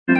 We're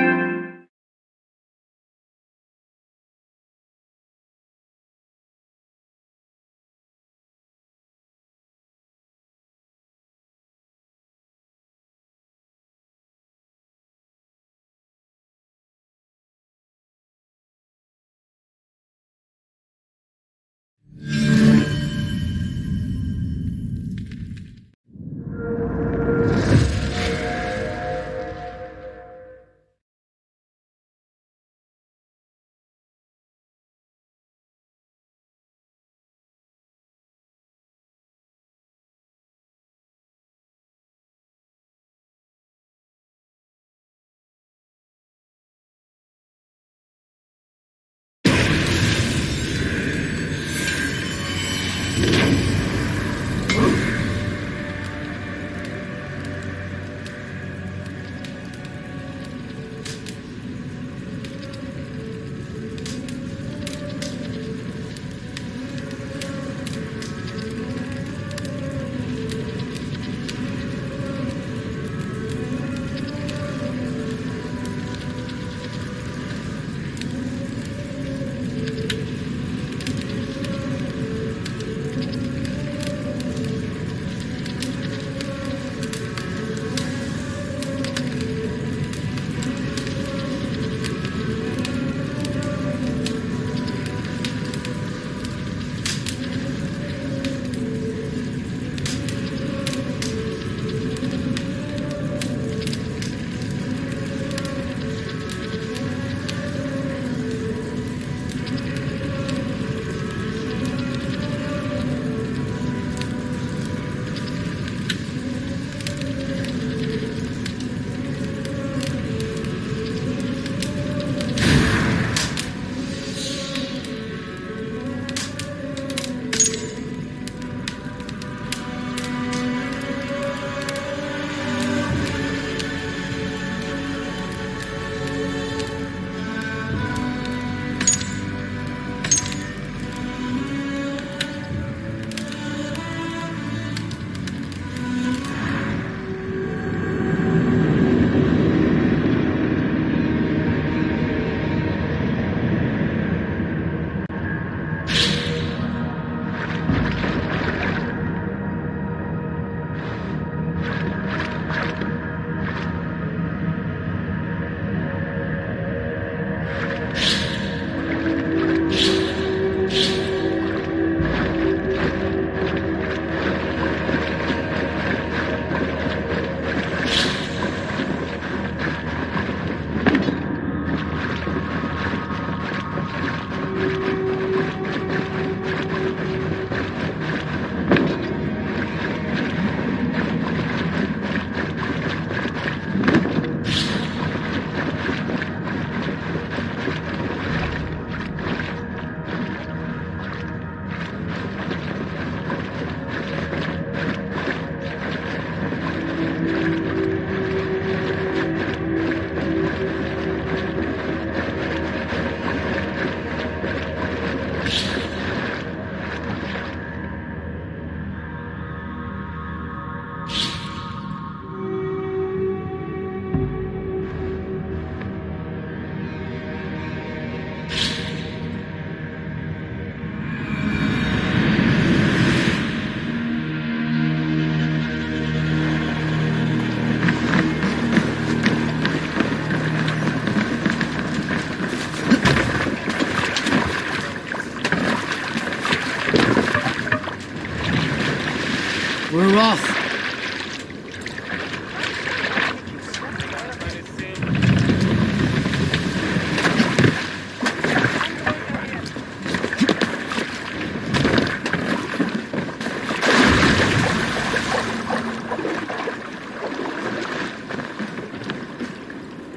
off.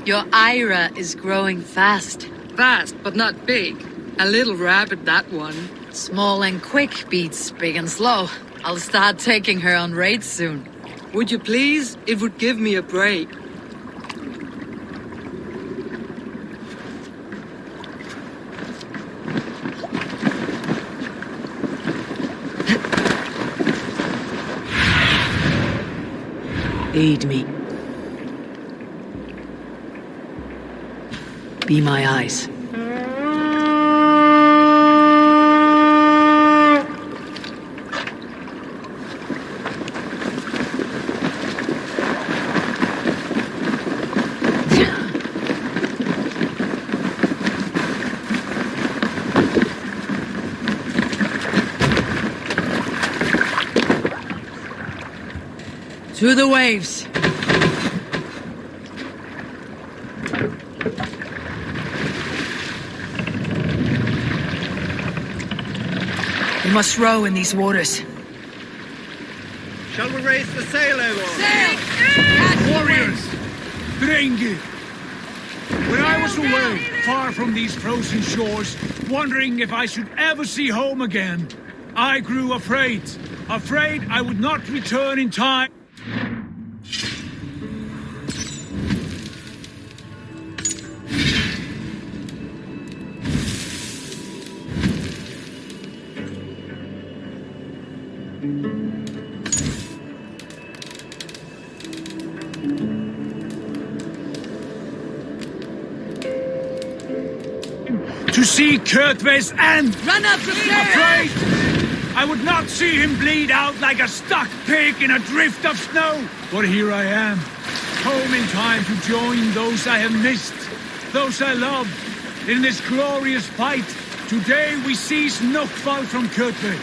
Your Ira is growing fast. Fast, but not big. A little rabbit, that one. Small and quick beats big and slow. I'll start taking her on raids soon. Would you please? It would give me a break. Aid me. Be my eyes. To the waves. We must row in these waters. Shall we raise the sail, Eivor? Sail! Warriors! Drengi! When I was away, far from these frozen shores, wondering if I should ever see home again, I grew afraid. Afraid I would not return in time. To see Kjotve's end! Run up the Afraid I would not see him bleed out like a stuck pig in a drift of snow. But here I am, home in time to join those I have missed, those I love, in this glorious fight. Today we seize Nokval from Kjotve.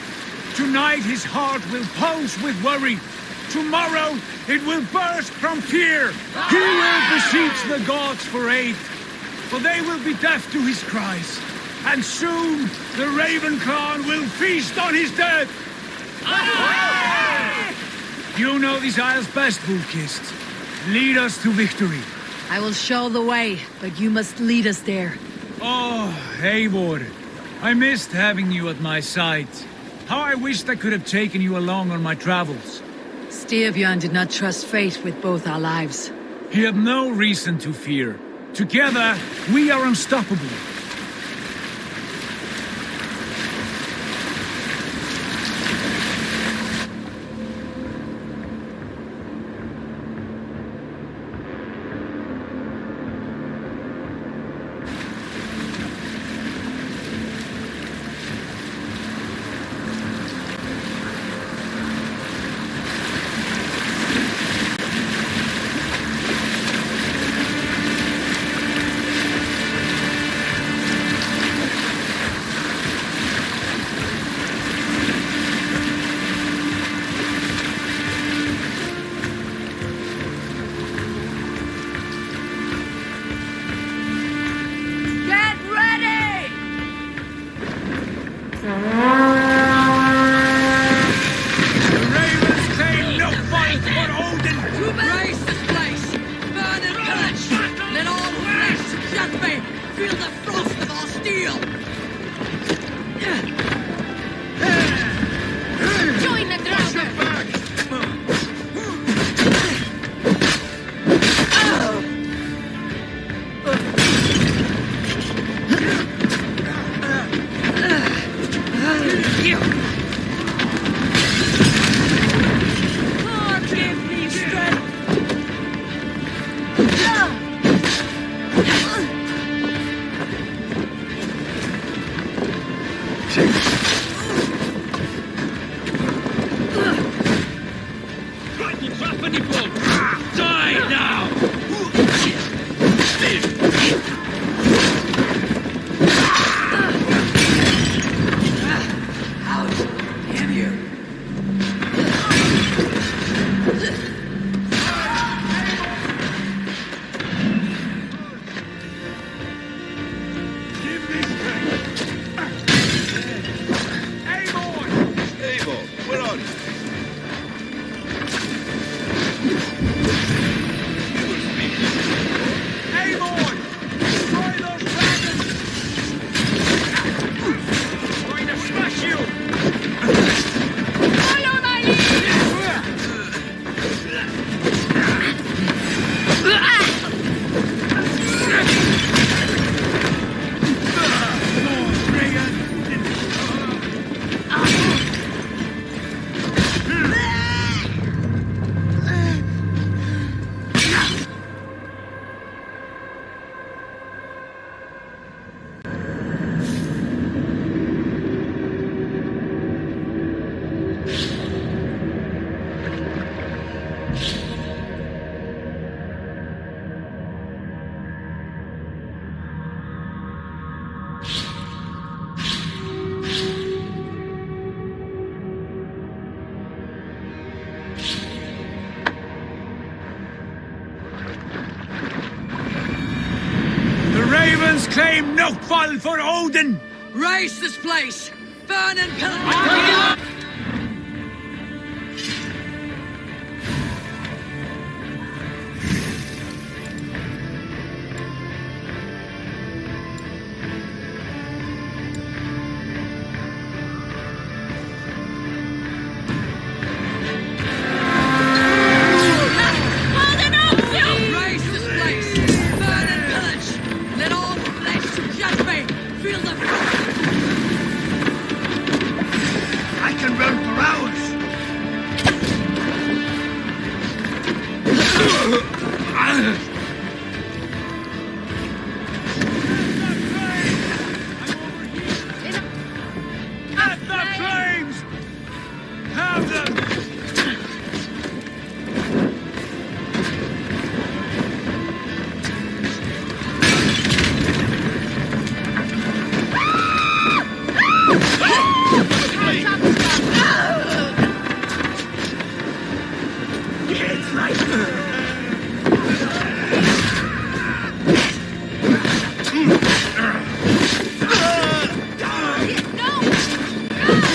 Tonight his heart will pulse with worry. Tomorrow it will burst from fear. He will beseech the gods for aid, for they will be deaf to his cries. And soon the Raven Clan will feast on his dead. You know these isles best, Volkist. Lead us to victory. I will show the way, but you must lead us there. Oh, Eivor. I missed having you at my side. How I wished I could have taken you along on my travels. Styrbjörn did not trust fate with both our lives. He had no reason to fear. Together, we are unstoppable. Get ready! The Ravens claim no fight but Odin. Raise this place! Burn and pillage! Let all who race to Kjotve feel the frost of our steel! Join the Draugr! Lord, give me strength! Die now! Out! Damn you! Give me strength! Eivor! Eivor, we're on. Eivor! Destroy those dragons! Going to smash you! Follow my More dragons! Humans claim no fall for Odin! Raise this place! Burn and pillage! Raise this place! Burn and pillage! Let all who flesh to judge me feel the frost! I can run for hours. At the flames! Have them! It's like...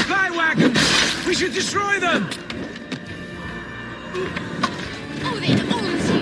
Fly wagons! We should destroy them! Odin owns you!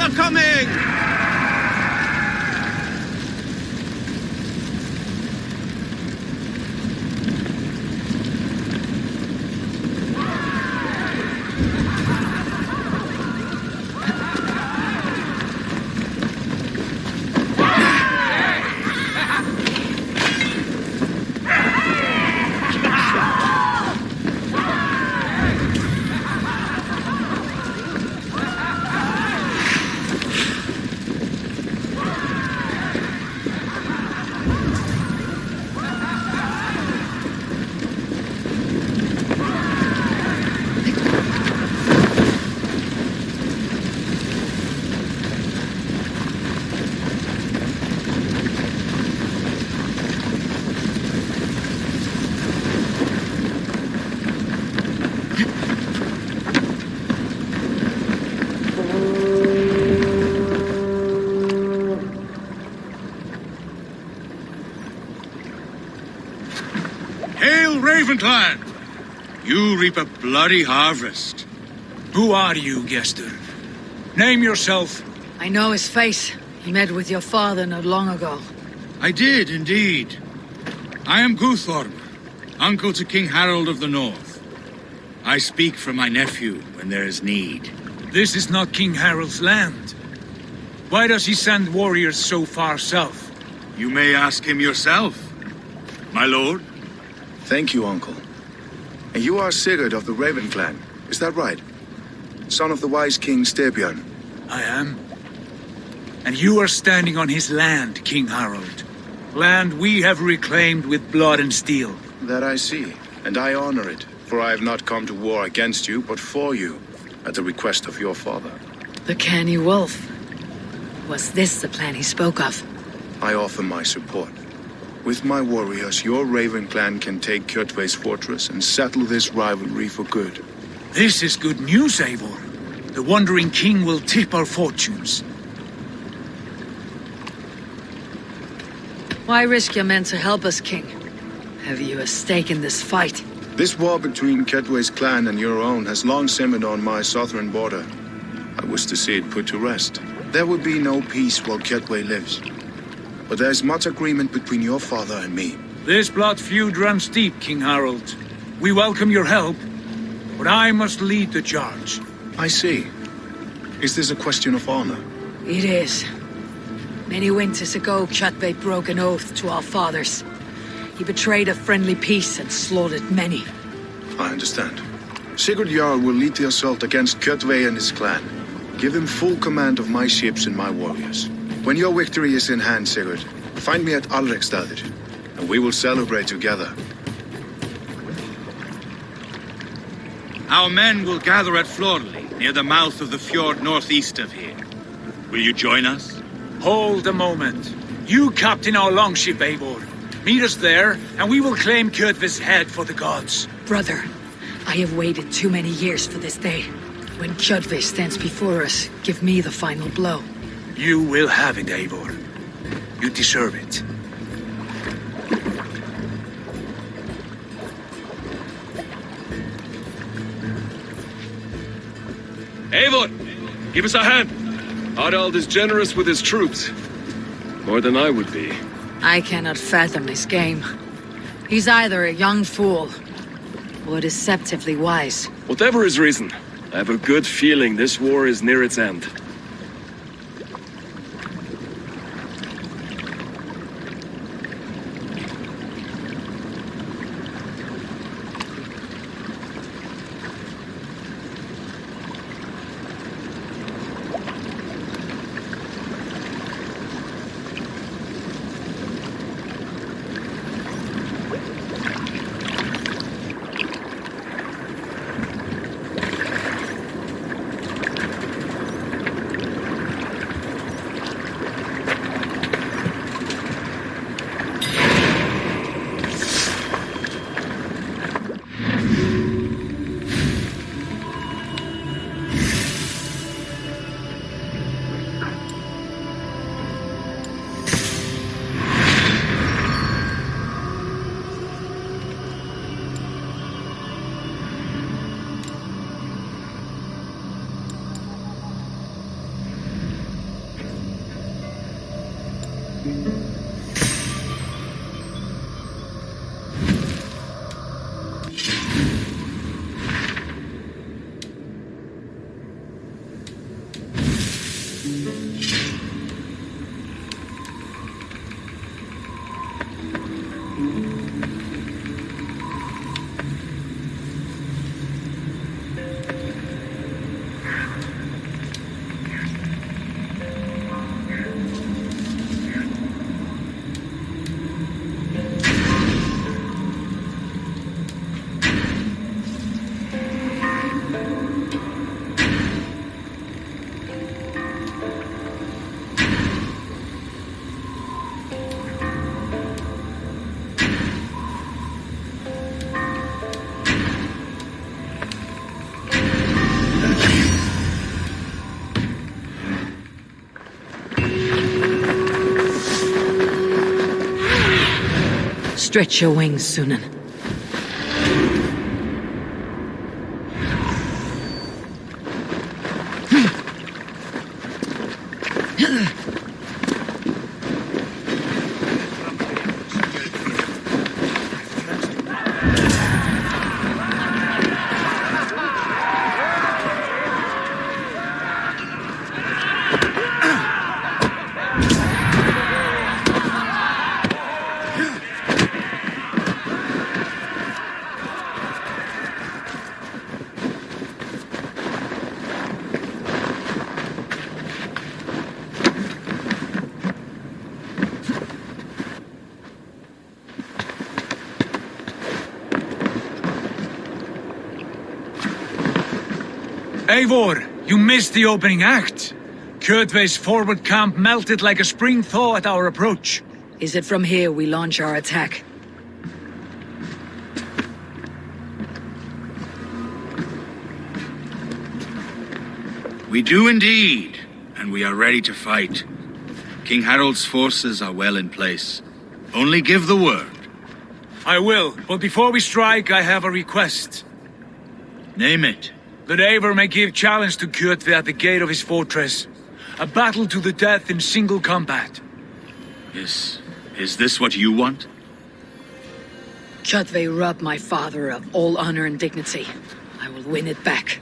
are coming! Hail, Ravenclan! You reap a bloody harvest. Who are you, Gester? Name yourself. I know his face. He met with your father not long ago. I did, indeed. I am Guthorm, uncle to King Harold of the North. I speak for my nephew when there is need. This is not King Harold's land. Why does he send warriors so far south? You may ask him yourself, my lord. Thank you, Uncle. And you are Sigurd of the Raven clan, is that right? Son of the wise King Styrbjörn. I am. And you are standing on his land, King Harold. Land we have reclaimed with blood and steel. That I see, and I honor it, for I have not come to war against you, but for you, at the request of your father. The canny wolf. Was this the plan he spoke of? I offer my support. With my warriors, your Raven clan can take Kjotve's fortress and settle this rivalry for good. This is good news, Eivor. The Wandering King will tip our fortunes. Why risk your men to help us, King? Have you a stake in this fight? This war between Kjotve's clan and your own has long simmered on my southern border. I wish to see it put to rest. There will be no peace while Kjotve lives. But there is much agreement between your father and me. This blood feud runs deep, King Harold. We welcome your help, but I must lead the charge. I see. Is this a question of honor? It is. Many winters ago, Kjotve broke an oath to our fathers. He betrayed a friendly peace and slaughtered many. I understand. Sigurd Jarl will lead the assault against Kjotve and his clan. Give him full command of my ships and my warriors. When your victory is in hand, Sigurd, find me at Alrekstadir, and we will celebrate together. Our men will gather at Florley, near the mouth of the fjord northeast of here. Will you join us? Hold a moment. You captain our longship, Eivor. Meet us there, and we will claim Kjotve's head for the gods. Brother, I have waited too many years for this day. When Kjotve stands before us, give me the final blow. You will have it, Eivor. You deserve it. Eivor, give us a hand. Harald is generous with his troops. More than I would be. I cannot fathom his game. He's either a young fool or deceptively wise. Whatever his reason, I have a good feeling this war is near its end. Stretch your wings, Sunan. Eivor, you missed the opening act. Kjotve's forward camp melted like a spring thaw at our approach. Is it from here we launch our attack? We do indeed, and we are ready to fight. King Harold's forces are well in place. Only give the word. I will, but before we strike, I have a request. Name it. That Eivor may give challenge to Kjotve at the gate of his fortress. A battle to the death in single combat. Is this what you want? Kjotve robbed my father of all honor and dignity. I will win it back.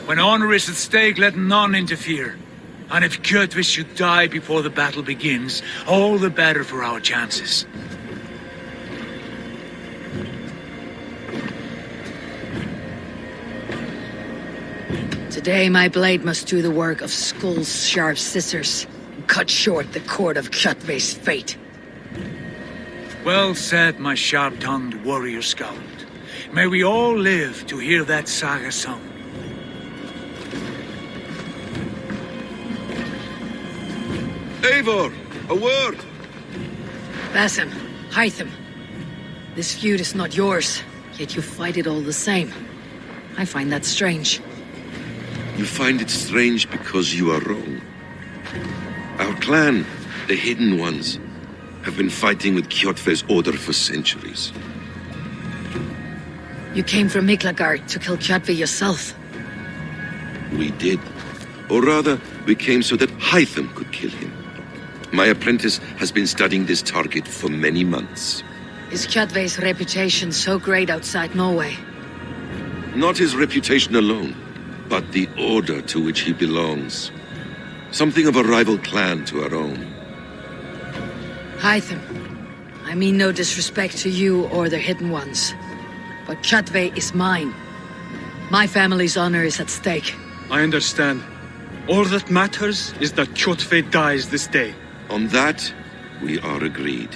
When honor is at stake, let none interfere. And if Kjotve should die before the battle begins, all the better for our chances. Today my blade must do the work of Skull's sharp scissors, and cut short the cord of Kjotve's fate. Well said, my sharp-tongued warrior scout. May we all live to hear that saga sung. Eivor, a word! Basim, Hytham, this feud is not yours, yet you fight it all the same. I find that strange. You find it strange because you are wrong. Our clan, the Hidden Ones, have been fighting with Kjotve's order for centuries. You came from Miklagard to kill Kjotve yourself. We did. Or rather, we came so that Hytham could kill him. My apprentice has been studying this target for many months. Is Kjotve's reputation so great outside Norway? Not his reputation alone, but the order to which he belongs. Something of a rival clan to our own. Hytham, I mean no disrespect to you or the Hidden Ones, but Kjotve is mine. My family's honor is at stake. I understand. All that matters is that Kjotve dies this day. On that, we are agreed.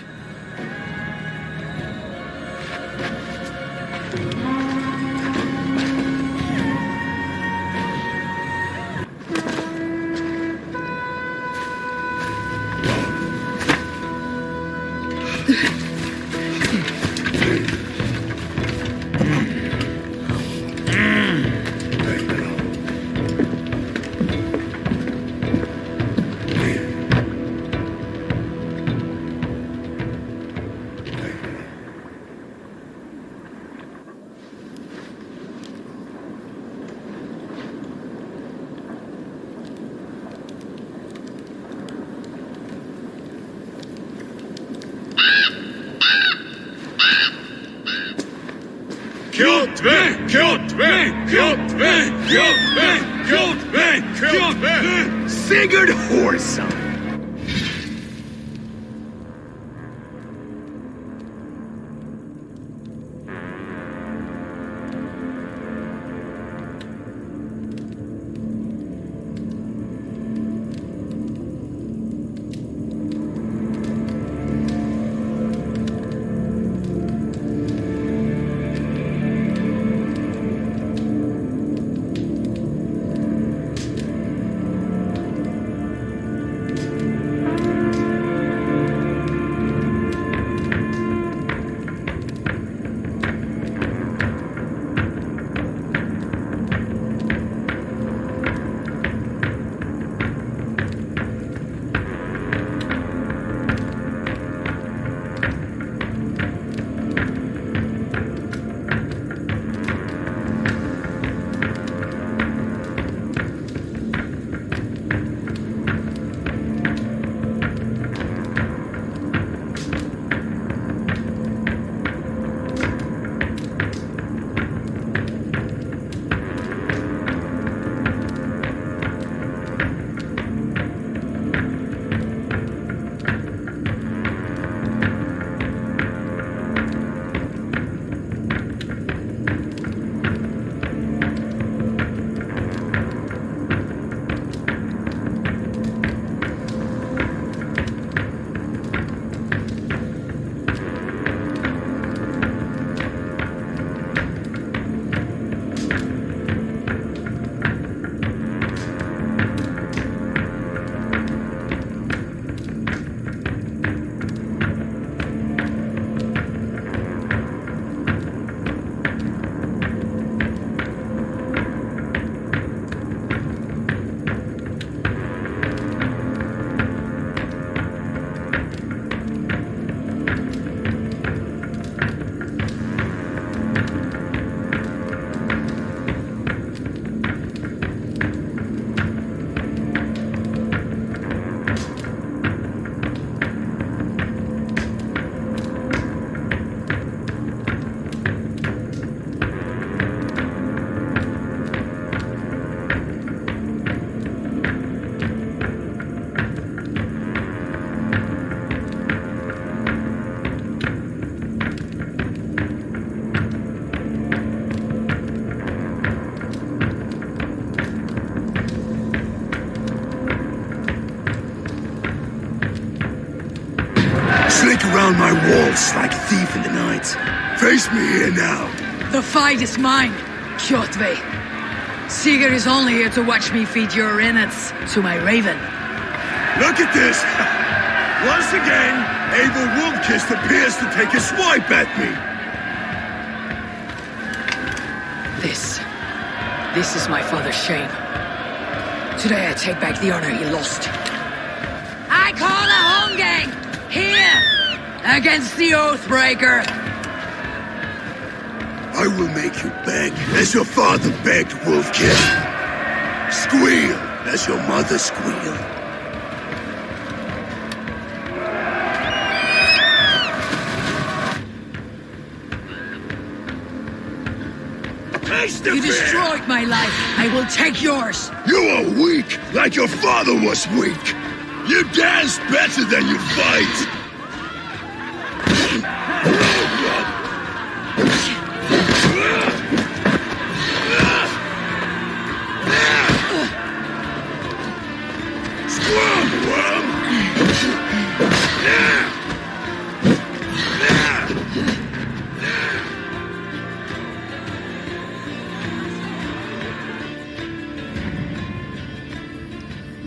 Kjotve! Kjotve! Kjotve! Kjotve! Kjotve! Kjotve! Sigurd Horsa! down my walls like a thief in the night. Face me here now. The fight is mine, Kjotve. Sigurd is only here to watch me feed your innards to my raven. Look at this! Once again, Abel Wolfkist appears to take a swipe at me. This is my father's shame. Today I take back the honor he lost. I call a Holmgang! Here! Against the Oathbreaker! I will make you beg as your father begged, Wolfkist. Squeal as your mother squealed. You destroyed my life. I will take yours. You are weak, like your father was weak. You dance better than you fight.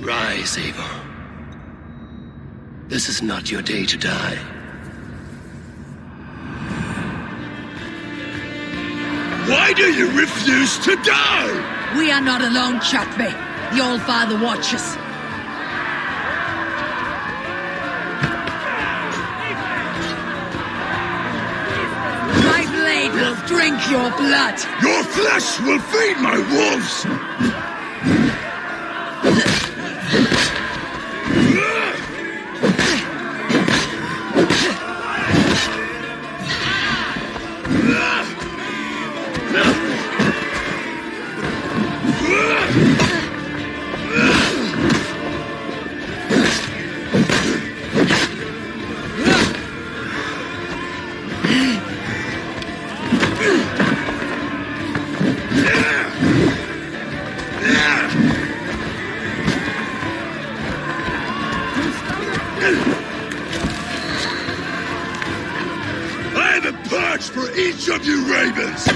Rise, Eivor. This is not your day to die. Why do you refuse to die? We are not alone, Kjotve. The Old Father watches. My blade will drink your blood. Your flesh will feed my wolves. I have a perch for each of you ravens!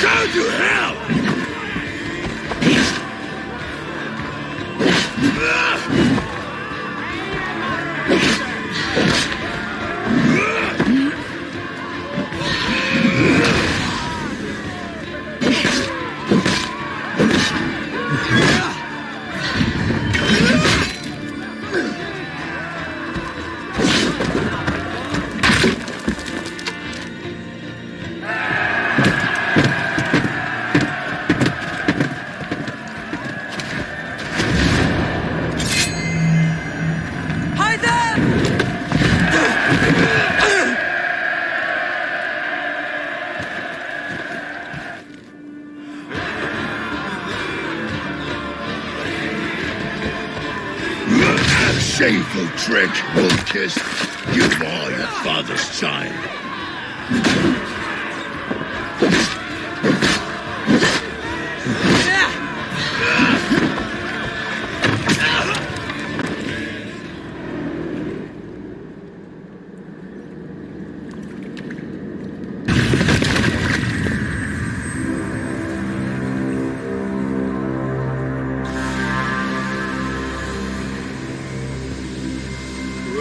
Go to hell! Shameful trick, Wolfkist. You are your father's child.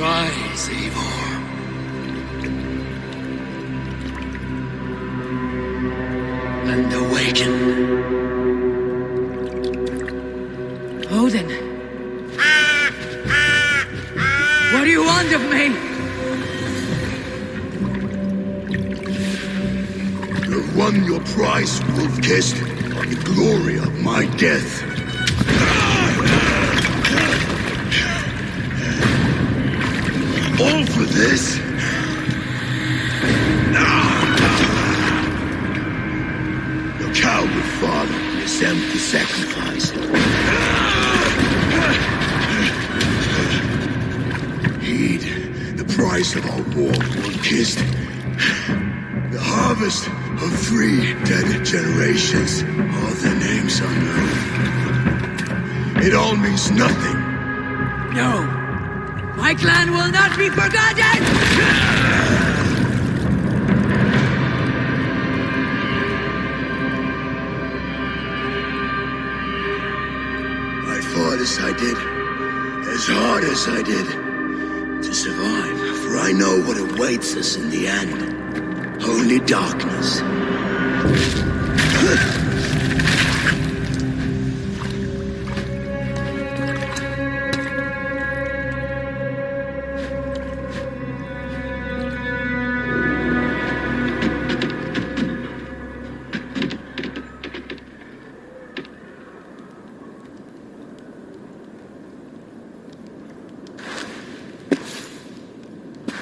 Rise, Eivor. And awaken. Odin. What do you want of me? You've won your prize, Wolfkist, on the glory of my death. All for this? Your coward father is empty sacrifice. Heed the price of our war, Wolfkist. The harvest of 3 dead generations. All their names unknown. It all means nothing. No. My clan will not be forgotten! I fought as I did, as hard as I did, to survive, for I know what awaits us in the end. Only darkness.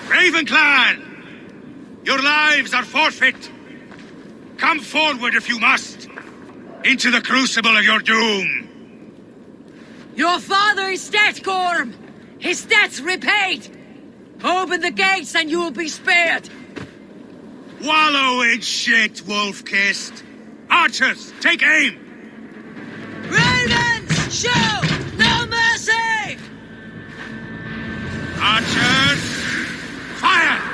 Raven Clan! Your lives are forfeit! Come forward if you must! Into the crucible of your doom! Your father is dead, Gorm! His debt's repaid! Open the gates and you will be spared! Wallow in shit, wolf-kissed! Archers, take aim! Ravens! Show no mercy! Archers, fire!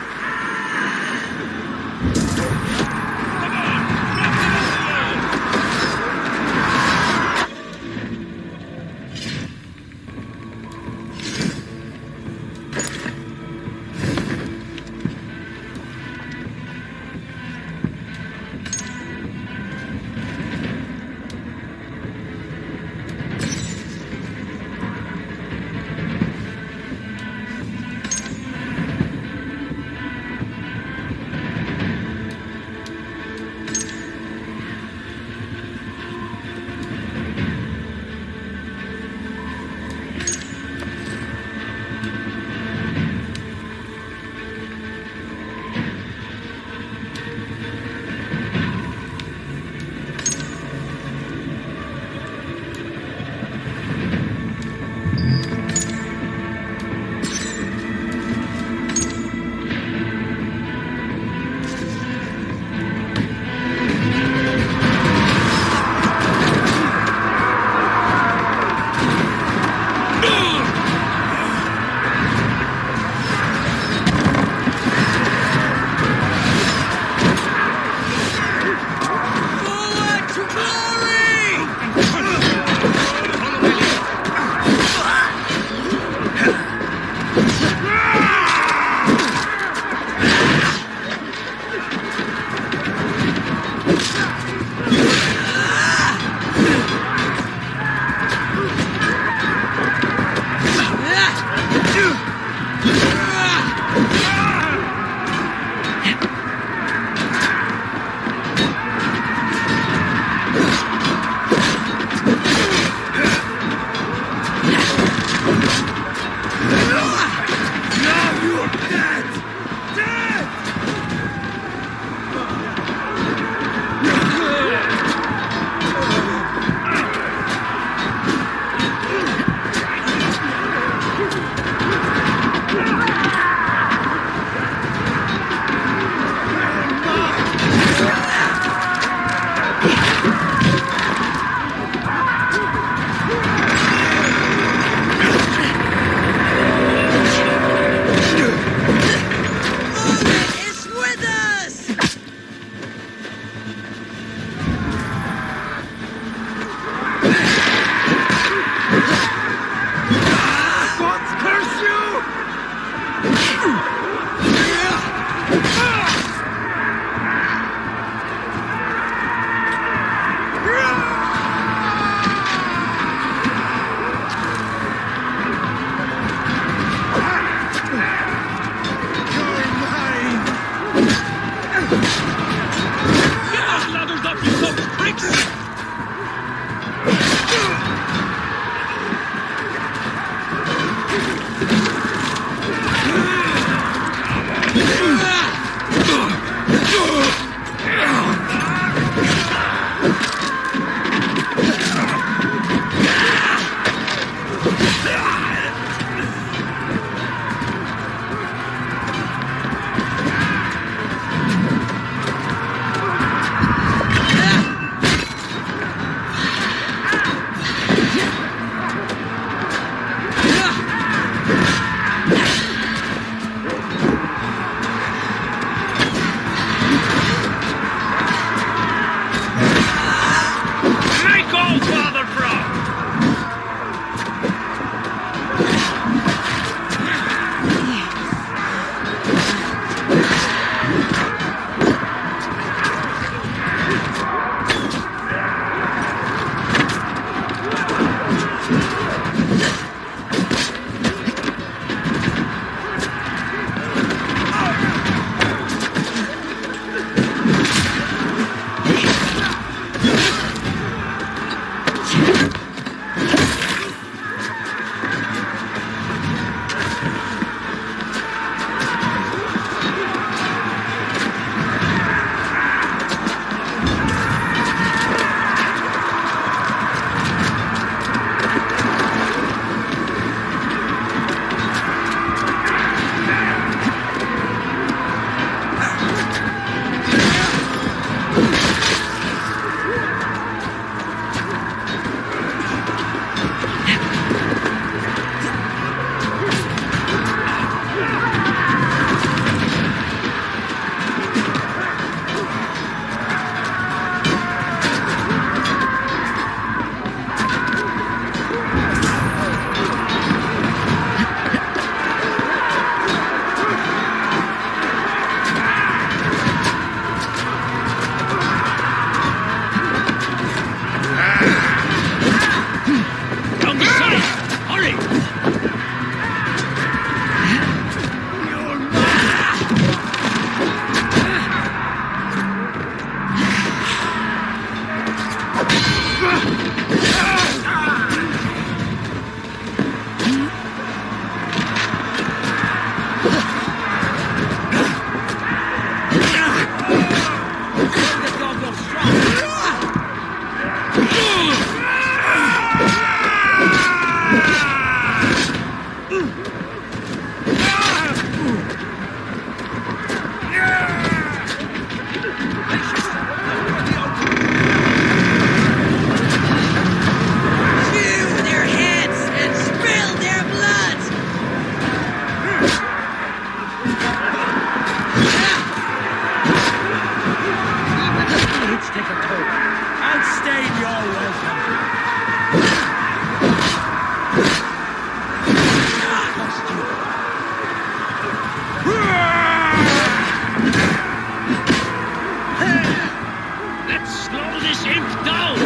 Throw this imp down!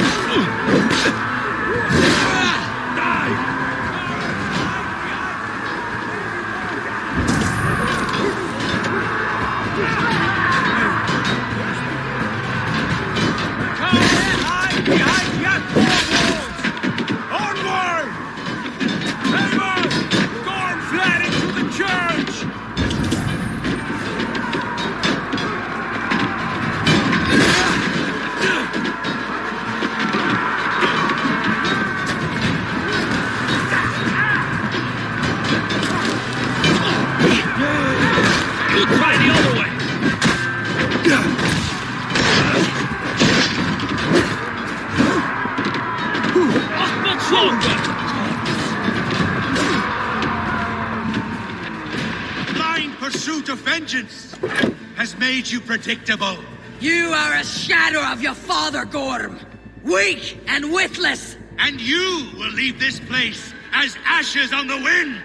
Die! Hide behind your walls! Onward! Eivor! Gorm fled into the church! Try the other way! Much longer! Blind pursuit of vengeance has made you predictable. You are a shadow of your father, Gorm. Weak and witless. And you will leave this place as ashes on the wind.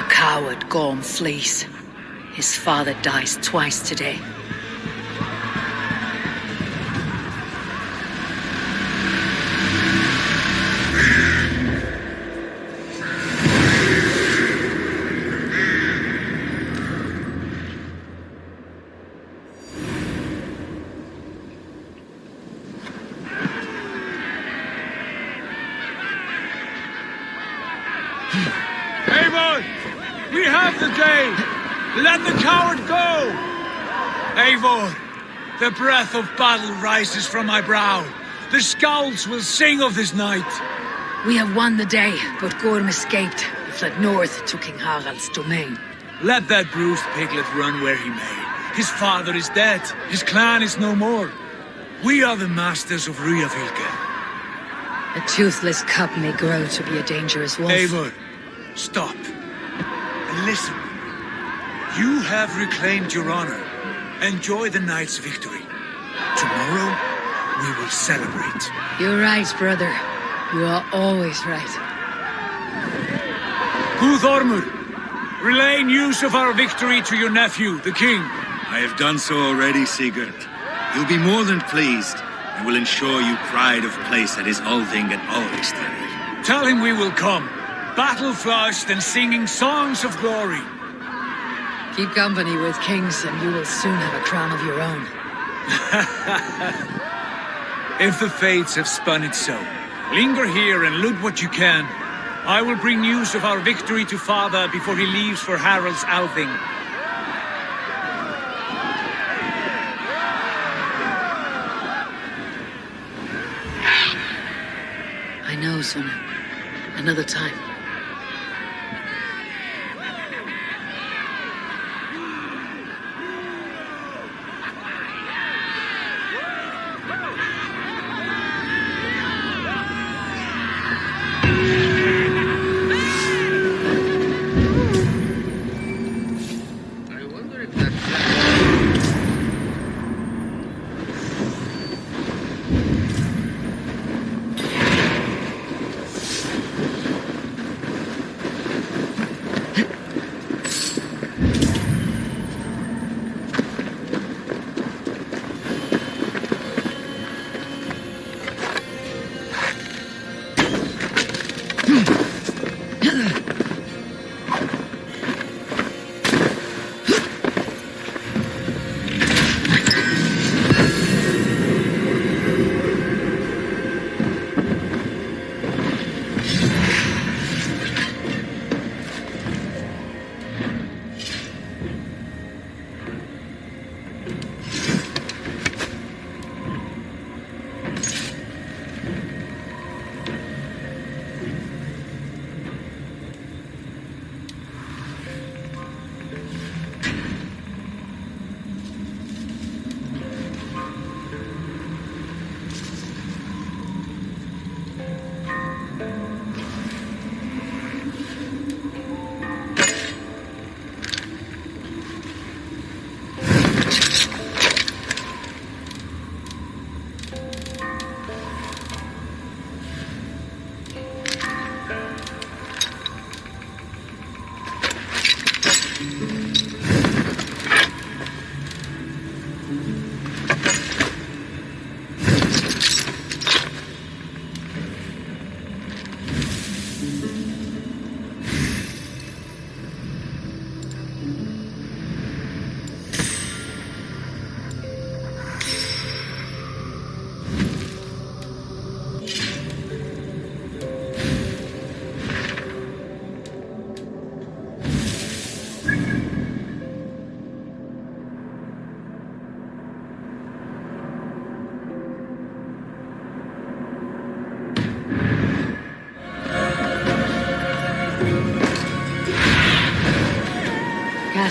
Coward Gorm flees. His father dies twice today. Eivor! We have the day! Let the coward go! Eivor, the breath of battle rises from my brow. The scouts will sing of this night. We have won the day, but Gorm escaped and fled north to King Harald's domain. Let that bruised piglet run where he may. His father is dead. His clan is no more. We are the masters of Ryjavilke. A toothless cub may grow to be a dangerous wolf. Eivor, stop. And listen. You have reclaimed your honor. Enjoy the night's victory. Tomorrow, we will celebrate. You're right, brother. You are always right. Guthormur, relay news of our victory to your nephew, the king. I have done so already, Sigurd. He'll be more than pleased, and will ensure you pride of place at his Althing and Alrikstad. Tell him we will come, battle-flushed and singing songs of glory. Keep company with kings and you will soon have a crown of your own. If the fates have spun it so, linger here and loot what you can. I will bring news of our victory to father before he leaves for Harald's Althing. I know, Suna. Another time.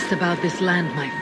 best about this land, my friend.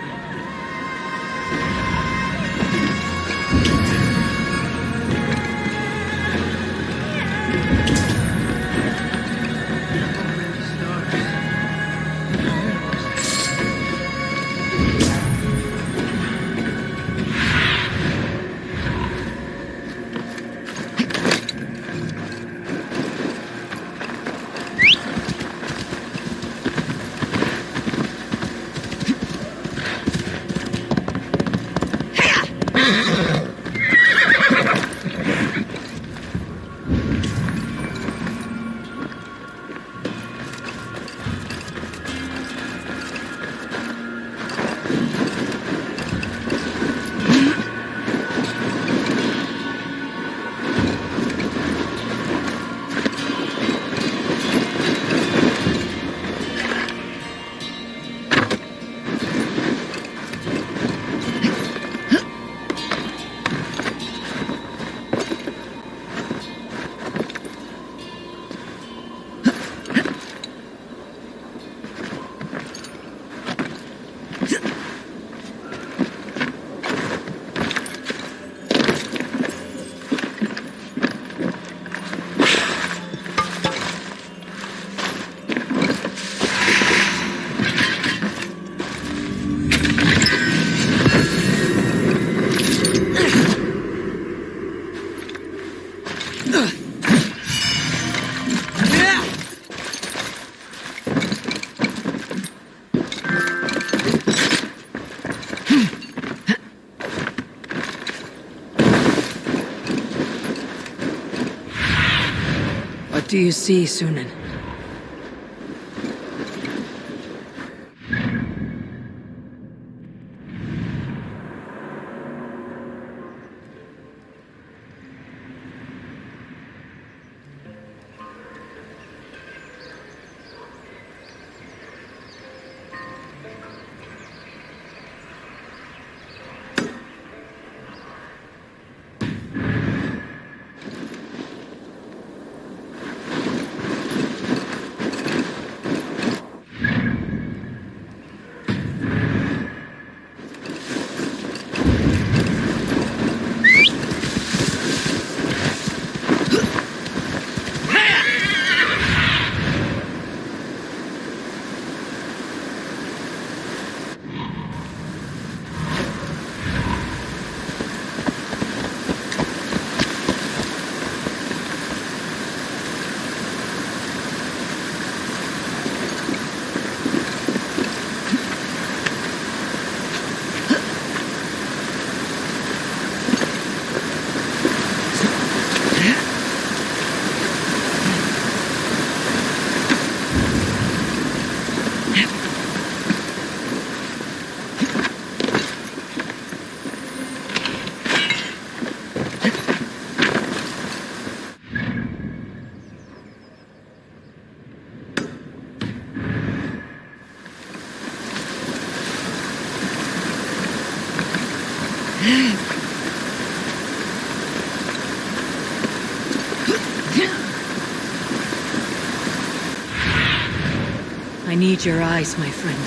What do you see, Sunan? I need your eyes, my friend.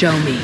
Show me.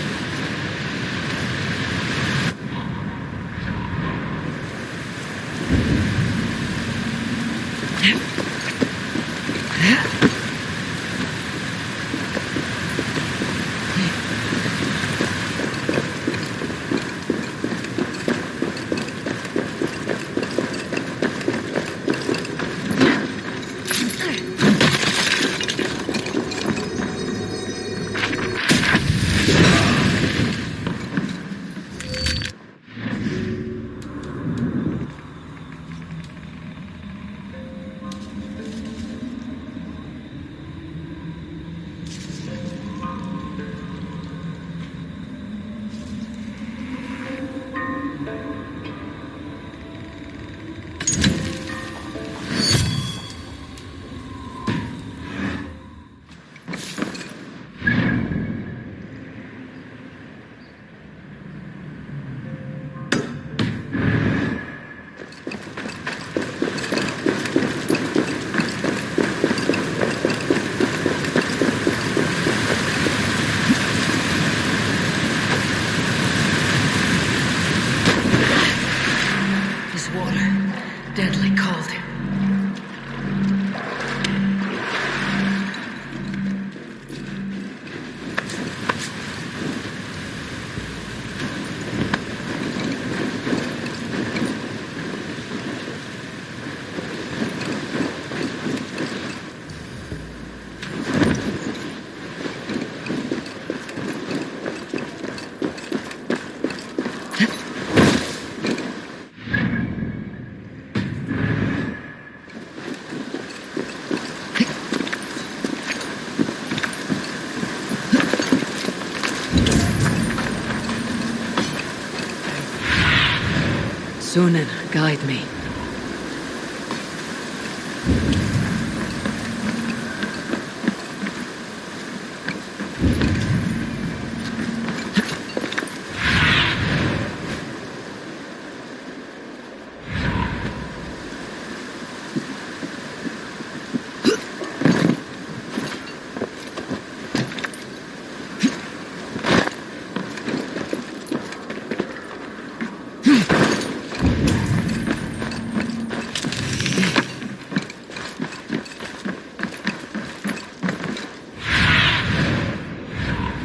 Sunan, guide me.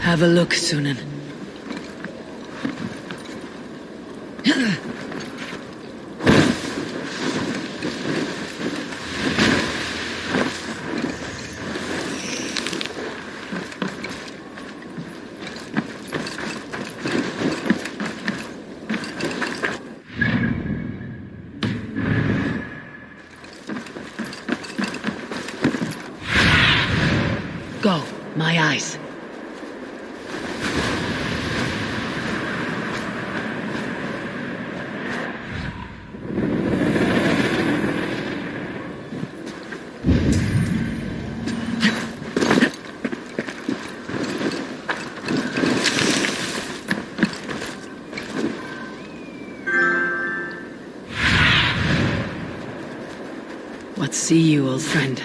Have a look, Sunan. Go, my eyes. What see you, old friend?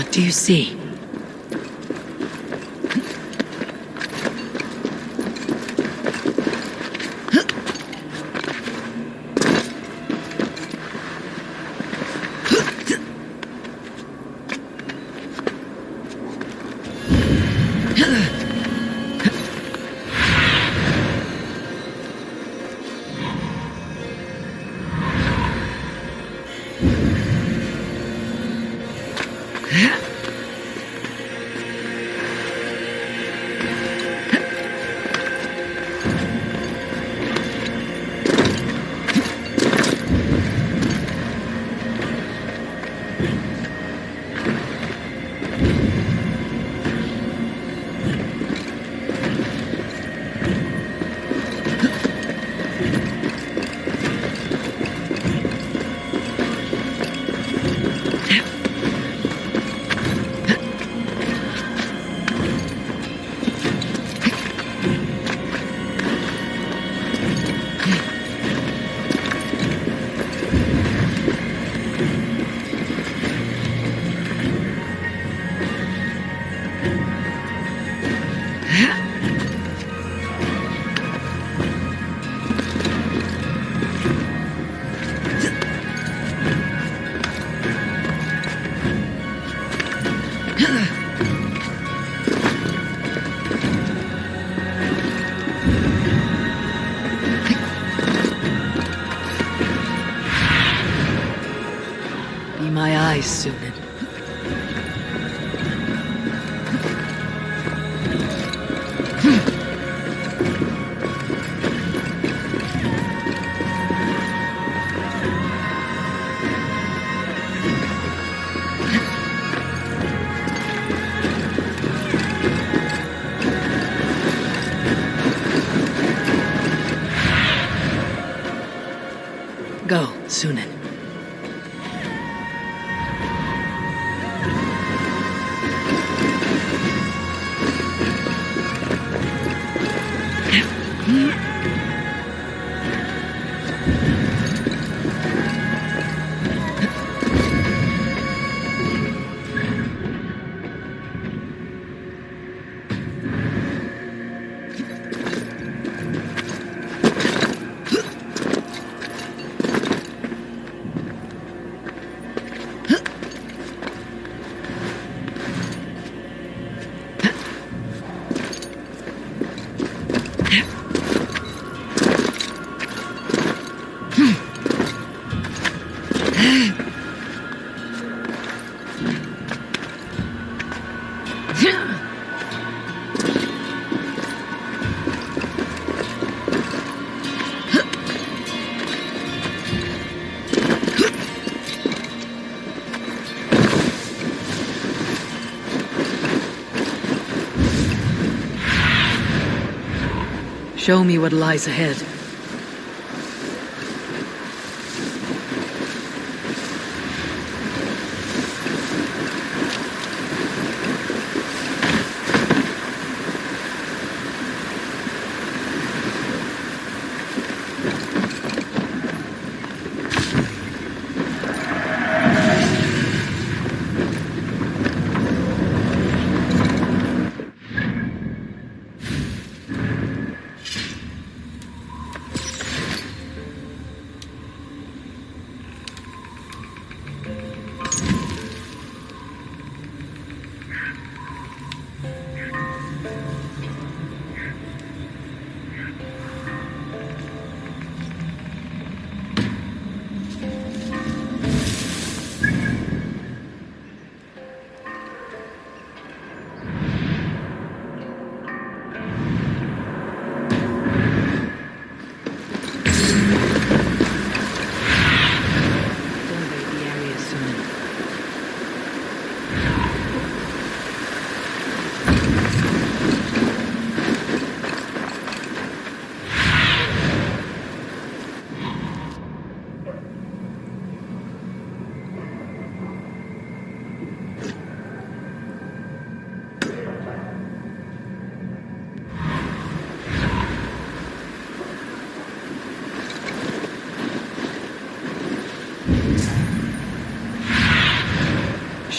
What do you see? See my eyes, Sunan. Go, Sunan. Show me what lies ahead.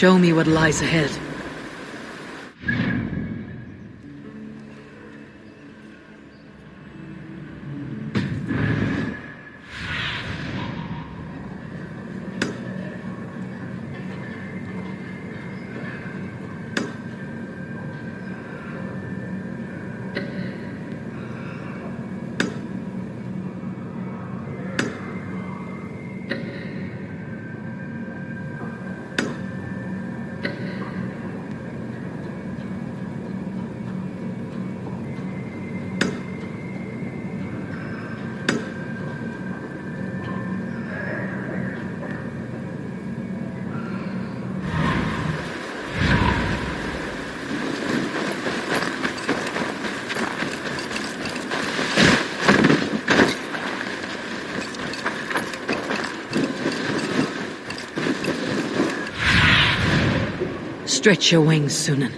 Show me what lies ahead. Stretch your wings, Sunan.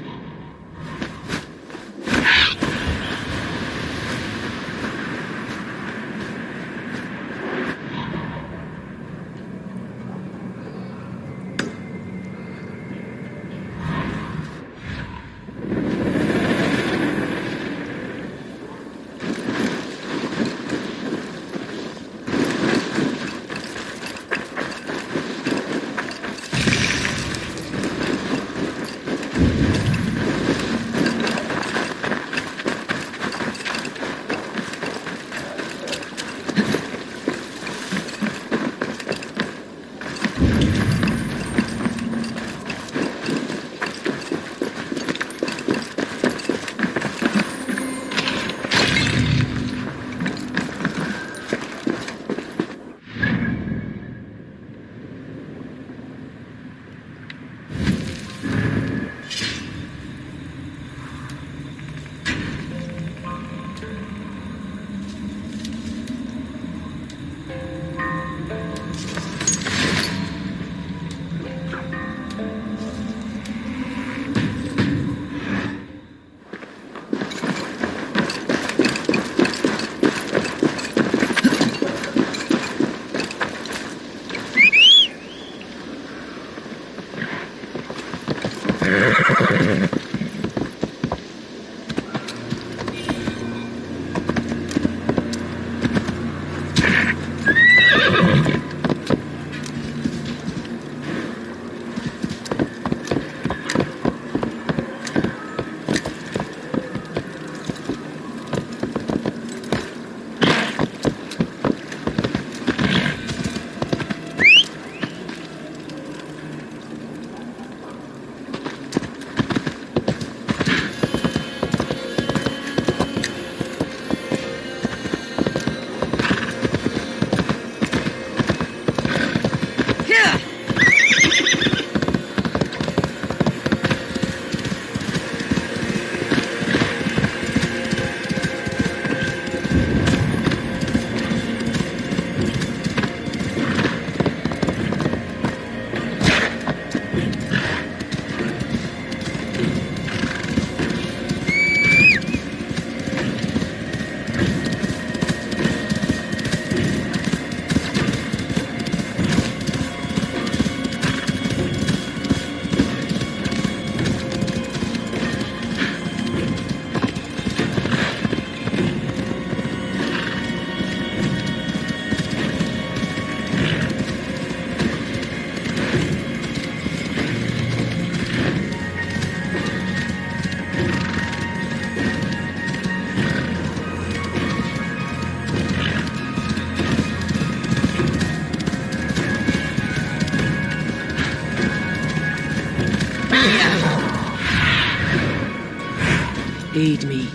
Lead me.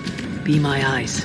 Be my eyes.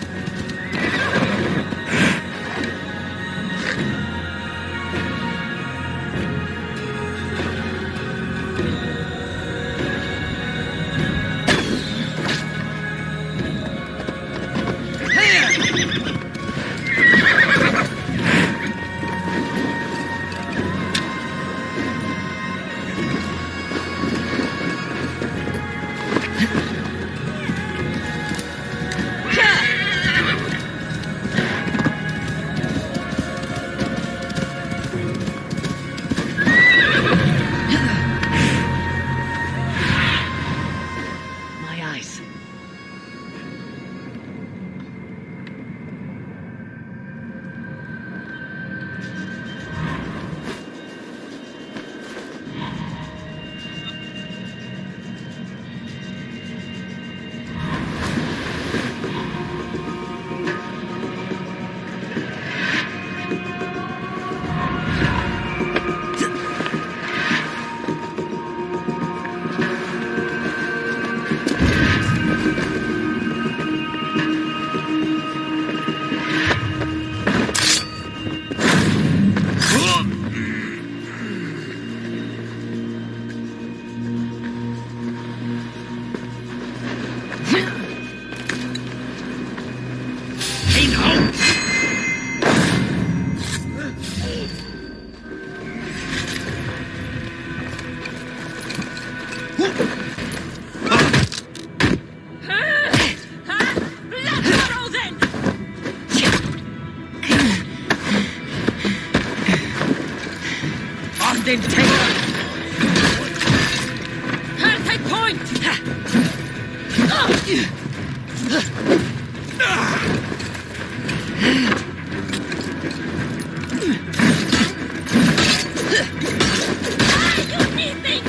Take point! You need me!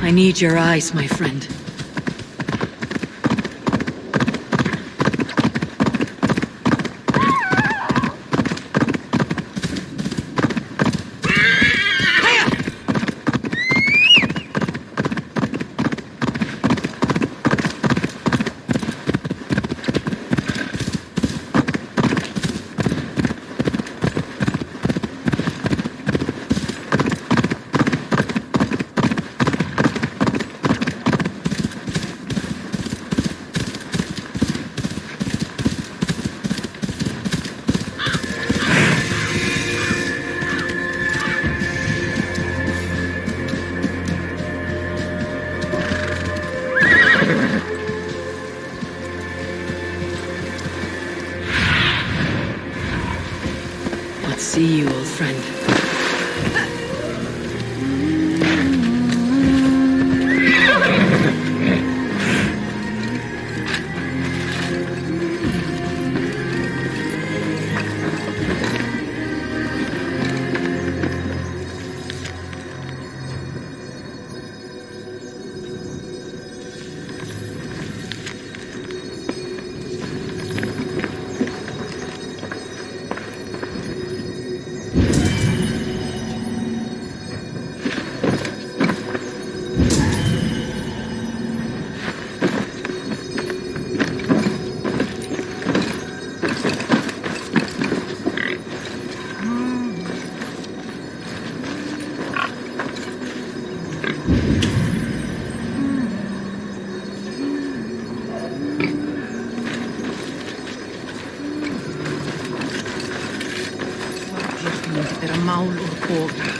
I need your eyes, my friend. See you, old friend. Maul o'r cof.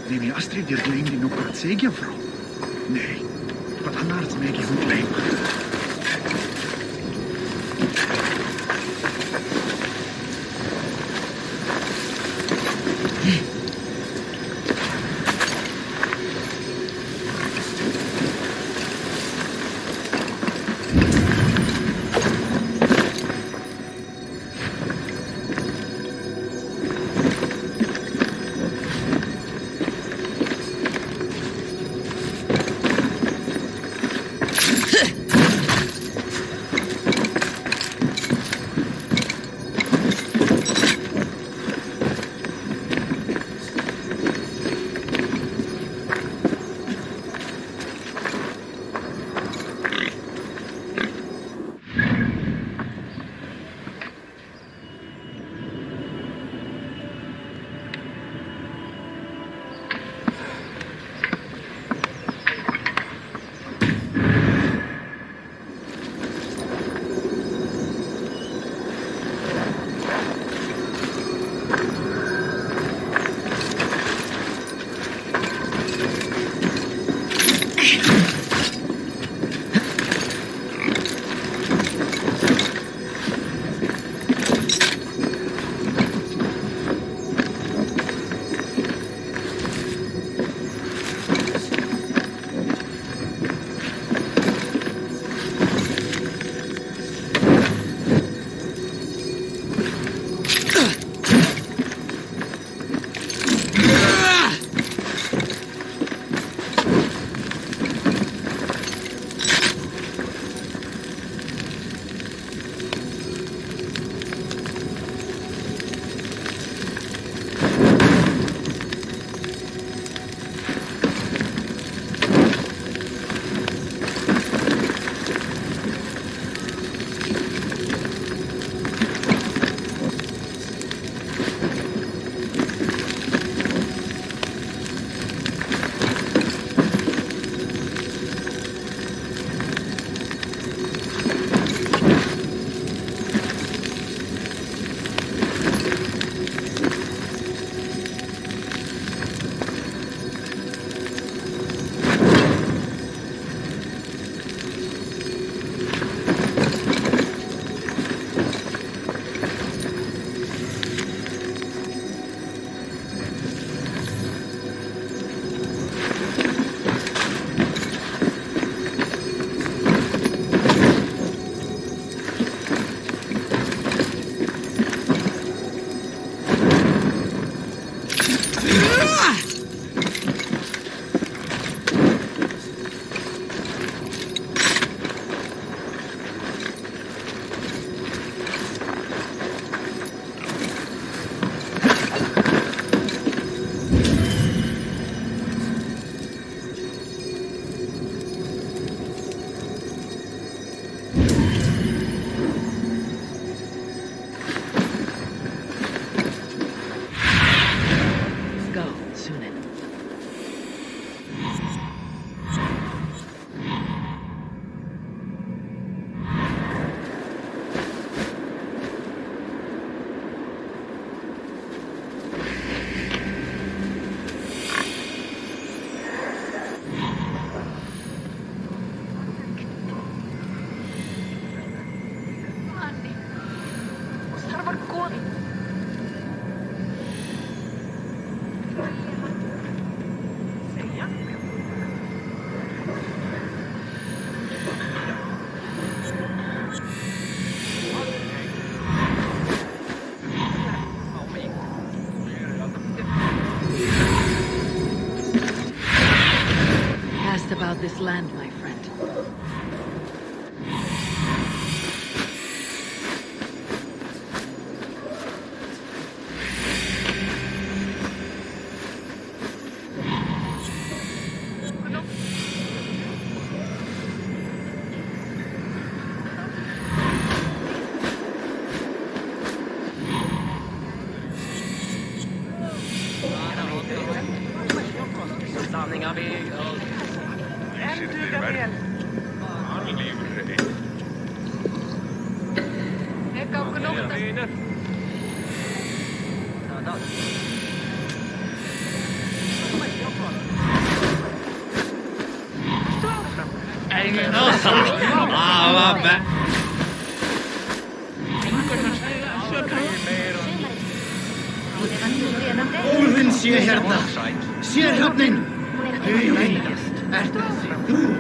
Neem je Astrid dir gleim die nog wat zeggen, vrouw? Nee, wat anders maak je goed lijm. About this land, my friend. Ulfin sé hérna. Sérhafnin. Auðvin. Ert þú?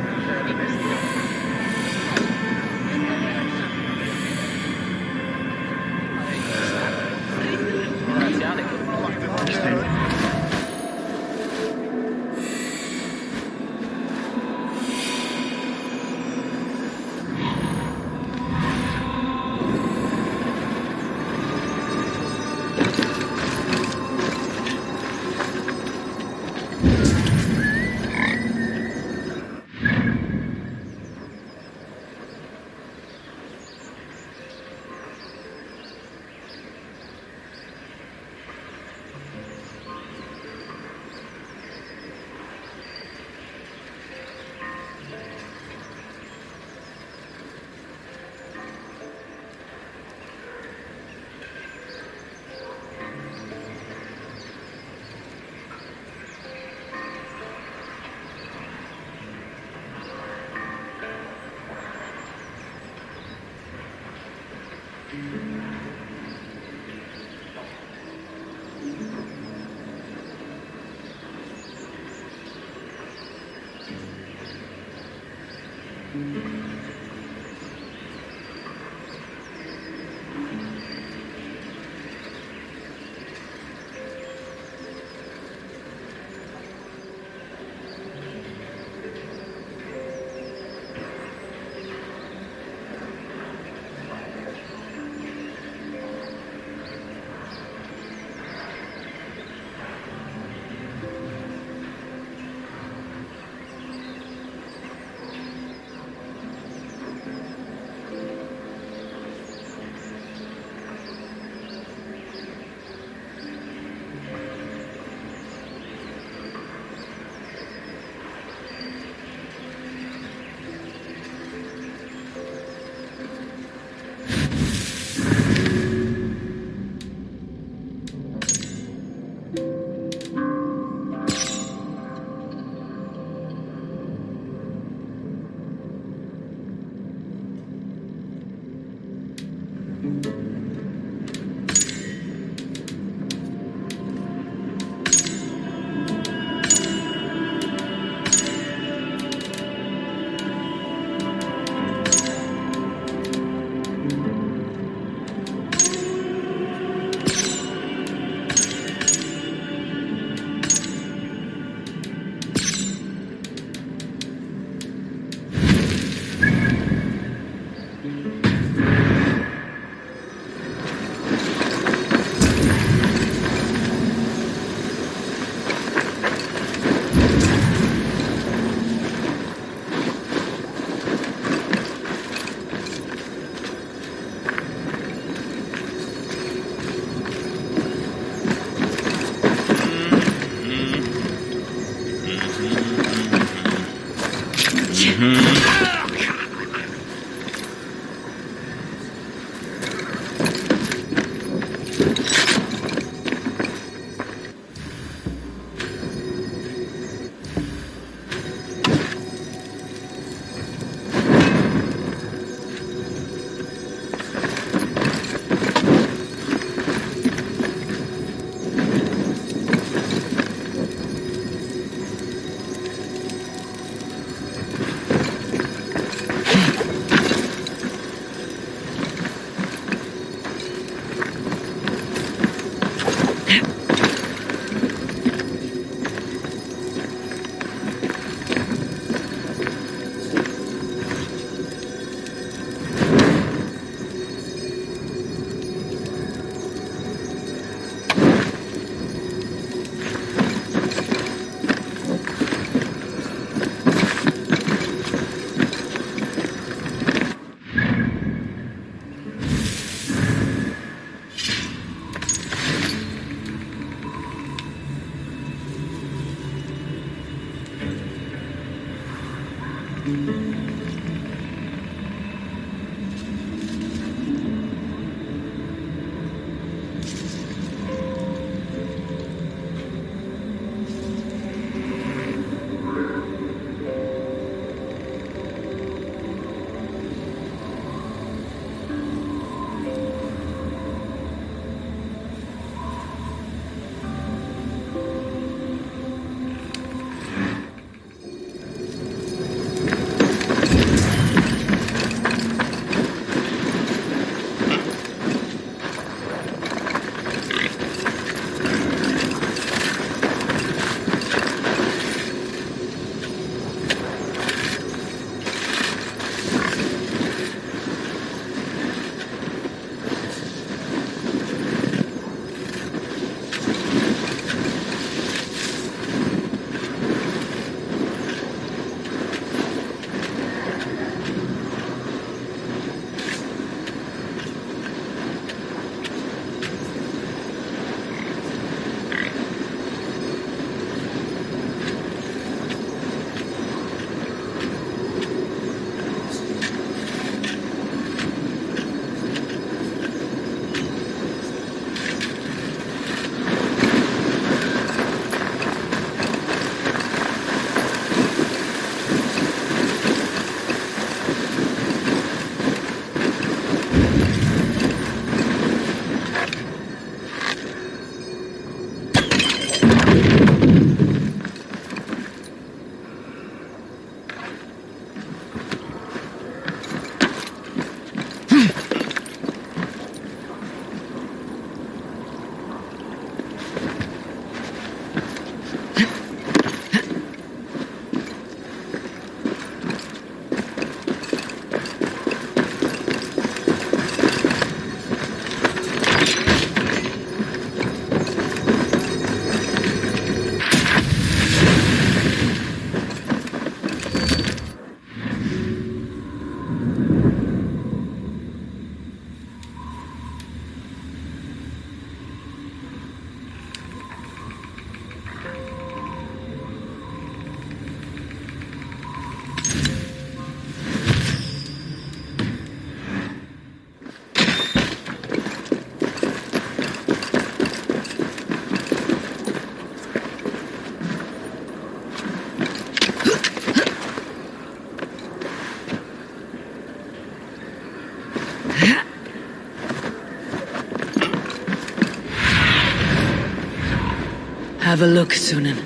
Have a look, Sunan.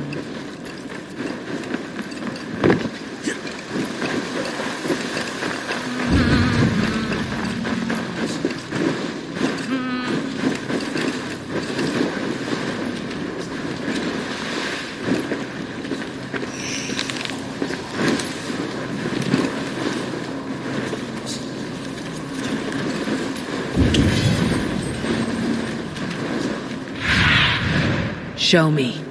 Show me.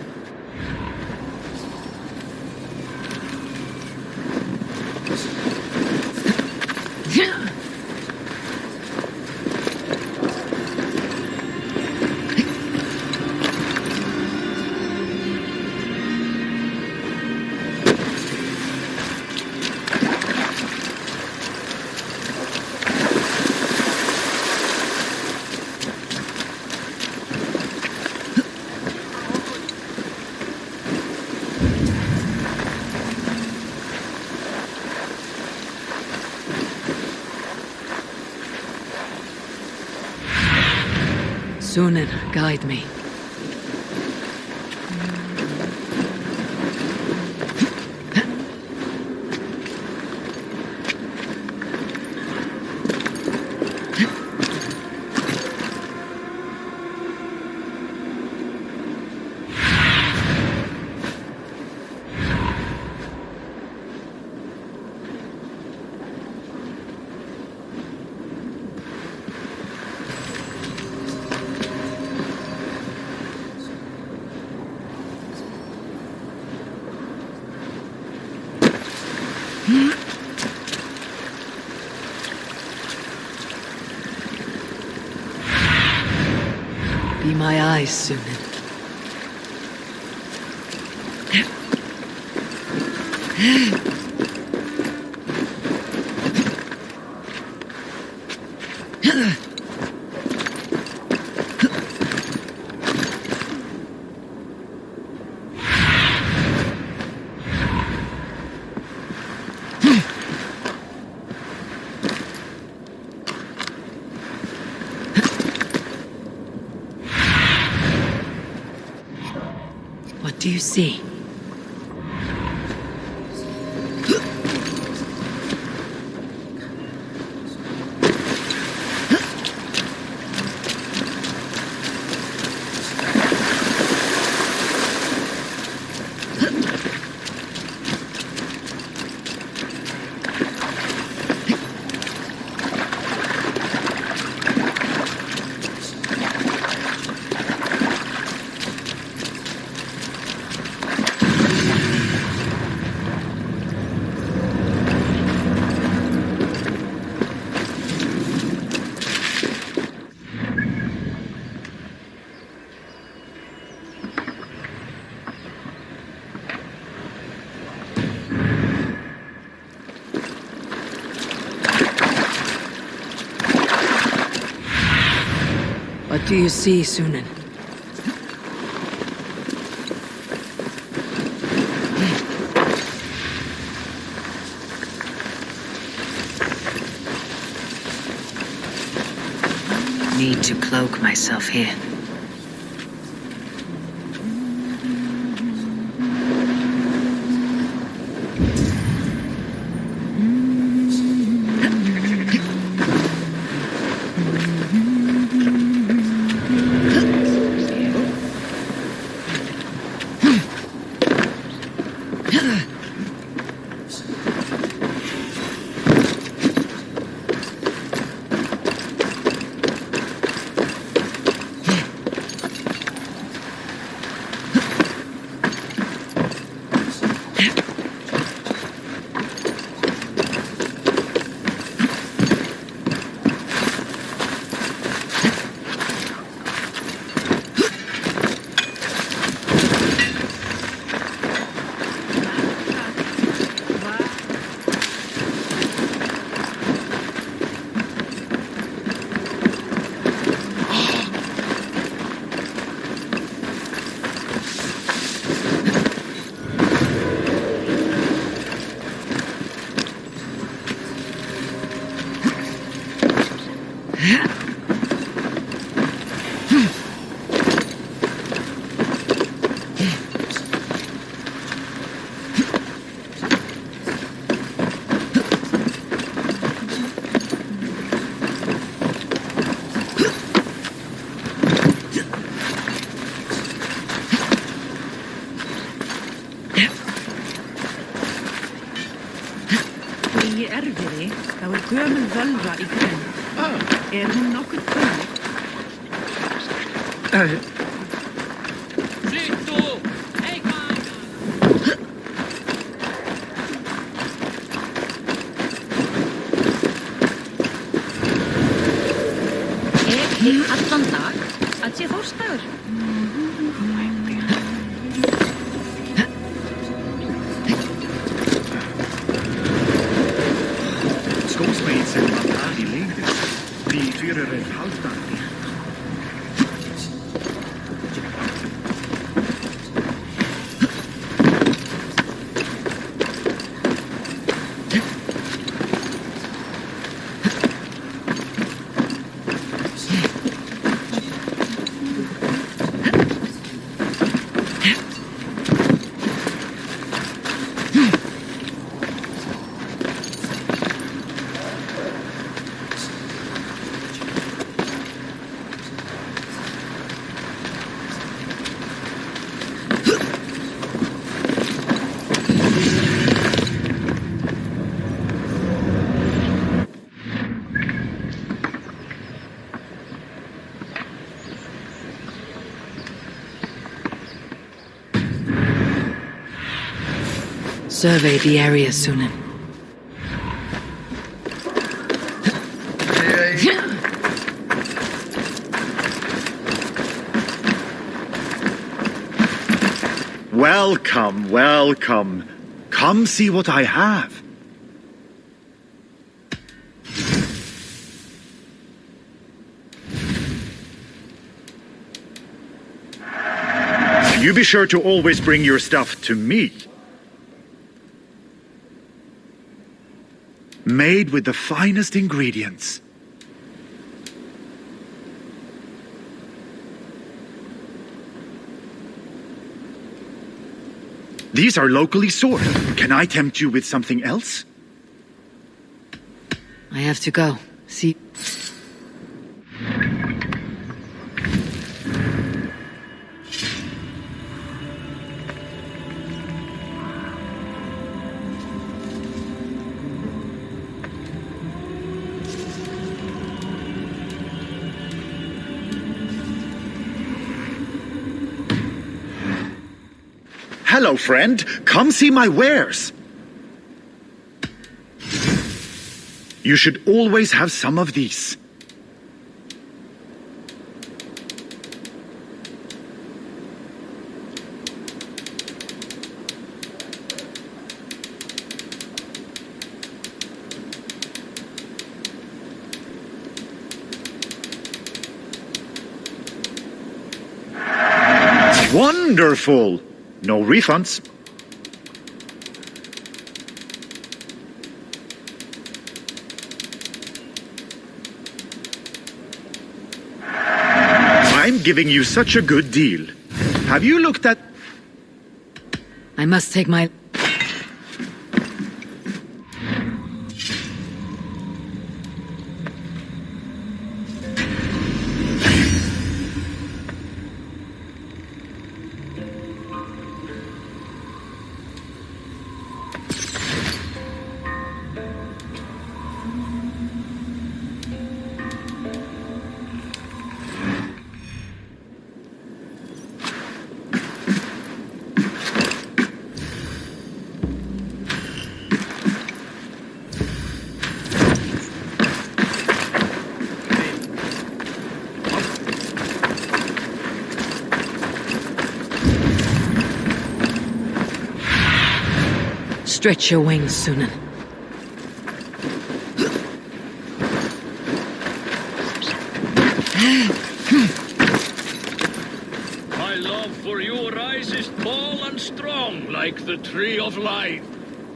Sunan, guide me. Be my eyes, Sunan. What do you see? What do you see, Sunan? Need to cloak myself here. er gömul völva í grunn. Hún nokkuð kunnig? Allan dag að sé þórstagur. Skósmeid sem var það í lengdis. Því fyrir halvdagi. Survey the area, Sunan. Welcome, welcome. Come see what I have. You be sure to always bring your stuff to me. Made with the finest ingredients. These are locally sourced. Can I tempt you with something else? I have to go. See... Hello, friend. Come see my wares. You should always have some of these. Wonderful! No refunds. I'm giving you such a good deal. Have you looked at... I must take my... Stretch your wings, Sunan. My love for you rises tall and strong like the tree of life.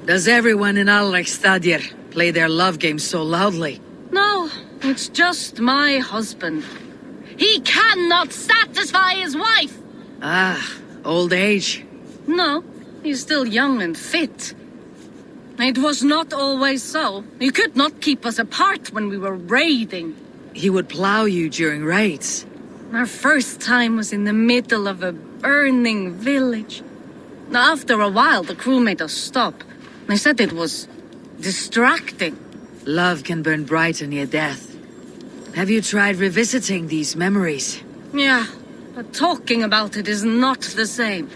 Does everyone in Alrekstadir play their love game so loudly? No, it's just my husband. He cannot satisfy his wife. Ah, old age. No, he's still young and fit. It was not always so. He could not keep us apart when we were raiding. He would plow you during raids. Our first time was in the middle of a burning village. After a while, the crew made us stop. They said it was distracting. Love can burn brighter near death. Have you tried revisiting these memories? Yeah, but talking about it is not the same.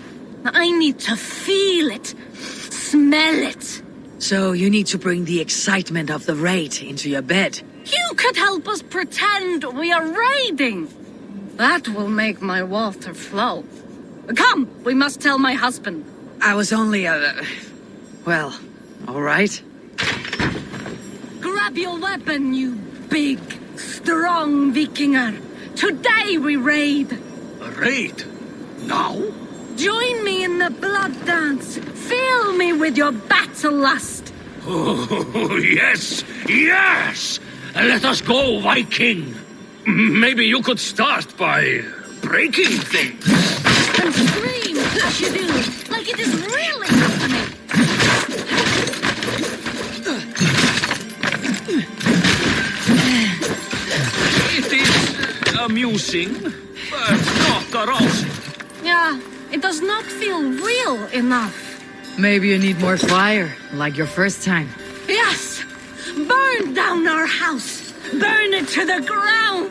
I need to feel it, smell it. So you need to bring the excitement of the raid into your bed. You could help us pretend we are raiding. That will make my water flow. Come, we must tell my husband. I was only well, all right. Grab your weapon, you big, strong Vikinger. Today we raid. A raid? Now? Join me in the blood dance. Fill me with your battle lust. Oh, yes, yes! Let us go, Viking. Maybe you could start by breaking things. And scream as you do, like it is really happening. It is amusing, but not arousing. Yeah, it does not feel real enough. Maybe you need more fire, like your first time. Yes! Burn down our house! Burn it to the ground!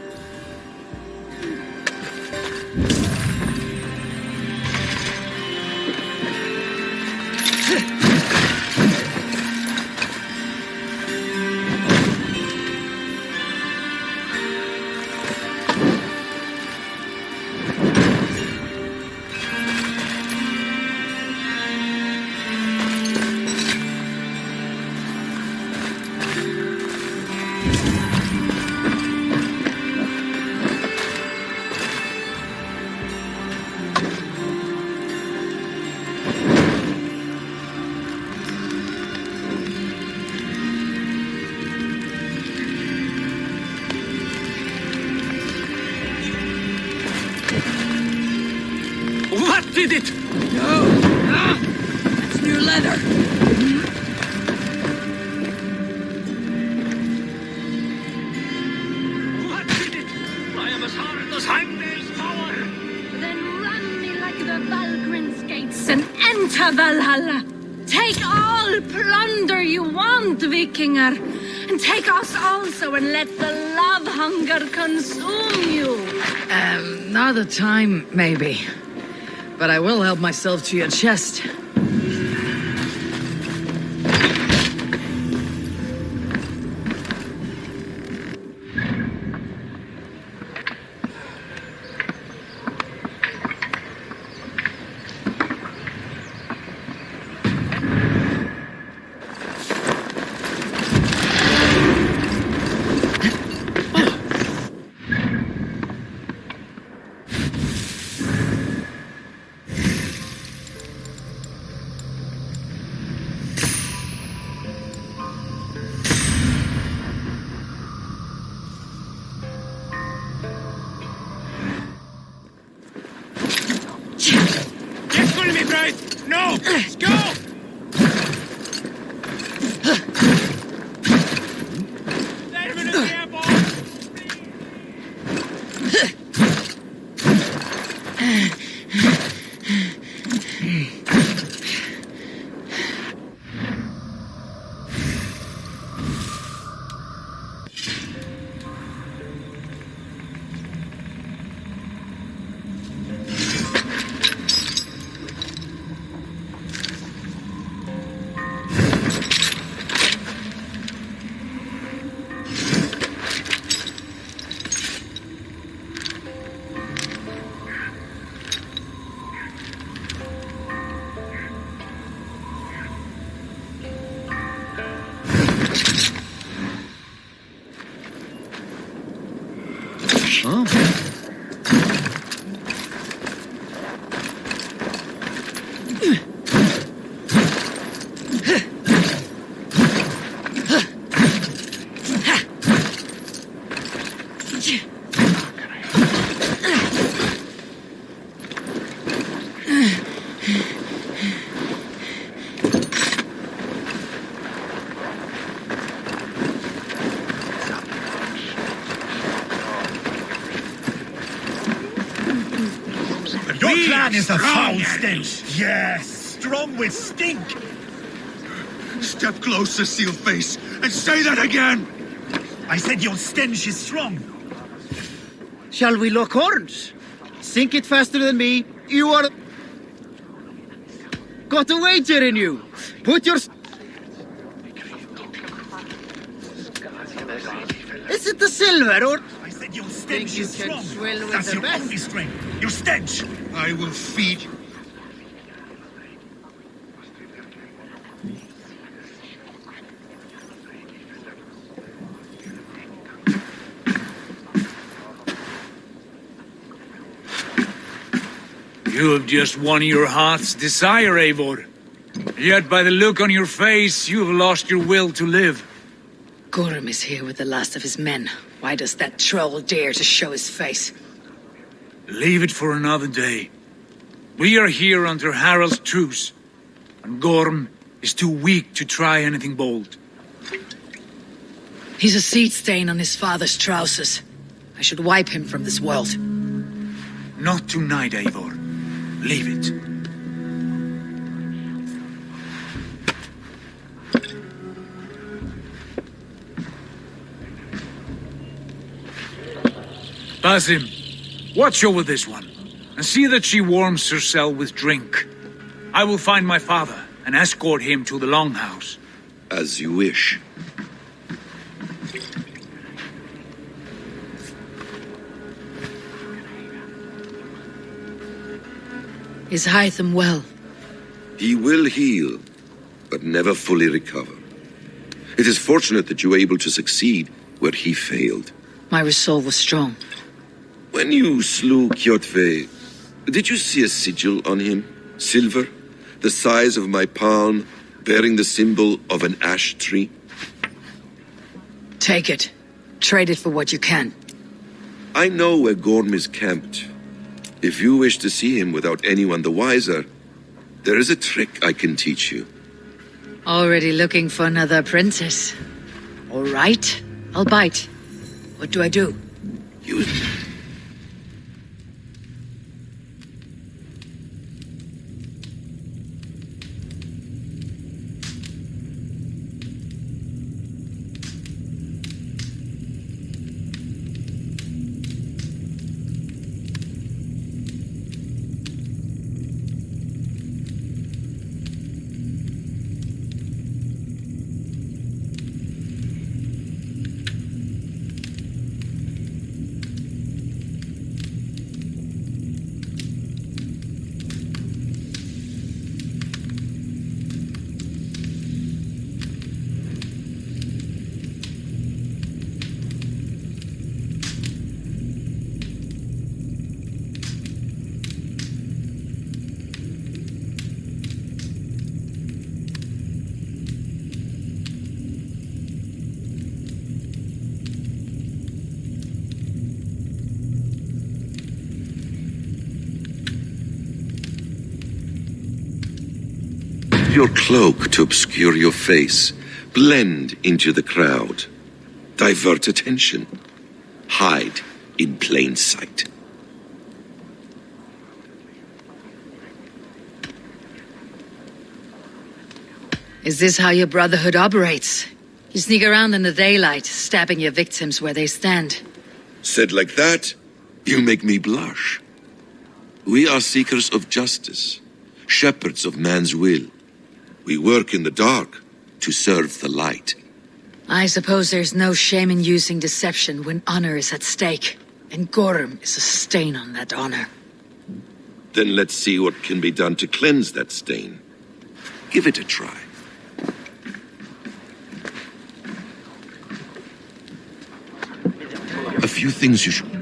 What did it? It's new leather. What did it? I am as hard as Heimdall's power. Then run me like the Valgrin's gates and enter Valhalla. Take all plunder you want, Vikinger. And take us also and let the love hunger consume you. Another time, maybe. But I will help myself to your chest. Get full of me, bride! No! Let's go! Let him in the air, boy! Your clan is a foul stench. Yes, strong with stink. Step closer, Sealface, and say that again! I said your stench is strong. Shall we lock horns? Sink it faster than me. You are... Got a wager in you. Put your... Is it the silver or... I said your stench you is can strong. swill with That's the your best? only strength. Your stench. I will feed you. You have just won your heart's desire, Eivor. Yet by the look on your face, you have lost your will to live. Gorm is here with the last of his men. Why does that troll dare to show his face? Leave it for another day. We are here under Harald's truce, and Gorm is too weak to try anything bold. He's a seed stain on his father's trousers. I should wipe him from this world. Not tonight, Eivor. Leave it. Basim, watch over this one, and see that she warms herself with drink. I will find my father and escort him to the Longhouse. As you wish. Is Hytham well? He will heal, but never fully recover. It is fortunate that you were able to succeed where he failed. My resolve was strong. When you slew Kjotve, did you see a sigil on him? Silver? The size of my palm, bearing the symbol of an ash tree? Take it. Trade it for what you can. I know where Gorm is camped. If you wish to see him without anyone the wiser, there is a trick I can teach you. Already looking for another princess. All right, I'll bite. What do I do? You... your cloak to obscure your face. Blend into the crowd. Divert attention. Hide in plain sight. Is this how your Brotherhood operates? You sneak around in the daylight, stabbing your victims where they stand. Said like that, you make me blush. We are seekers of justice, shepherds of man's will. We work in the dark to serve the light. I suppose there's no shame in using deception when honor is at stake, and Gorm is a stain on that honor. Then let's see what can be done to cleanse that stain. Give it a try. A few things you should...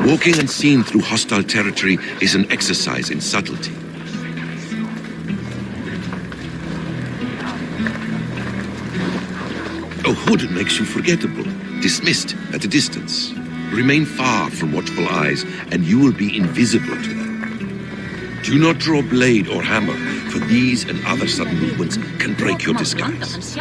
Walking unseen through hostile territory is an exercise in subtlety. A hood makes you forgettable, dismissed at a distance. Remain far from watchful eyes, and you will be invisible to them. Do not draw blade or hammer, for these and other sudden movements can break your disguise.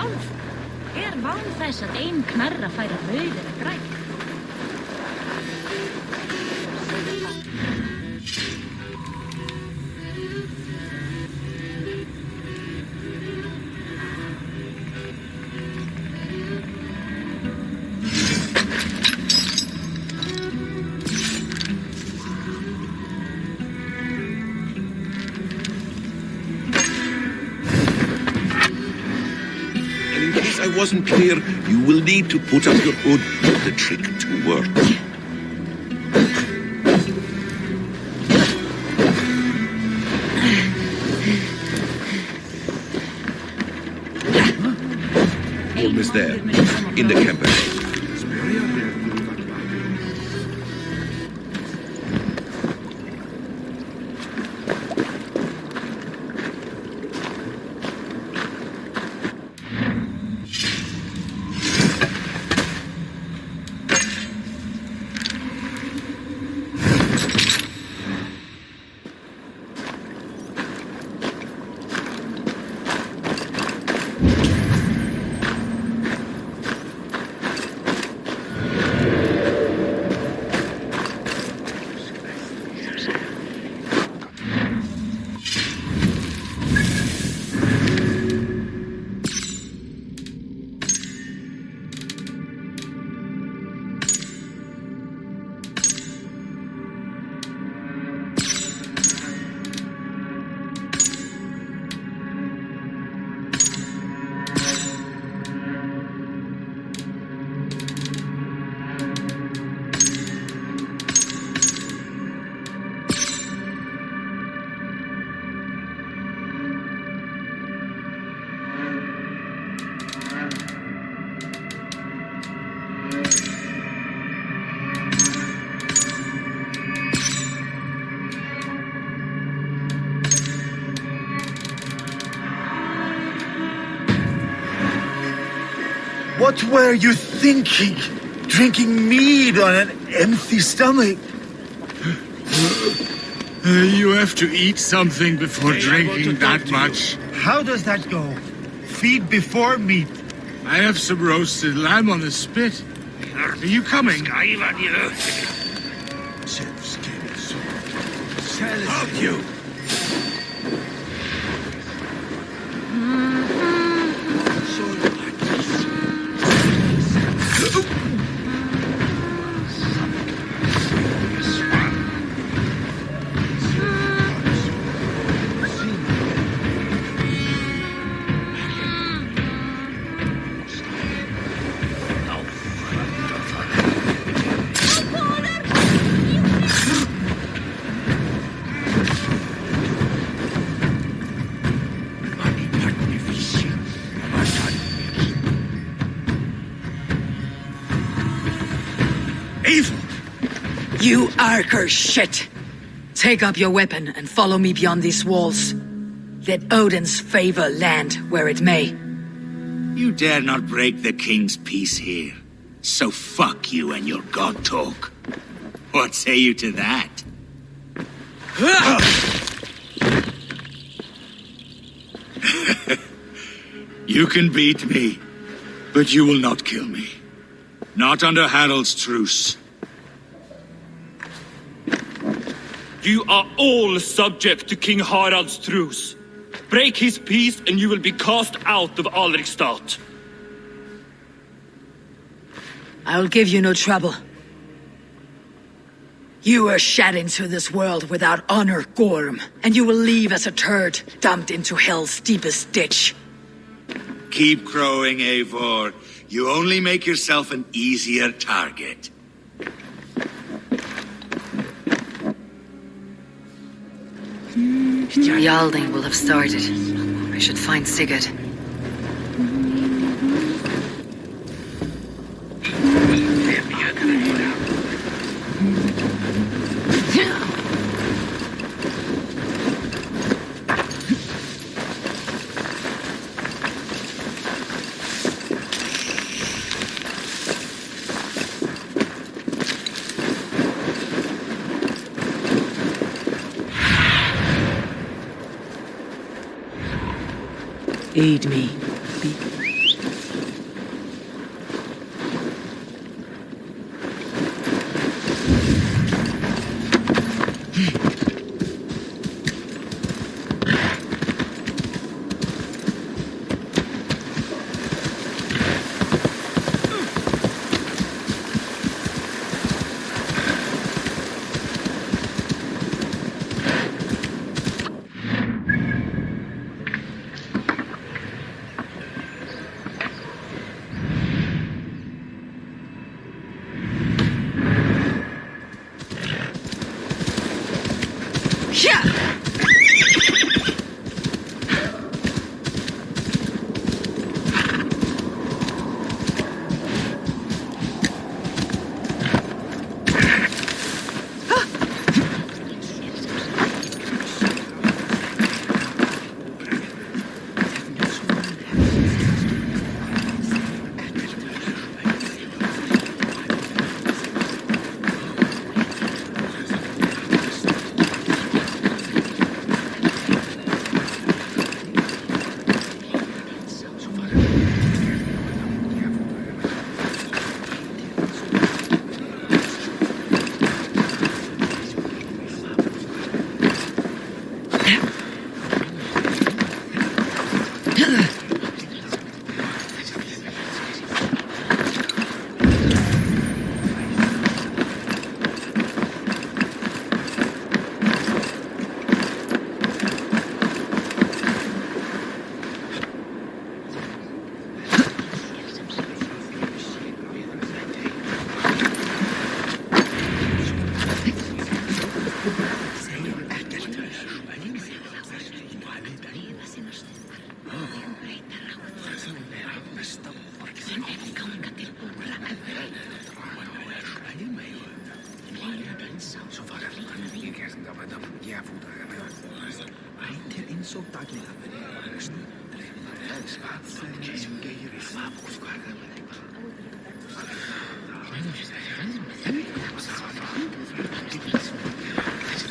In case I wasn't clear, you will need to put up your hood for the trick to work. Holm is there, in the camp. What were you thinking? Drinking mead on an empty stomach? You have to eat something before drinking that much. How does that go? Feed before meat. I have some roasted lamb on the spit. Are you coming? Help you! You Arker shit! Take up your weapon and follow me beyond these walls. Let Odin's favor land where it may. You dare not break the king's peace here. So fuck you and your god talk. What say you to that? You can beat me, but you will not kill me. Not under Harald's truce. You are all subject to King Harald's truce. Break his peace and you will be cast out of Alrikstad. I'll give you no trouble. You were shed into this world without honor, Gorm, and you will leave as a turd, dumped into hell's deepest ditch. Keep crowing, Eivor. You only make yourself an easier target. Jarljalding will have started. I should find Sigurd. Lead me.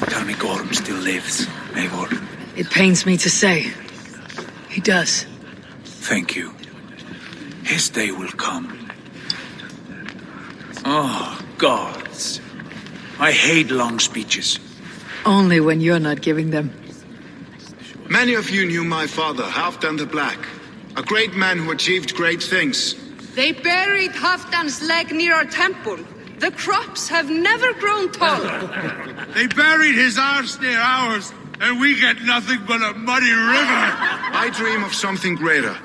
Tell me Gorm still lives, Eivor. It pains me to say. He does. Thank you. His day will come. Oh, gods. I hate long speeches. Only when you're not giving them. Many of you knew my father, Halfdan the Black. A great man who achieved great things. They buried Halfdan's leg near our temple. The crops have never grown taller. They buried his arse near ours, and we get nothing but a muddy river. I dream of something greater.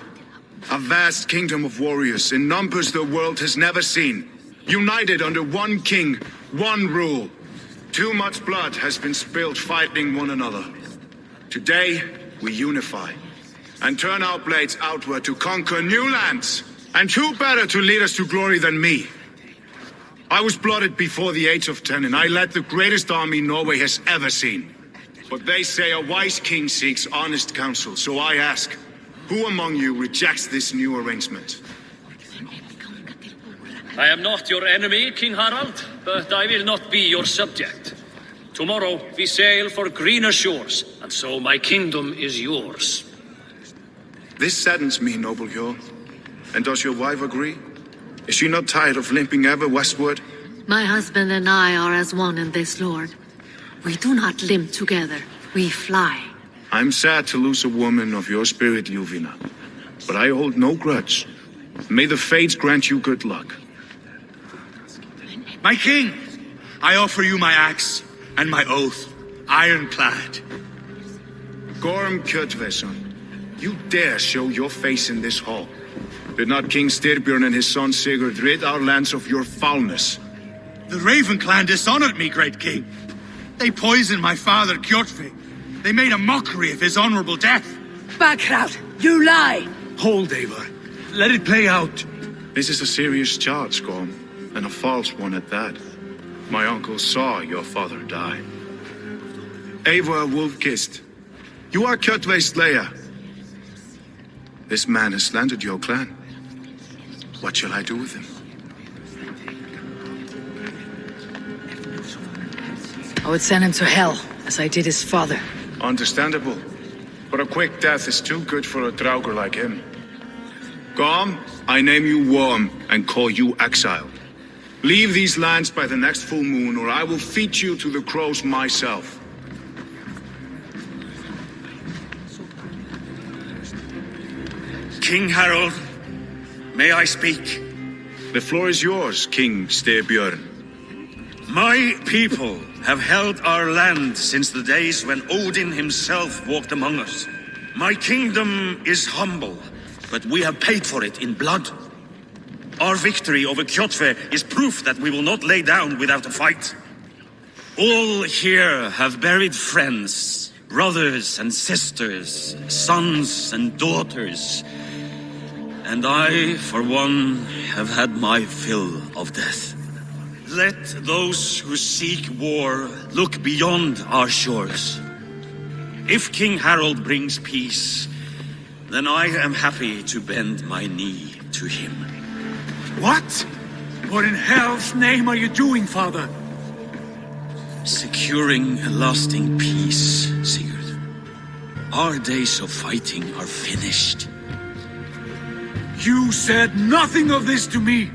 A vast kingdom of warriors in numbers the world has never seen. United under one king, one rule. Too much blood has been spilled fighting one another. Today, we unify and turn our blades outward to conquer new lands. And who better to lead us to glory than me? I was blooded before the age of 10, and I led the greatest army Norway has ever seen. But they say a wise king seeks honest counsel, so I ask, who among you rejects this new arrangement? I am not your enemy, King Harald, but I will not be your subject. Tomorrow we sail for greener shores, and so my kingdom is yours. This saddens me, noble Hjor. And does your wife agree? Is she not tired of limping ever westward? My husband and I are as one in this, Lord. We do not limp together, we fly. I'm sad to lose a woman of your spirit, Yuvina. But I hold no grudge. May the fates grant you good luck. My king, I offer you my axe and my oath, ironclad. Gorm Kjotveson, you dare show your face in this hall. Did not King Styrbjörn and his son Sigurd rid our lands of your foulness? The Raven clan dishonored me, great king. They poisoned my father, Kjotve. They made a mockery of his honorable death. Backrout, you lie! Hold, Eivor. Let it play out. This is a serious charge, Gorm, and a false one at that. My uncle saw your father die. Eivor Wolf-Kissed, you are Kjotve's slayer. This man has slandered your clan. What shall I do with him? I would send him to hell, as I did his father. Understandable. but a quick death is too good for a Draugr like him. Gorm, I name you Worm and call you exile. Leave these lands by the next full moon, or I will feed you to the crows myself. King Harold, may I speak? The floor is yours, King Styrbjörn. My people have held our land since the days when Odin himself walked among us. My kingdom is humble, but we have paid for it in blood. Our victory over Kjotve is proof that we will not lay down without a fight. All here have buried friends, brothers and sisters, sons and daughters. And I, for one, have had my fill of death. Let those who seek war look beyond our shores. If King Harold brings peace, then I am happy to bend my knee to him. What? What in hell's name are you doing, father? Securing a lasting peace, Sigurd. Our days of fighting are finished. You said nothing of this to me.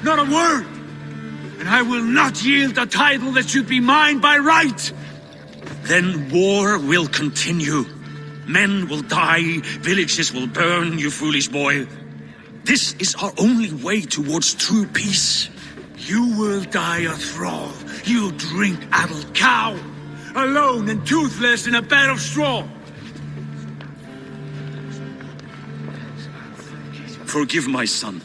Not a word. And I will not yield a title that should be mine by right. Then war will continue. Men will die, villages will burn, you foolish boy. This is our only way towards true peace. You will die a thrall. You'll drink addled cow. Alone and toothless in a bed of straw. Forgive my son.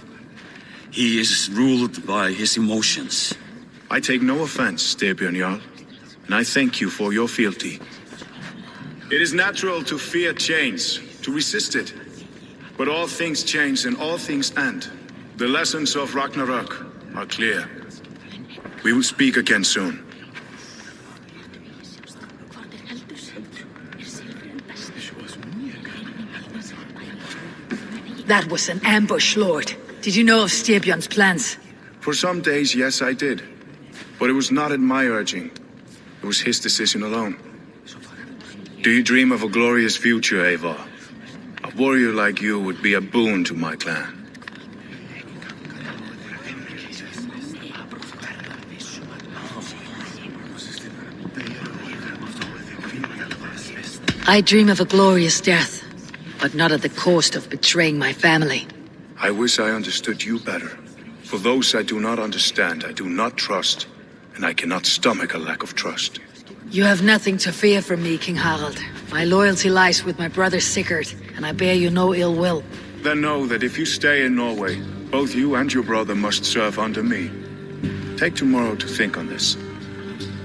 He is ruled by his emotions. I take no offense, Styrbjörn Jarl, and I thank you for your fealty. It is natural to fear change, to resist it. But all things change and all things end. The lessons of Ragnarok are clear. We will speak again soon. That was an ambush, Lord. Did you know of Styrbjörn's plans? For some days, yes, I did. But it was not at my urging. It was his decision alone. Do you dream of a glorious future, Eivor? A warrior like you would be a boon to my clan. I dream of a glorious death, but not at the cost of betraying my family. I wish I understood you better. For those I do not understand, I do not trust, and I cannot stomach a lack of trust. You have nothing to fear from me, King Harald. My loyalty lies with my brother Sigurd, and I bear you no ill will. Then know that if you stay in Norway, both you and your brother must serve under me. Take tomorrow to think on this.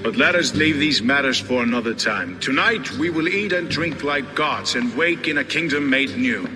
But let us leave these matters for another time. Tonight we will eat and drink like gods and wake in a kingdom made new.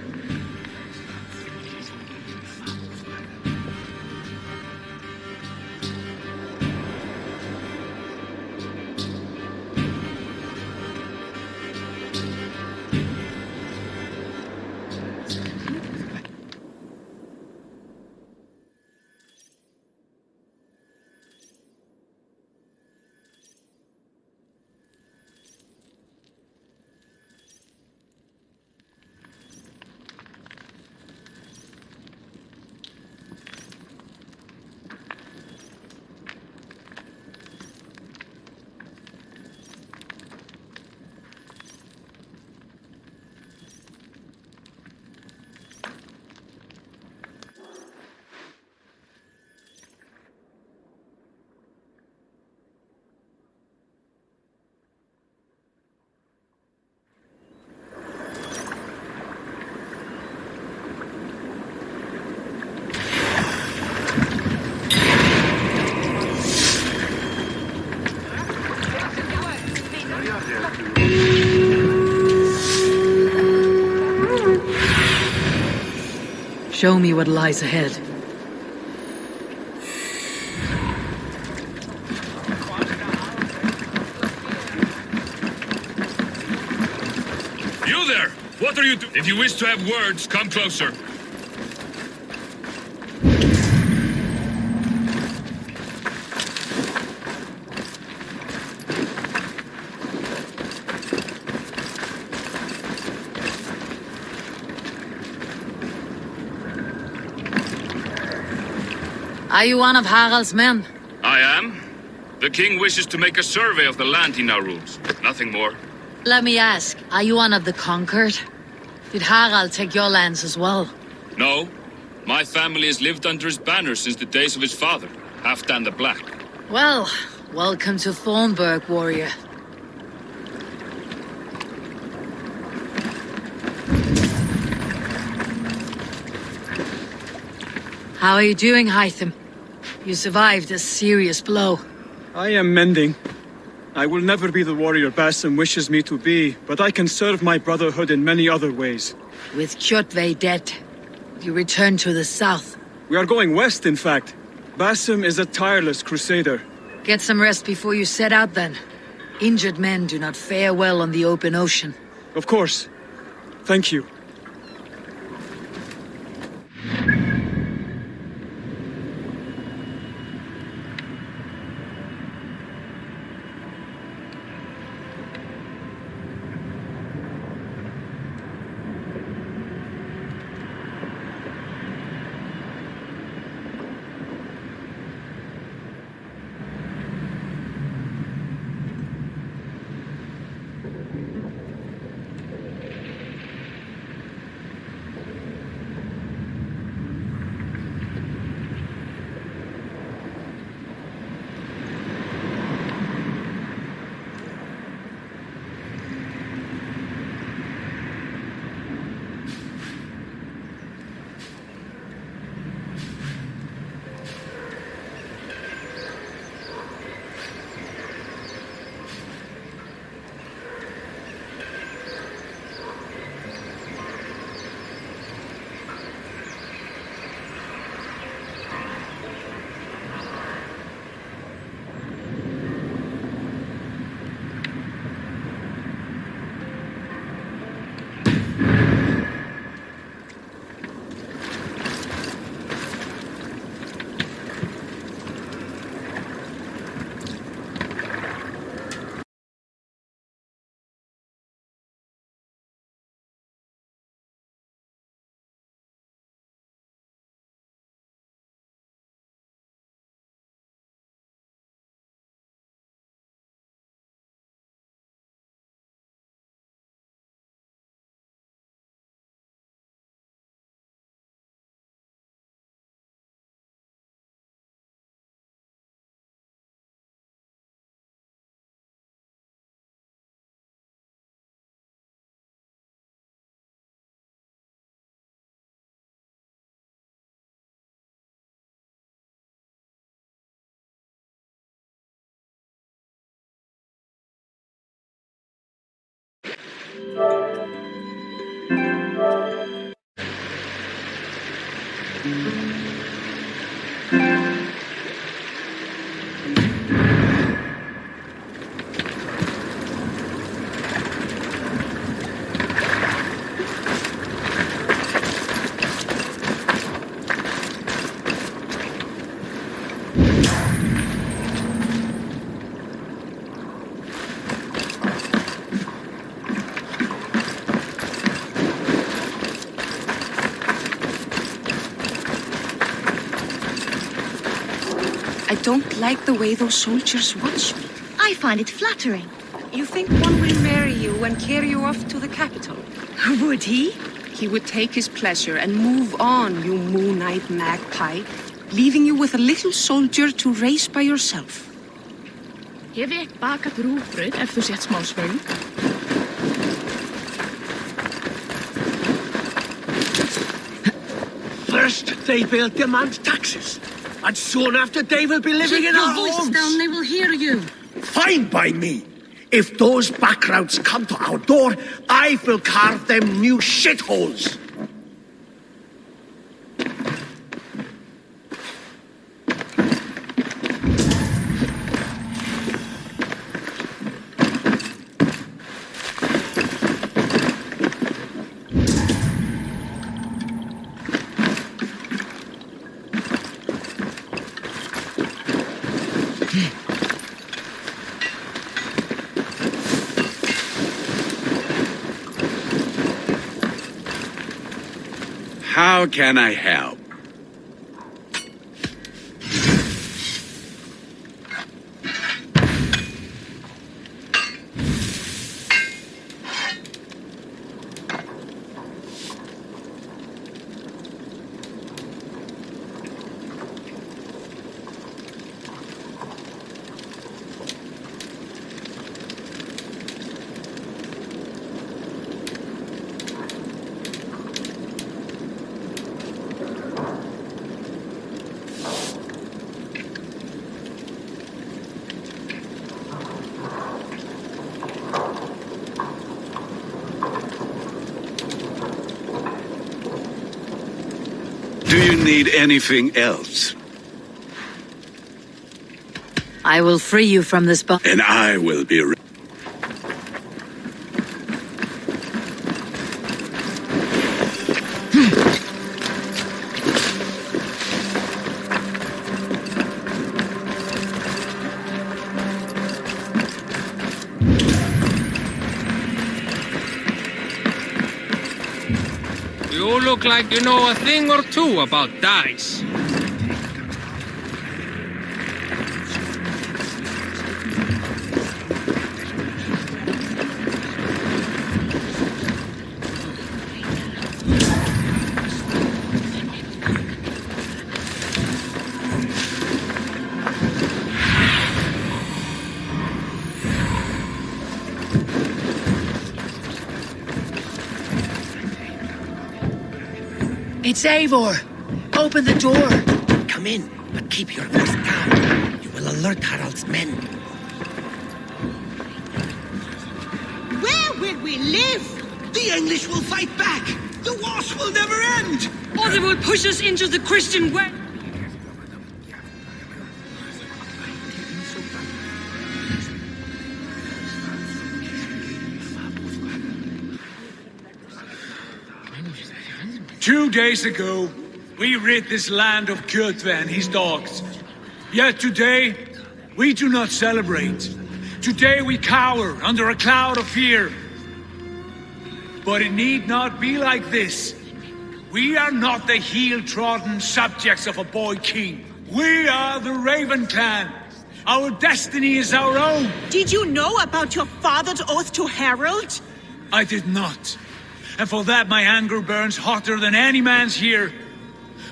Show me what lies ahead. You there! What are you doing? If you wish to have words, come closer. Are you one of Harald's men? I am. The king wishes to make a survey of the land he now rules. Nothing more. Let me ask, are you one of the conquered? Did Harald take your lands as well? No. My family has lived under his banner since the days of his father, Halfdan the Black. Well, welcome to Thornburg, warrior. How are you doing, Hytham? You survived a serious blow. I am mending. I will never be the warrior Basim wishes me to be, but I can serve my brotherhood in many other ways. With Kjotve dead, you return to the south. We are going west, in fact. Basim is a tireless crusader. Get some rest before you set out, then. Injured men do not fare well on the open ocean. Of course. Thank you. I don't like the way those soldiers watch me. I find it flattering. You think one will marry you and carry you off to the capital? Would he? He would take his pleasure and move on, you moon-eyed magpie, leaving you with a little soldier to raise by yourself. Hef ek bakað rúgbrauð ef þú sett smá svöng? First, they will demand taxes. And soon after, they will be living in our homes. Keep your voice down, they will hear you. Fine by me. If those backroutes come to our door, I will carve them new shitholes. How can I help? need anything else. I will free you from this bond. And I will be You look like you know a thing or two about dice. It's Eivor! Open the door! Come in, but keep your voice down. You will alert Harald's men. Where will we live? The English will fight back! The wars will never end! Or they will push us into the Christian way. Two days ago, we rid this land of Kjotve and his dogs. Yet today, we do not celebrate. Today we cower under a cloud of fear. But it need not be like this. We are not the heel-trodden subjects of a boy king. We are the Raven clan. Our destiny is our own. Did you know about your father's oath to Harald? I did not. And for that my anger burns hotter than any man's here.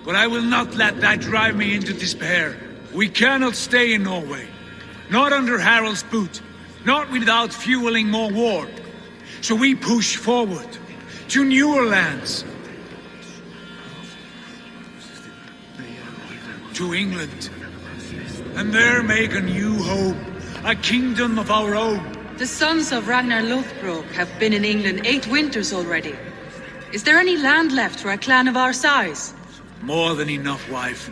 But I will not let that drive me into despair. We cannot stay in Norway. Not under Harald's boot. Not without fueling more war. So we push forward to newer lands. To England. And there make a new home. A kingdom of our own. The sons of Ragnar Lothbrok have been in England 8 winters already. Is there any land left for a clan of our size? More than enough, wife.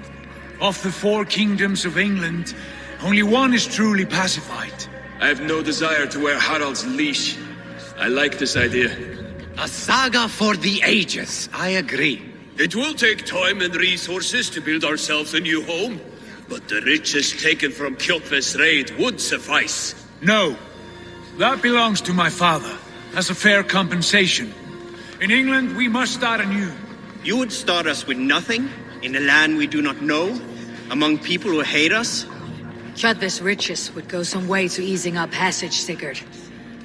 Of the 4 kingdoms of England, only one is truly pacified. I have no desire to wear Harald's leash. I like this idea. A saga for the ages, I agree. It will take time and resources to build ourselves a new home, but the riches taken from Kjotve's raid would suffice. No. That belongs to my father, as a fair compensation. In England, we must start anew. You would start us with nothing, in a land we do not know, among people who hate us? Kjotve's riches would go some way to easing our passage, Sigurd.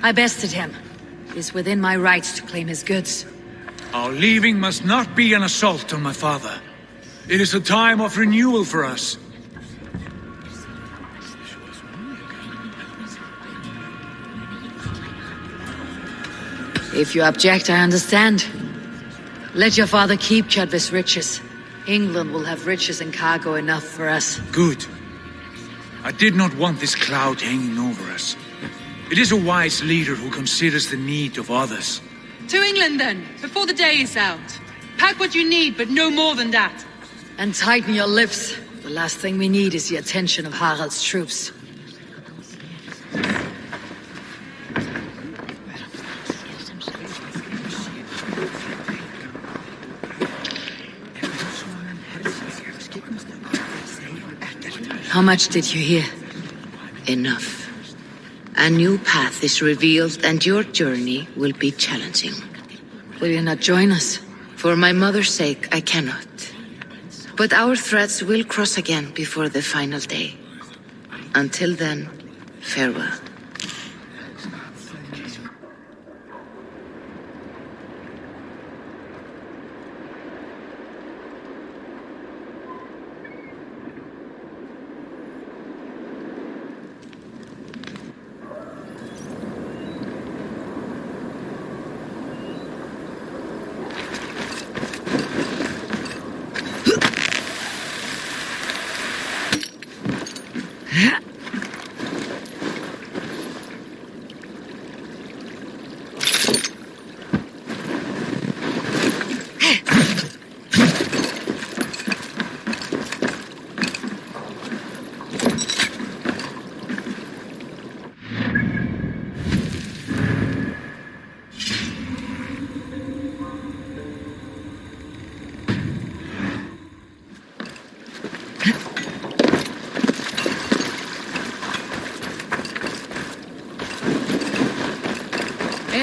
I bested him. It is within my rights to claim his goods. Our leaving must not be an assault on my father. It is a time of renewal for us. If you object, I understand. Let your father keep Kjotve's riches. England will have riches and cargo enough for us. Good. I did not want this cloud hanging over us. It is a wise leader who considers the need of others. To England then, before the day is out. Pack what you need, but no more than that. And tighten your lips. The last thing we need is the attention of Harald's troops. How much did you hear? Enough. A new path is revealed and your journey will be challenging. Will you not join us? For my mother's sake, I cannot. But our threads will cross again before the final day. Until then, farewell.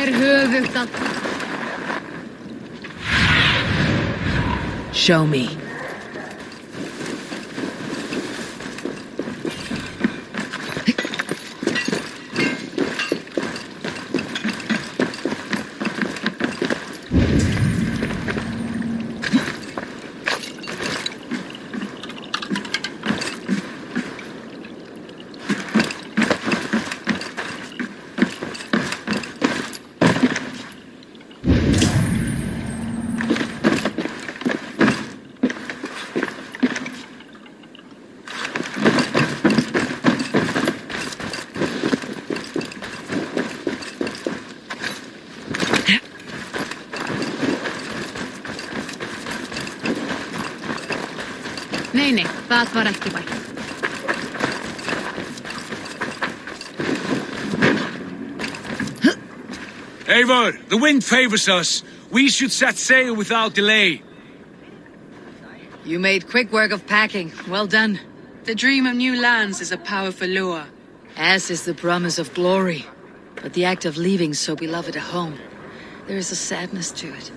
er höfugt. Show me. Nei, það var ekki vægt. Eivor, the wind favors us. We should set sail without delay. You made quick work of packing. Well done. The dream of new lands is a powerful lure. As is the promise of glory. But the act of leaving so beloved a home, there is a sadness to it.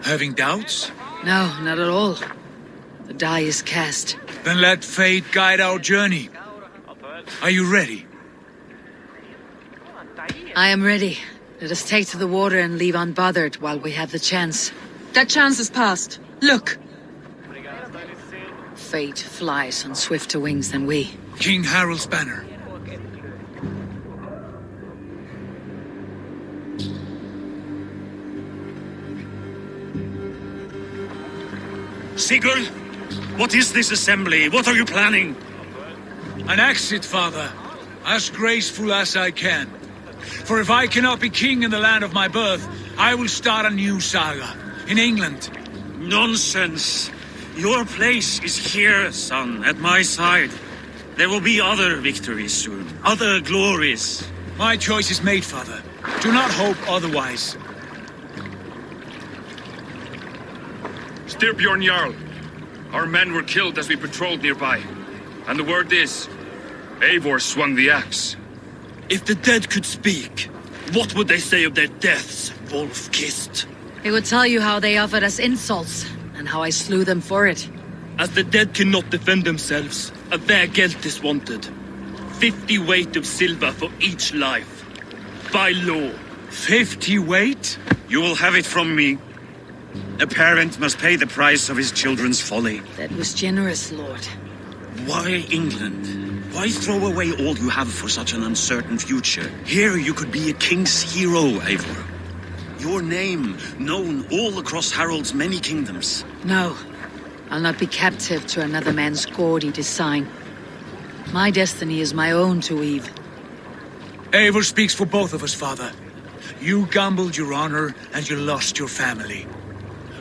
Having doubts? No, not at all. The die is cast. Then let fate guide our journey. Are you ready? I am ready. Let us take to the water and leave unbothered while we have the chance. That chance is past. Look! Fate flies on swifter wings than we. King Harald's banner. Sigurd, what is this assembly? What are you planning? An exit, father. As graceful as I can. For if I cannot be king in the land of my birth, I will start a new saga. In England. Nonsense. Your place is here, son, at my side. There will be other victories soon. Other glories. My choice is made, father. Do not hope otherwise. Styrbjorn Jarl. Our men were killed as we patrolled nearby. And the word is, Eivor swung the axe. If the dead could speak, what would they say of their deaths, wolf-kissed? They would tell you how they offered us insults, and how I slew them for it. As the dead cannot defend themselves, a vergelt is wanted. 50 weight of silver for each life. By law. 50 weight? You will have it from me. A parent must pay the price of his children's folly. That was generous, Lord. Why England? Why throw away all you have for such an uncertain future? Here you could be a king's hero, Eivor. Your name known all across Harald's many kingdoms. No, I'll not be captive to another man's gaudy design. My destiny is my own to weave. Eivor speaks for both of us, father. You gambled your honor, and you lost your family.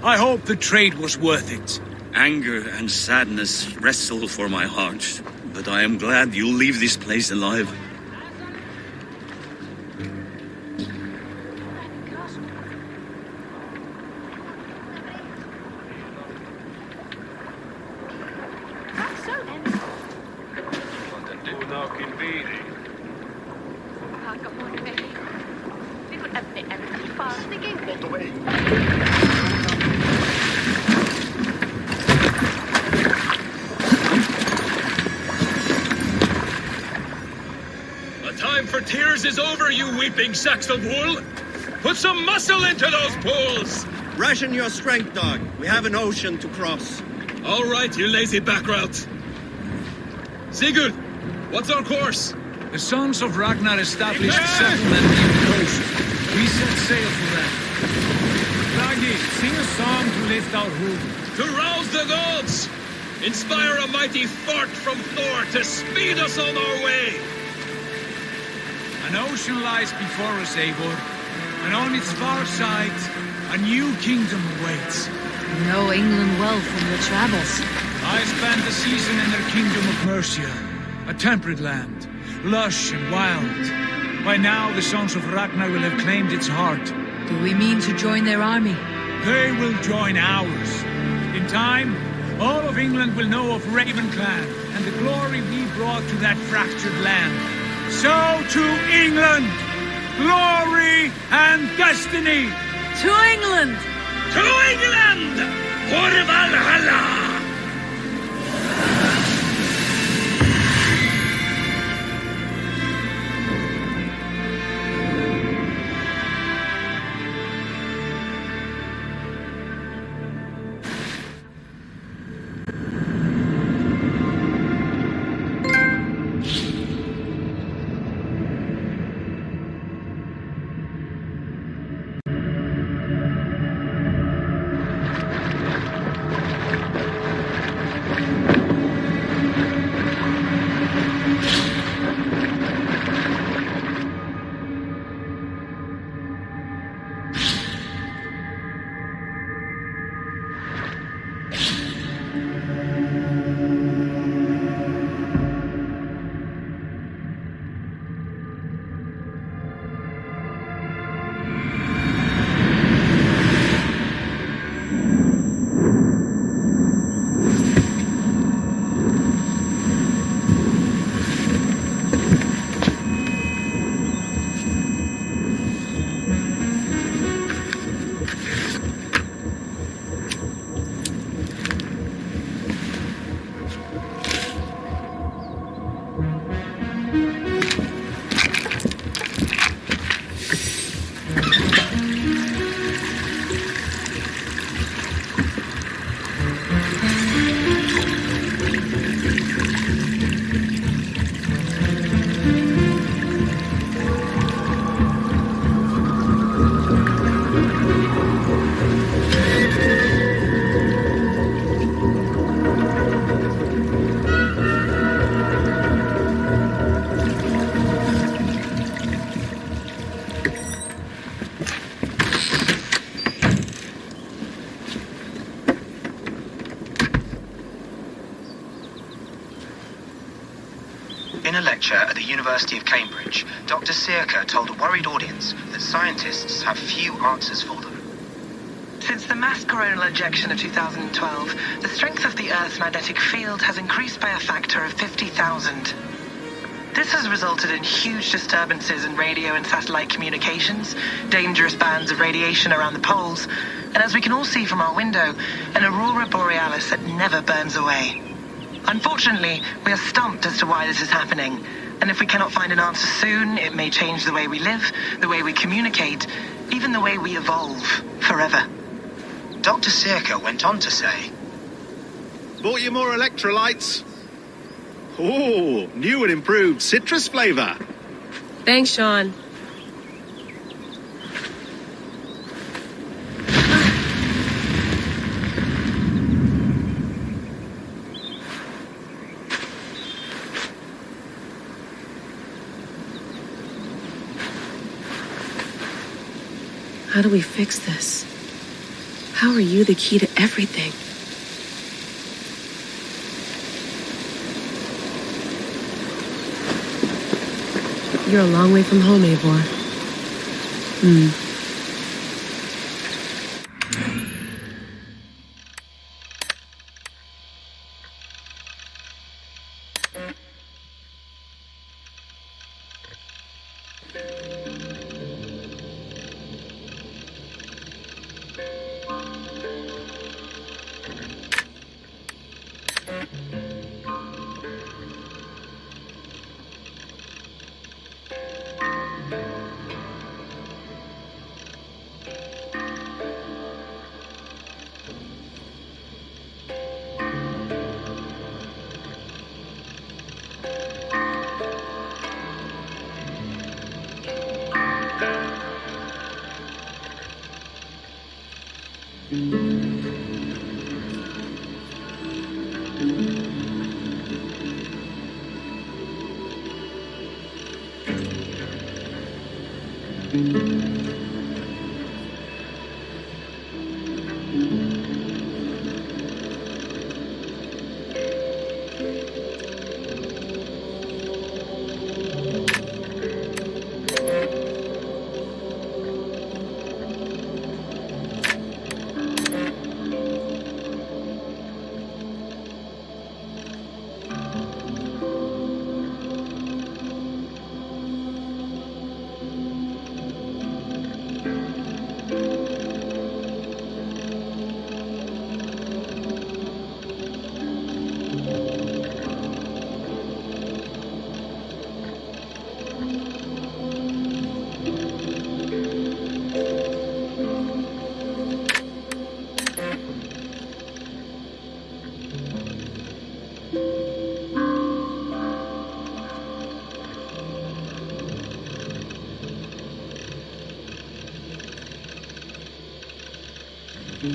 I hope the trade was worth it. Anger and sadness wrestle for my heart, but I am glad you'll leave this place alive. Is over, you weeping sacks of wool! Put some muscle into those pulls! Ration your strength, dog. We have an ocean to cross. All right, you lazy backrout. Sigurd, what's our course? The sons of Ragnar established a settlement near the coast. We set sail for them. Ragni, sing a song to lift our hood. To rouse the gods! Inspire a mighty fart from Thor to speed us on our way! An ocean lies before us, Eivor, and on its far side, a new kingdom awaits. You know England well from your travels. I spent the season in their kingdom of Mercia, a temperate land, lush and wild. By now, the sons of Ragnar will have claimed its heart. Do we mean to join their army? They will join ours. In time, all of England will know of Raven Clan and the glory we brought to that fractured land. So to England! glory, and destiny. To England! To England! For Valhalla! In a lecture at the University of Cambridge, Dr. Sirka told a worried audience that scientists have few answers for them. Since the mass coronal ejection of 2012, the strength of the Earth's magnetic field has increased by a factor of 50,000. This has resulted in huge disturbances in radio and satellite communications, dangerous bands of radiation around the poles, and as we can all see from our window, an aurora borealis that never burns away. Unfortunately, we are stumped as to why this is happening, and if we cannot find an answer soon, it may change the way we live, the way we communicate, even the way we evolve forever. Dr. Sirka went on to say, Bought you more electrolytes? Oh, new and improved citrus flavor. Thanks, Sean. How do we fix this? How are you the key to everything? You're a long way from home, Eivor. I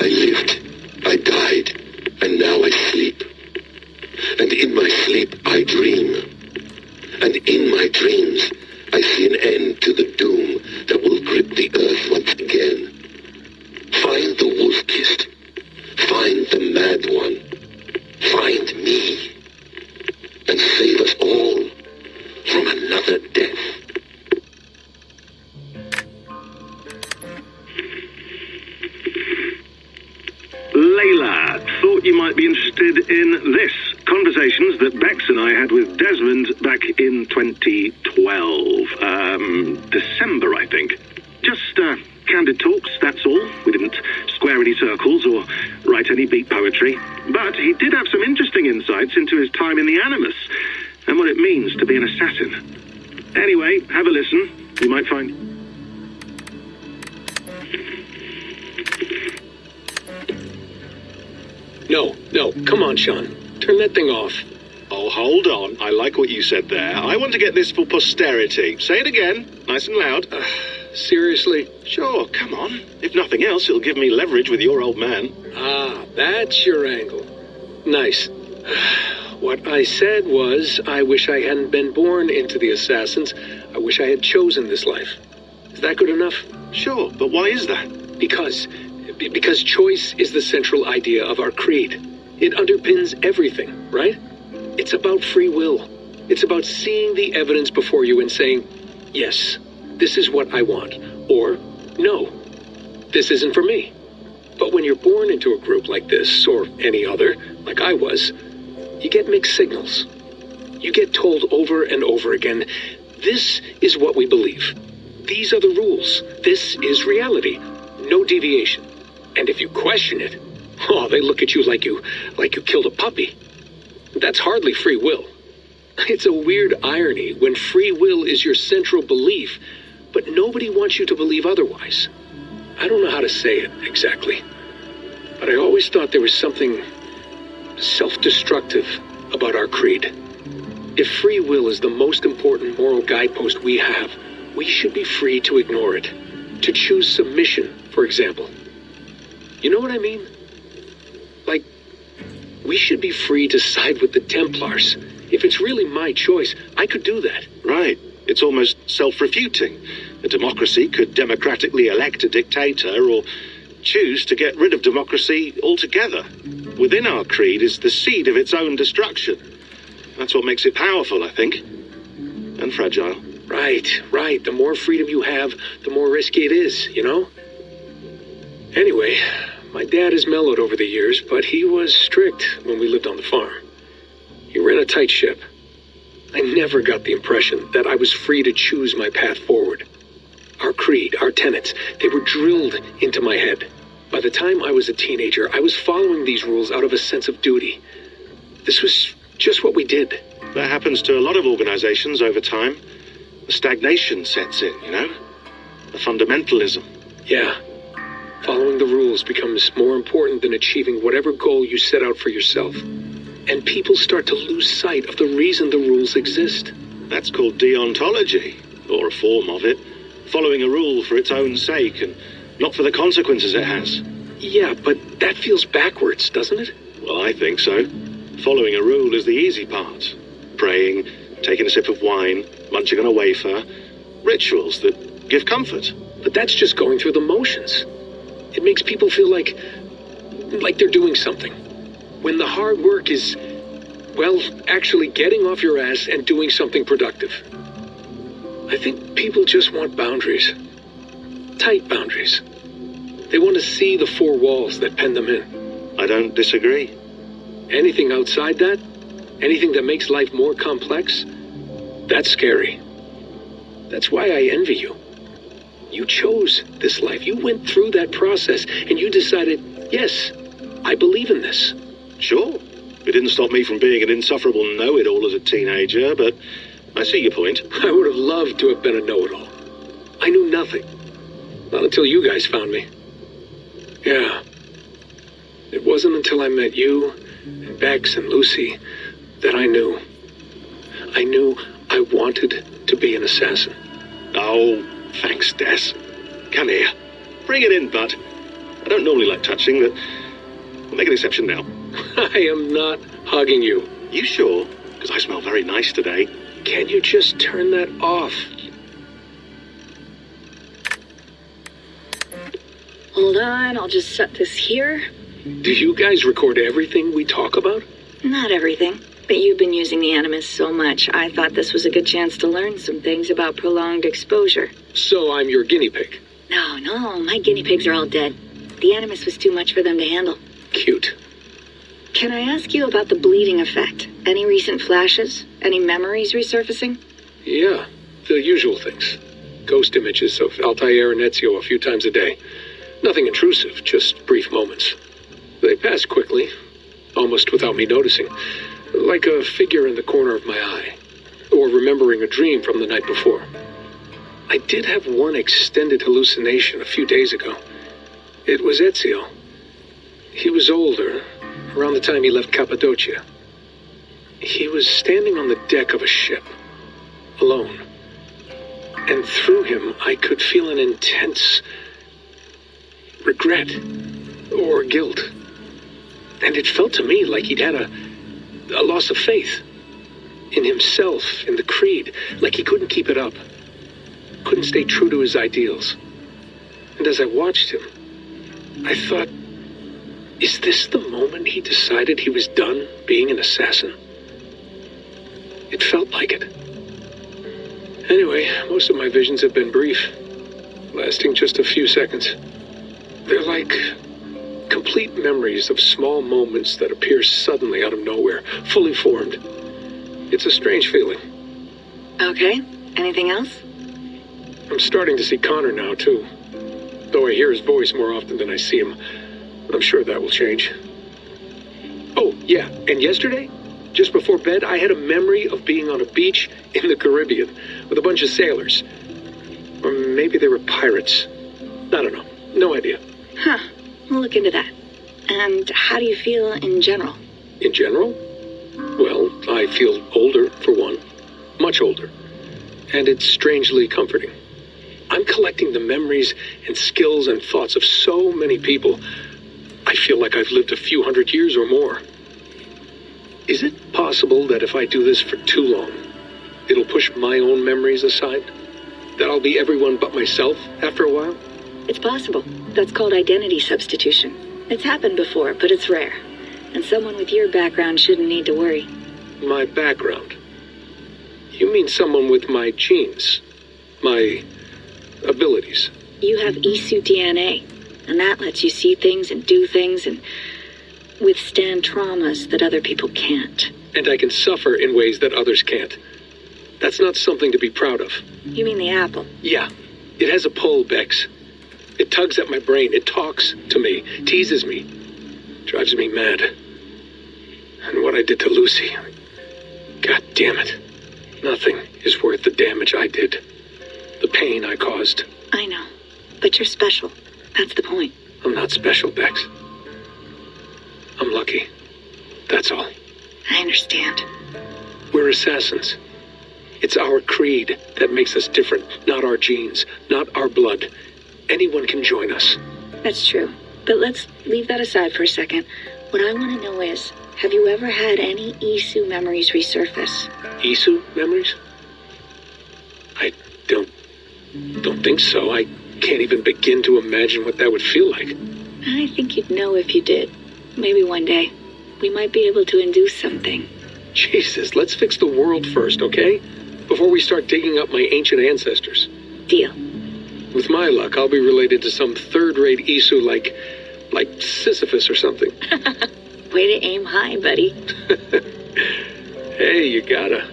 lived, I died, and now I sleep. And in my sleep I dream. And in my dreams I see an end to the doom that will grip the earth once again. Find the wolf-kissed. Find the mad one. Find me. And save us all from another death. Layla, thought you might be interested in this. Conversations that Bex and I had with Desmond back in 2012. December, I think. Just candid talks, that's all. We didn't square any circles or write any beat poetry. But he did have some interesting insights into his time in the Animus and what it means to be an assassin. Anyway, have a listen. You might find... No, come on, Sean. Turn that thing off. Oh, hold on. I like what you said there. I want to get this for posterity. Say it again, nice and loud. Seriously? Sure, come on. If nothing else, it'll give me leverage with your old man. Ah, that's your angle. Nice. What I said was, I wish I hadn't been born into the Assassins. I wish I had chosen this life. Is that good enough? Sure, but why is that? Because choice is the central idea of our creed. It underpins everything, right? It's about free will. It's about seeing the evidence before you and saying, yes, this is what I want. Or, no, this isn't for me. But when you're born into a group like this, or any other, like I was, you get mixed signals. You get told over and over again, this is what we believe. These are the rules. This is reality. No deviation. And if you question it, oh, they look at you like you killed a puppy. That's hardly free will. It's a weird irony when free will is your central belief, but nobody wants you to believe otherwise. I don't know how to say it exactly, but I always thought there was something self-destructive about our creed. If free will is the most important moral guidepost we have, we should be free to ignore it. To choose submission, for example. You know what I mean? Like, we should be free to side with the Templars. If it's really my choice, I could do that. Right. It's almost self-refuting. A democracy could democratically elect a dictator or choose to get rid of democracy altogether. Within our creed is the seed of its own destruction. That's what makes it powerful, I think. And fragile. Right. The more freedom you have, the more risky it is, you know? Anyway, my dad has mellowed over the years, but he was strict when we lived on the farm. He ran a tight ship. I never got the impression that I was free to choose my path forward. Our creed, our tenets, they were drilled into my head. By the time I was a teenager, I was following these rules out of a sense of duty. This was just what we did. That happens to a lot of organizations over time. The stagnation sets in, you know? The fundamentalism. Yeah. Following the rules becomes more important than achieving whatever goal you set out for yourself. And people start to lose sight of the reason the rules exist. That's called deontology, or a form of it. Following a rule for its own sake and not for the consequences it has. Yeah, but that feels backwards, doesn't it? Well, I think so. Following a rule is the easy part. Praying, taking a sip of wine, munching on a wafer. Rituals that give comfort. But that's just going through the motions. It makes people feel like they're doing something. When the hard work is, well, actually getting off your ass and doing something productive. I think people just want boundaries. Tight boundaries. They want to see the four walls that pen them in. I don't disagree. Anything outside that, anything that makes life more complex, that's scary. That's why I envy you. You chose this life. You went through that process and you decided, yes, I believe in this. Sure. It didn't stop me from being an insufferable know-it-all as a teenager, but I see your point. I would have loved to have been a know-it-all. I knew nothing. Not until you guys found me. Yeah. It wasn't until I met you and Bex and Lucy that I knew. I knew I wanted to be an assassin. Oh, thanks, Des. Come here. Bring it in, bud. I don't normally like touching, but I'll make an exception now. I am not hugging you. You sure? Because I smell very nice today. Can you just turn that off? Hold on, I'll just set this here. Do you guys record everything we talk about? Not everything, but you've been using the Animus so much, I thought this was a good chance to learn some things about prolonged exposure. So I'm your guinea pig? No, my guinea pigs are all dead. The Animus was too much for them to handle. Cute. Can I ask you about the bleeding effect? Any recent flashes? Any memories resurfacing? Yeah, the usual things. Ghost images of Altair and Ezio a few times a day. Nothing intrusive, just brief moments. They pass quickly, almost without me noticing. Like a figure in the corner of my eye. Or remembering a dream from the night before. I did have one extended hallucination a few days ago. It was Ezio. He was older, around the time he left Cappadocia. He was standing on the deck of a ship, alone. And through him, I could feel an intense regret or guilt. And it felt to me like he'd had a loss of faith in himself, in the creed, like he couldn't keep it up, couldn't stay true to his ideals. And as I watched him, I thought, is this the moment he decided he was done being an assassin? It felt like it. Anyway, most of my visions have been brief, lasting just a few seconds. They're like Complete memories of small moments that appear suddenly out of nowhere, fully formed. It's a strange feeling. Okay. Anything else? I'm starting to see Connor now, too. Though I hear his voice more often than I see him. I'm sure that will change. Oh, yeah, and yesterday, just before bed, I had a memory of being on a beach in the Caribbean with a bunch of sailors. Or maybe they were pirates. I don't know. No idea. Huh. We'll look into that. And how do you feel in general? In general? Well, I feel older, for one. Much older. And it's strangely comforting. I'm collecting the memories and skills and thoughts of so many people. I feel like I've lived a few hundred years or more. Is it possible that if I do this for too long, it'll push my own memories aside? That I'll be everyone but myself after a while? It's possible. That's called identity substitution. It's happened before, but it's rare. And someone with your background shouldn't need to worry. My background? You mean someone with my genes? My abilities? You have Isu DNA, and that lets you see things and do things and withstand traumas that other people can't. And I can suffer in ways that others can't. That's not something to be proud of. You mean the apple? Yeah. It has a pull, Bex. It tugs at my brain. It talks to me. Teases me. Drives me mad. And what I did to Lucy... God damn it. Nothing is worth the damage I did. The pain I caused. I know. But you're special. That's the point. I'm not special, Bex. I'm lucky. That's all. I understand. We're assassins. It's our creed that makes us different, not our genes, not our blood. Anyone can join us. That's true. But let's leave that aside for a second. What I want to know is, have you ever had any Isu memories resurface? Isu memories? I don't think so. I can't even begin to imagine what that would feel like. I think you'd know if you did. Maybe one day. We might be able to induce something. Jesus, let's fix the world first, okay? Before we start digging up my ancient ancestors. Deal. With my luck, I'll be related to some third-rate Isu like Sisyphus or something. Way to aim high, buddy. Hey, you gotta.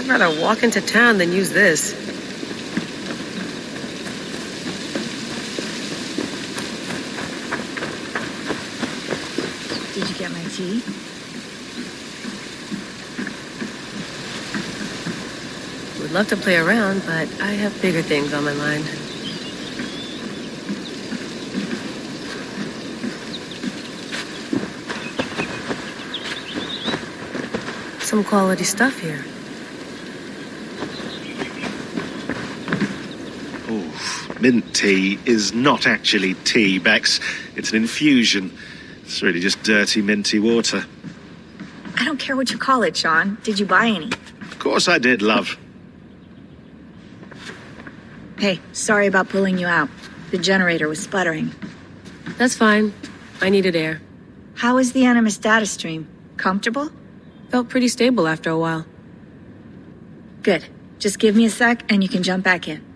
I'd rather walk into town than use this. Did you get my tea? Would love to play around, but I have bigger things on my mind. Some quality stuff here. Mint tea is not actually tea, Bex. It's an infusion. It's really just dirty, minty water. I don't care what you call it, Sean. Did you buy any? Of course I did, love. Hey, sorry about pulling you out. The generator was sputtering. That's fine. I needed air. How is the Animus data stream? Comfortable? Felt pretty stable after a while. Good. Just give me a sec and you can jump back in.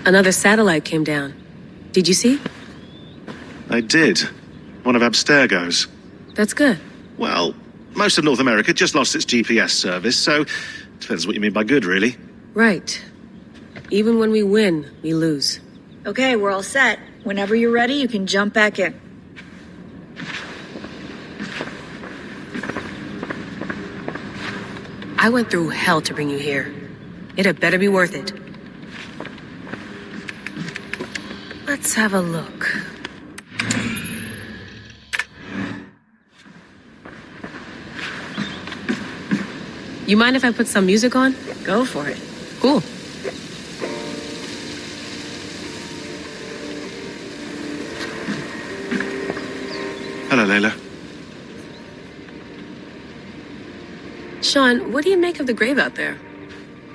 Another satellite came down. Did you see? I did. One of Abstergo's. That's good. Well, most of North America just lost its GPS service, so depends what you mean by good, really. Right. Even when we win, we lose. Okay, we're all set. Whenever you're ready, you can jump back in. I went through hell to bring you here. It had better be worth it. Let's have a look. You mind if I put some music on? Go for it. Cool. Hello, Layla. Sean, what do you make of the grave out there?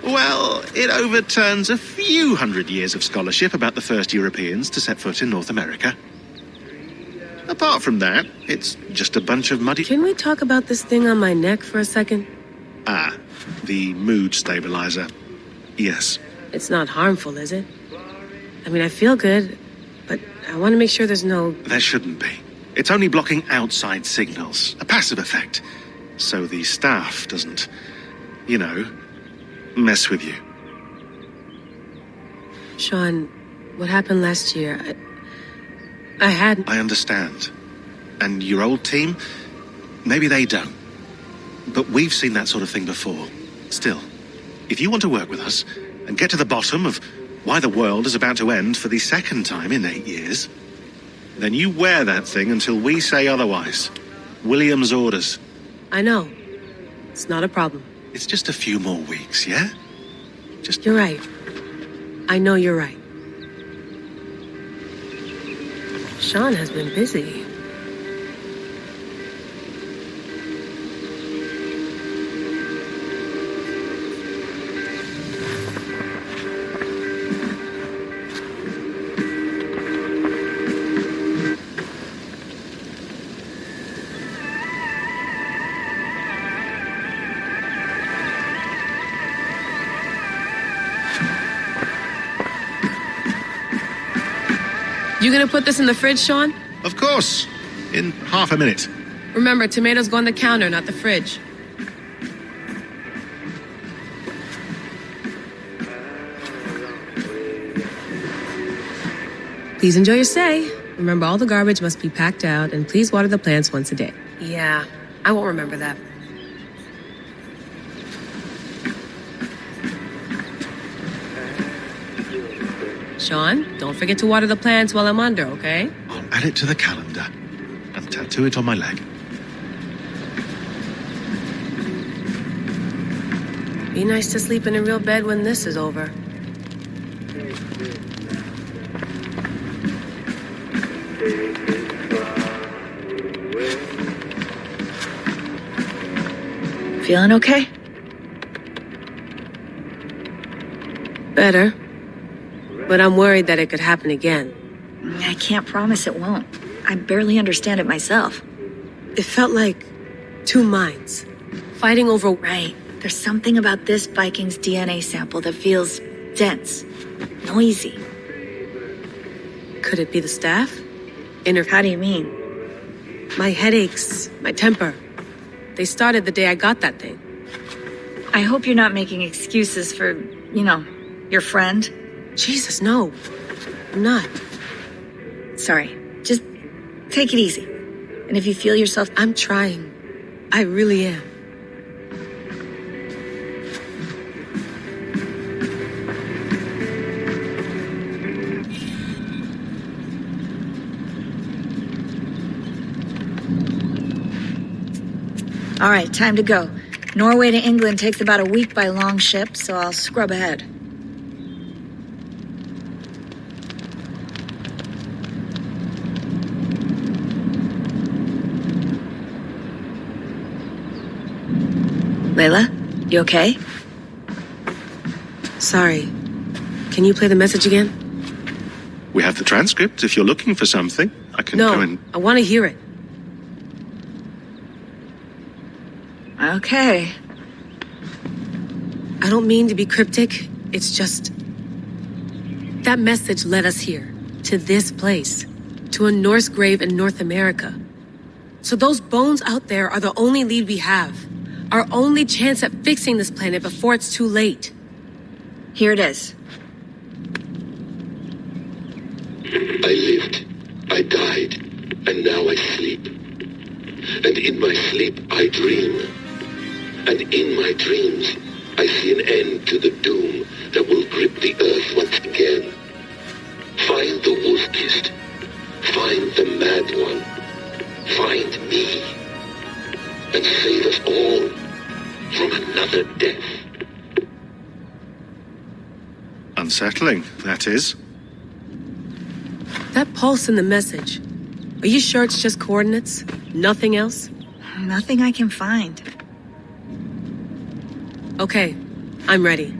Well, it overturns a few hundred years of scholarship about the first Europeans to set foot in North America. Apart from that, it's just a bunch of muddy... Can we talk about this thing on my neck for a second? Ah, the mood stabilizer. Yes. It's not harmful, is it? I mean, I feel good. but I want to make sure there's no... There shouldn't be. It's only blocking outside signals, a passive effect. So the staff doesn't, you know, mess with you. Sean, what happened last year, I had... I understand. And your old team, maybe they don't. But we've seen that sort of thing before. Still, if you want to work with us and get to the bottom of why the world is about to end for the second time in 8 years, then you wear that thing until we say otherwise. William's orders. I know. It's not a problem. It's just a few more weeks, yeah? You're right. I know you're right. Sean has been busy. You gonna put this in the fridge, Sean? Of course. In half a minute. Remember, tomatoes go on the counter, not the fridge. Please enjoy your stay. Remember, all the garbage must be packed out, and please water the plants once a day. Yeah, I won't remember that. Sean, don't forget to water the plants while I'm under, okay? I'll add it to the calendar and tattoo it on my leg. Be nice to sleep in a real bed when this is over. Feeling okay? Better. But I'm worried that it could happen again. I can't promise it won't. I barely understand it myself. It felt like two minds, fighting over... Right. There's something about this Viking's DNA sample that feels dense, noisy. Could it be the staff? How do you mean? My headaches, my temper. They started the day I got that thing. I hope you're not making excuses for, your friend. Jesus, no. I'm not. Sorry. Just take it easy. And if you feel yourself... I'm trying. I really am. All right, time to go. Norway to England takes about a week by long ship, so I'll scrub ahead. Layla, you okay? Sorry. Can you play the message again? We have the transcript. If you're looking for something, I can go and... I want to hear it. Okay. I don't mean to be cryptic. It's just... That message led us here. To this place. To a Norse grave in North America. So those bones out there are the only lead we have. Our only chance at fixing this planet before it's too late. Here it is. I lived, I died, and now I sleep. And in my sleep I dream. And in my dreams I see an end to the doom that will grip the earth once again. Find the wolf-kissed. Find the mad one. Find me. And save us all from another death. Unsettling, that is. That pulse in the message. Are you sure it's just coordinates? Nothing else? Nothing I can find. Okay, I'm ready.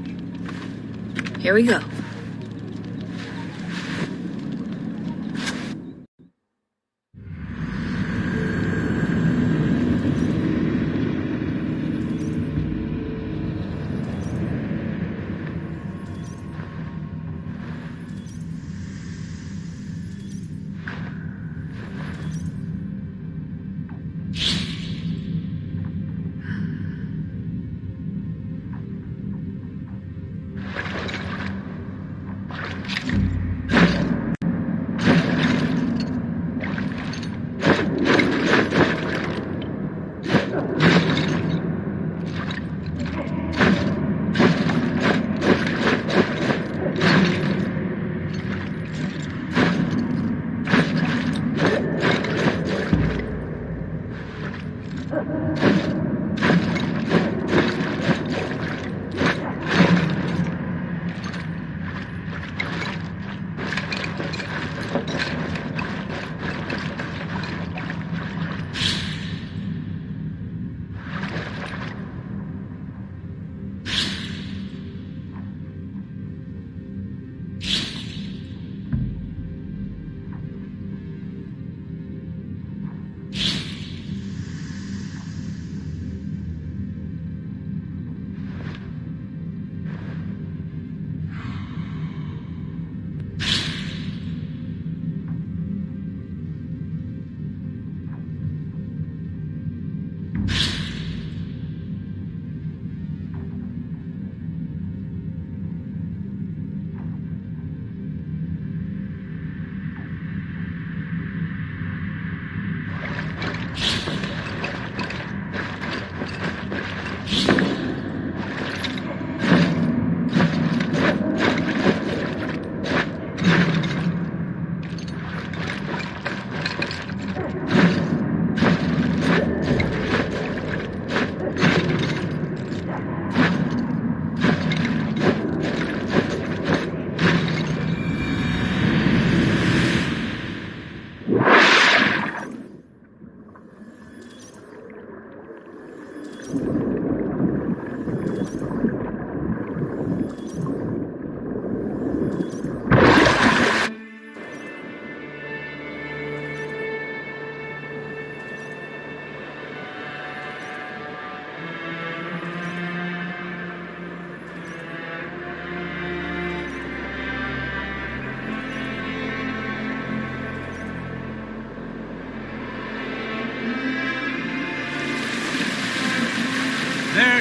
Here we go.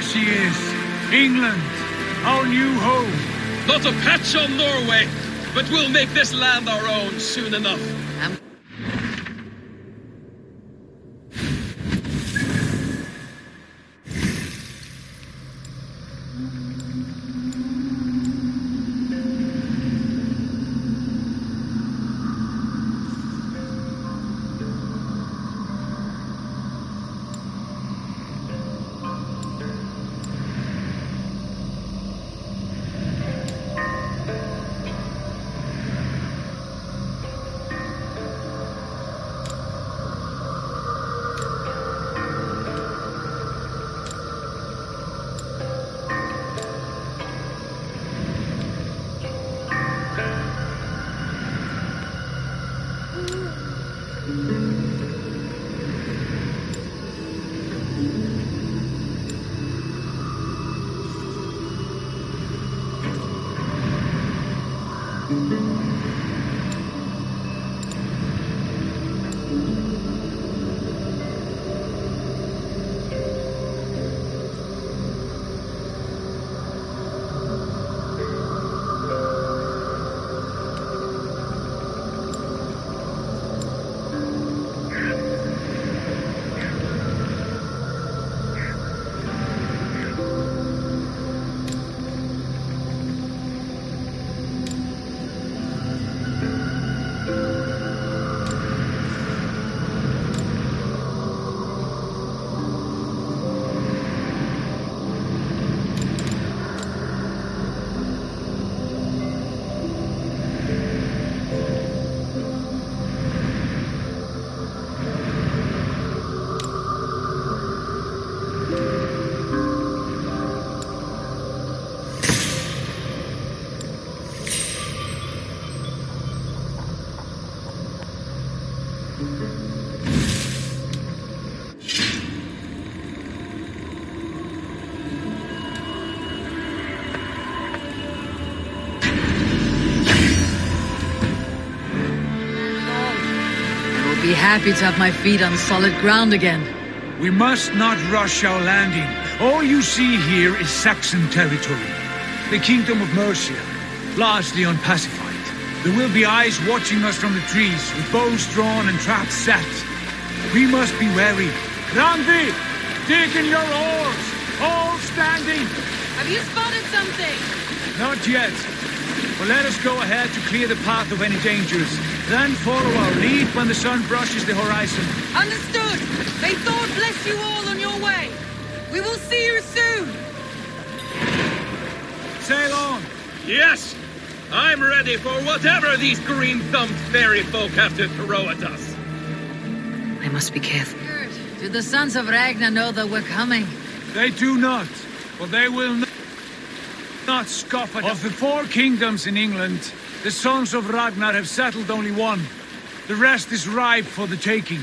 There she is. England, our new home. Not a patch on Norway, but we'll make this land our own soon enough. Be happy to have my feet on solid ground again. We must not rush our landing. All you see here is Saxon territory. The Kingdom of Mercia, largely unpacified. There will be eyes watching us from the trees, with bows drawn and traps set. We must be wary. Randi! Dig in your oars! All standing! Have you spotted something? Not yet. But let us go ahead to clear the path of any dangers. Then follow our lead when the sun brushes the horizon. Understood. May Thor bless you all on your way. We will see you soon. Sail on. Yes! I'm ready for whatever these green-thumbed fairy folk have to throw at us. I must be careful. Do the sons of Ragnar know that we're coming? They do not. But they will not scoff at us. Of the 4 kingdoms in England, the sons of Ragnar have settled only one. The rest is ripe for the taking.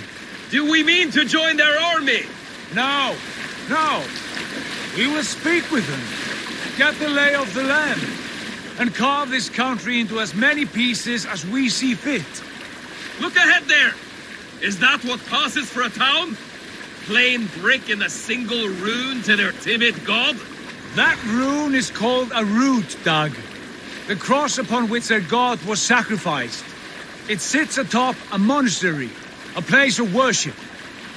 Do we mean to join their army? No. No. We will speak with them, get the lay of the land, and carve this country into as many pieces as we see fit. Look ahead there! Is that what passes for a town? Plain brick in a single rune to their timid god? That rune is called a root, Doug. The cross upon which their god was sacrificed. It sits atop a monastery, a place of worship.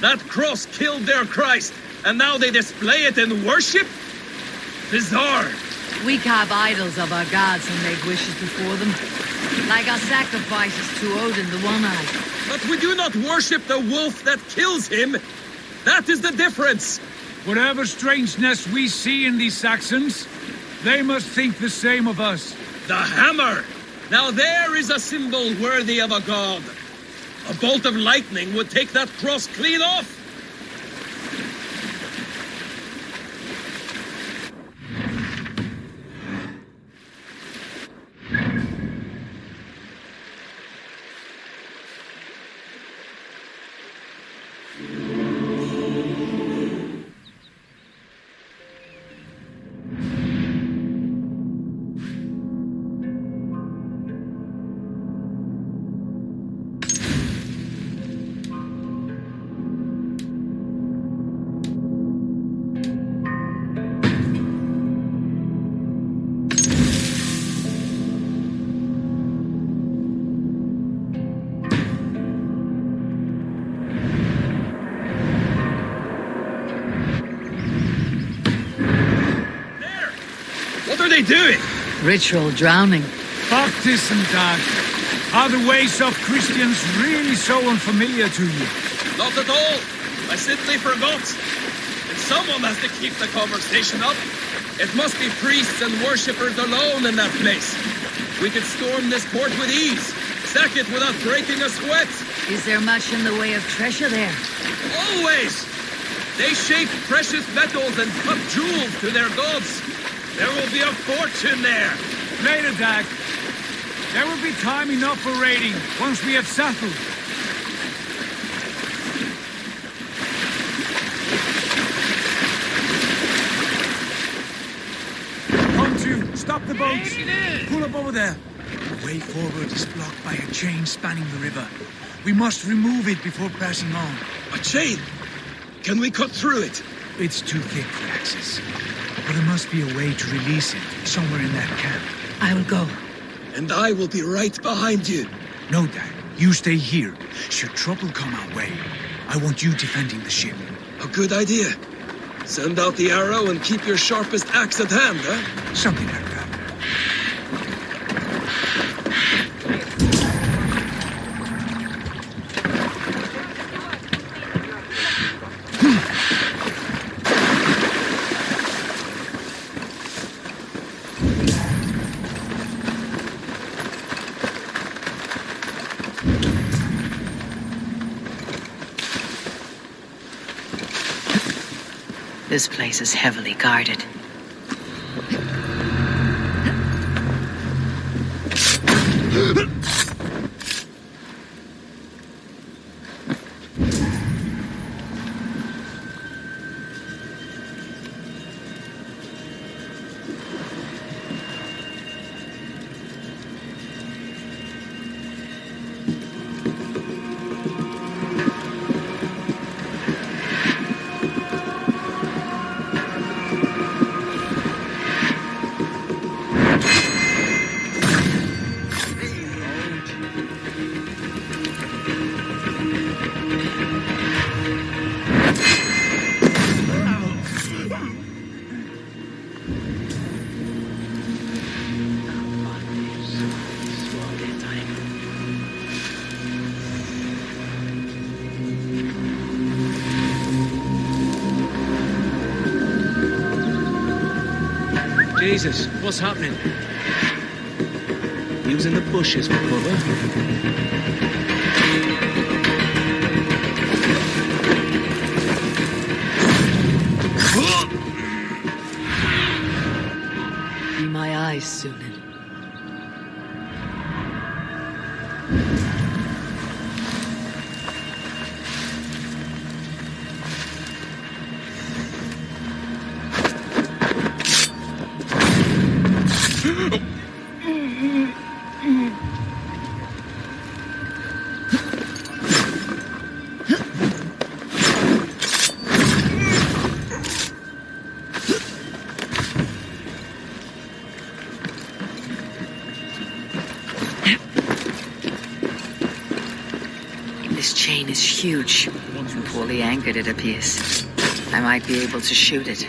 That cross killed their Christ, and now they display it in worship? Bizarre. We carve idols of our gods and make wishes before them. Like our sacrifices to Odin the One-Eyed. But we do not worship the wolf that kills him. That is the difference. Whatever strangeness we see in these Saxons, they must think the same of us. The hammer! Now there is a symbol worthy of a god. A bolt of lightning would take that cross clean off. they doing? Ritual drowning. Baptism, Dad. Are the ways of Christians really so unfamiliar to you? Not at all. I simply forgot. And someone has to keep the conversation up. It must be priests and worshippers alone in that place. We could storm this port with ease. Sack it without breaking a sweat. Is there much in the way of treasure there? Always! They shape precious metals and cut jewels to their gods. There will be a fortune there. Later, Dag. There will be time enough for raiding once we have settled. Come to, stop the boats. Pull up over there. The way forward is blocked by a chain spanning the river. We must remove it before passing on. A chain? Can we cut through it? It's too thick for access. But there must be a way to release it somewhere in that camp. I will go. And I will be right behind you. No, Dad. You stay here. Should trouble come our way, I want you defending the ship. A good idea. Send out the arrow and keep your sharpest axe at hand, huh? Something like that. This place is heavily guarded. Jesus, what's happening? He was in the bushes for cover. Be my eyes, Sunan. This chain is huge. Poorly anchored, it appears. I might be able to shoot it.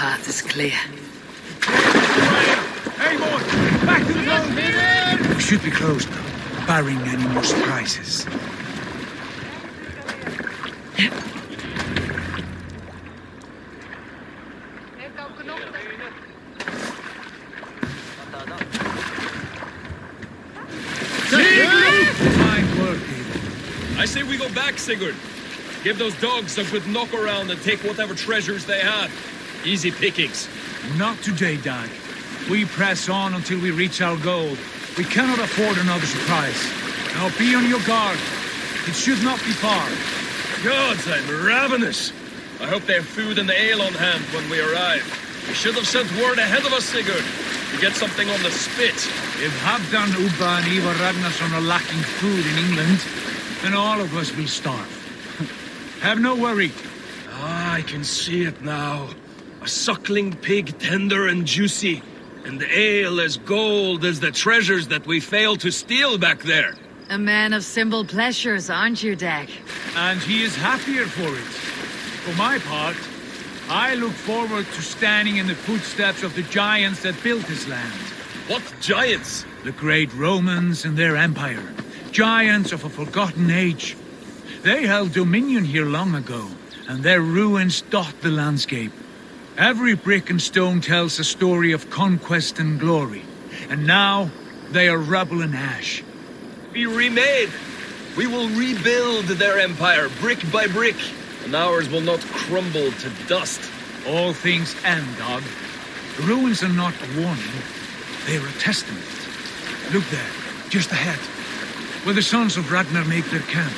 path is clear. Hey, boy! Back to the boat! We should be close now, barring any more surprises. Fine work, Eivor. I say we go back, Sigurd. Give those dogs a good knock around and take whatever treasures they have. Easy pickings. Not today, Dag. We press on until we reach our goal. We cannot afford another surprise. Now be on your guard. It should not be far. Gods, I'm ravenous. I hope they have food and ale on hand when we arrive. We should have sent word ahead of us, Sigurd, to get something on the spit. If Halfdan, Ubba and Ivar Ragnarsson are lacking food in England, then all of us will starve. Have no worry. Ah, I can see it now. A suckling pig, tender and juicy. And the ale as gold as the treasures that we failed to steal back there. A man of simple pleasures, aren't you, Dag? And he is happier for it. For my part, I look forward to standing in the footsteps of the giants that built this land. What giants? The great Romans and their empire. Giants of a forgotten age. They held dominion here long ago, and their ruins dot the landscape. Every brick and stone tells a story of conquest and glory. And now, they are rubble and ash. Be remade. We will rebuild their empire, brick by brick, and ours will not crumble to dust. All things end, Dog. The ruins are not a warning. They are a testament. Look there, just ahead, where the sons of Ragnar make their camp.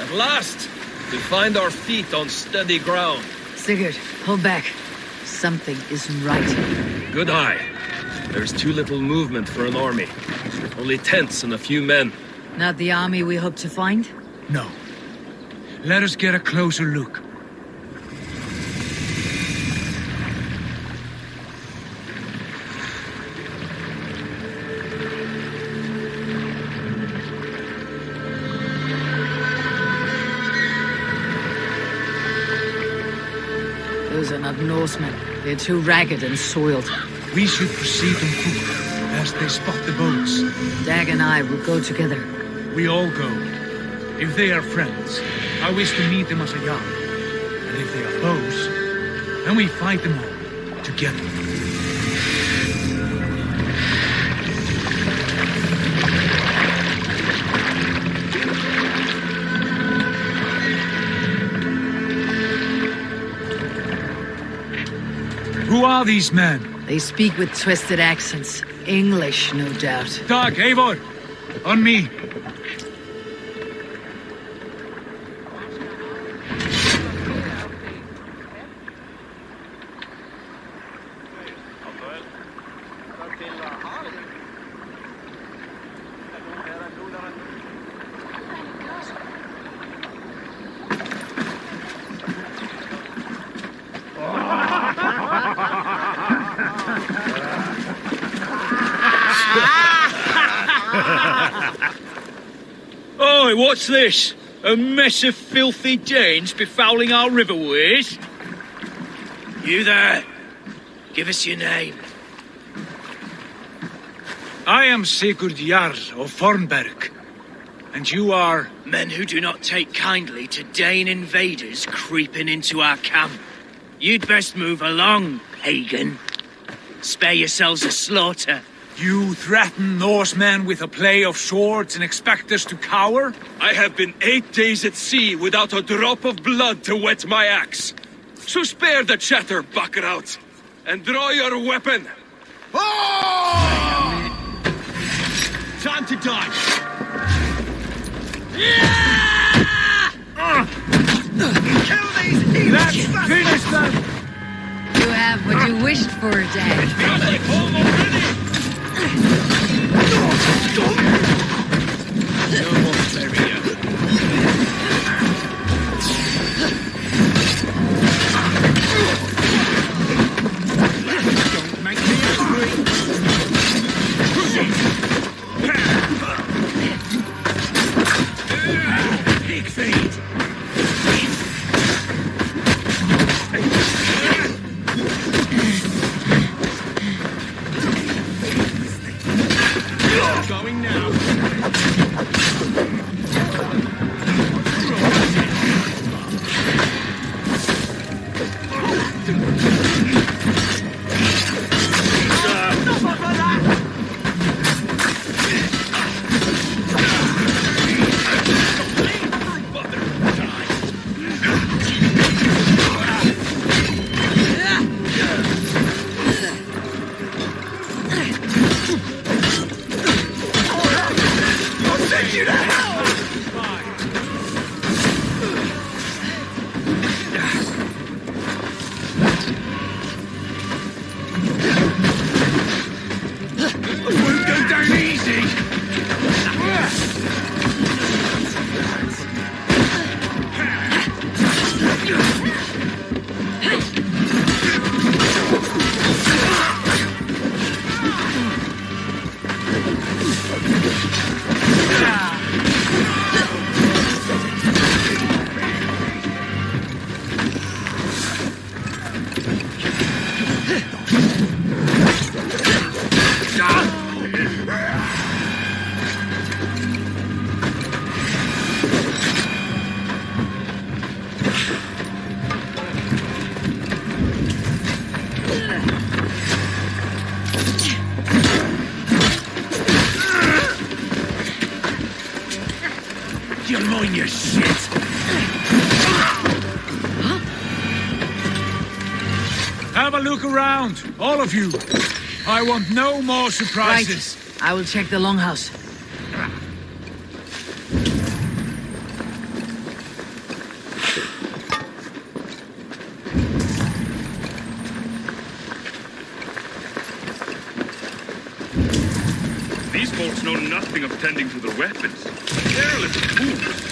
At last, we find our feet on steady ground. Sigurd, hold back. Something isn't right. Good eye. There's too little movement for an army. Only tents and a few men. Not the army we hope to find? No. Let us get a closer look. Those are not Norsemen. They're too ragged and soiled. We should proceed on foot, as they spot the boats. Dag and I will go together. We all go. If they are friends, I wish to meet them as a Jarl. And if they are foes, then we fight them all, together. Who are these men? They speak with twisted accents. English, no doubt. Dag, Eivor! On me! Oi, what's this? A mess of filthy Danes befouling our riverways? You there? Give us your name. I am Sigurd Jarl of Fornberg. And you are? Men who do not take kindly to Dane invaders creeping into our camp. You'd best move along, pagan. Spare yourselves a slaughter. You threaten Norsemen with a play of swords and expect us to cower? I have been 8 days at sea without a drop of blood to wet my axe. So spare the chatter, Buckerout, and draw your weapon. Oh! Time to die. Kill these evil Let's finish them! You have what you wished for, Dag. Feels like home already. No more barrier. Don't make me angry. Pig feed. going now. You mind your shit? Have a look around, all of you. I want no more surprises. Right. I will check the longhouse. These folks know nothing of tending to their weapons. They're little fools.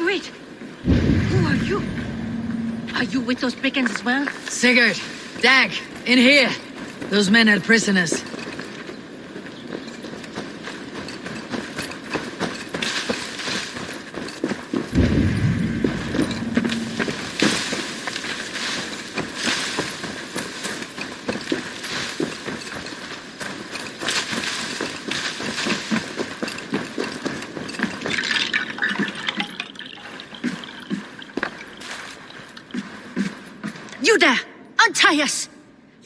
Wait! Who are you? Are you with those brigands as well? Sigurd, Dag, in here. Those men are prisoners. You there! Untie us!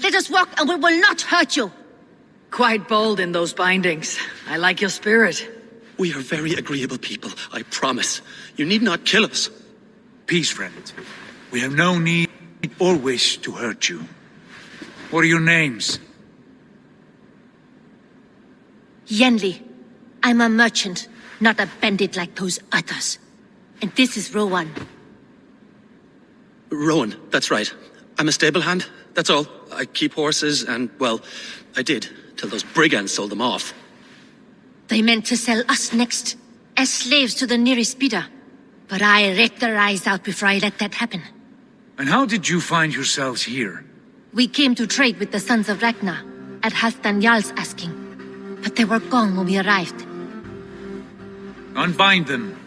Let us walk and we will not hurt you! Quite bold in those bindings. I like your spirit. We are very agreeable people, I promise. You need not kill us. Peace, friend. We have no need or wish to hurt you. What are your names? Yenli. I'm a merchant, not a bandit like those others. And this is Rowan. Rowan, that's right. I'm a stable hand, that's all. I keep horses and, well, I did, till those brigands sold them off. They meant to sell us next, as slaves to the nearest bidder. But I raked their eyes out before I let that happen. And how did you find yourselves here? We came to trade with the Sons of Ragnar, at Halfdan Jarl's asking. But they were gone when we arrived. Unbind them.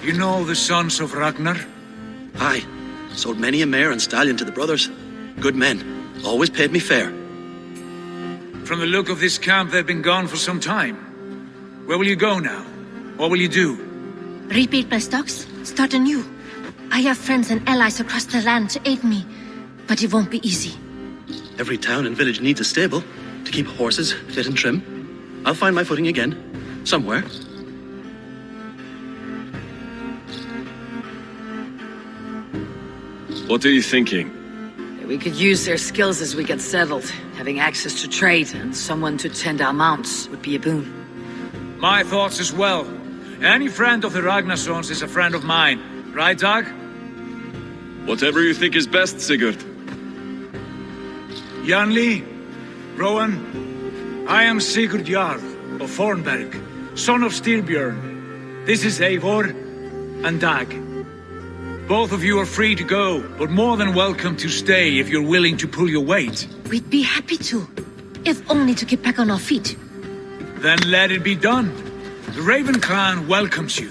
You know the Sons of Ragnar? Aye. Sold many a mare and stallion to the brothers. Good men. Always paid me fair. From the look of this camp, they've been gone for some time. Where will you go now? What will you do? Rebuild my stocks, start anew. I have friends and allies across the land to aid me, but it won't be easy. Every town and village needs a stable to keep horses fit and trim. I'll find my footing again. Somewhere. What are you thinking? We could use their skills as we get settled. Having access to trade and someone to tend our mounts would be a boon. My thoughts as well. Any friend of the Ragnarsons is a friend of mine. Right, Dag? Whatever you think is best, Sigurd. Janli, Rowan, I am Sigurd Jarl of Fornberg, son of Styrbjörn. This is Eivor and Dag. Both of you are free to go, but more than welcome to stay if you're willing to pull your weight. We'd be happy to, if only to get back on our feet. Then let it be done. The Raven clan welcomes you.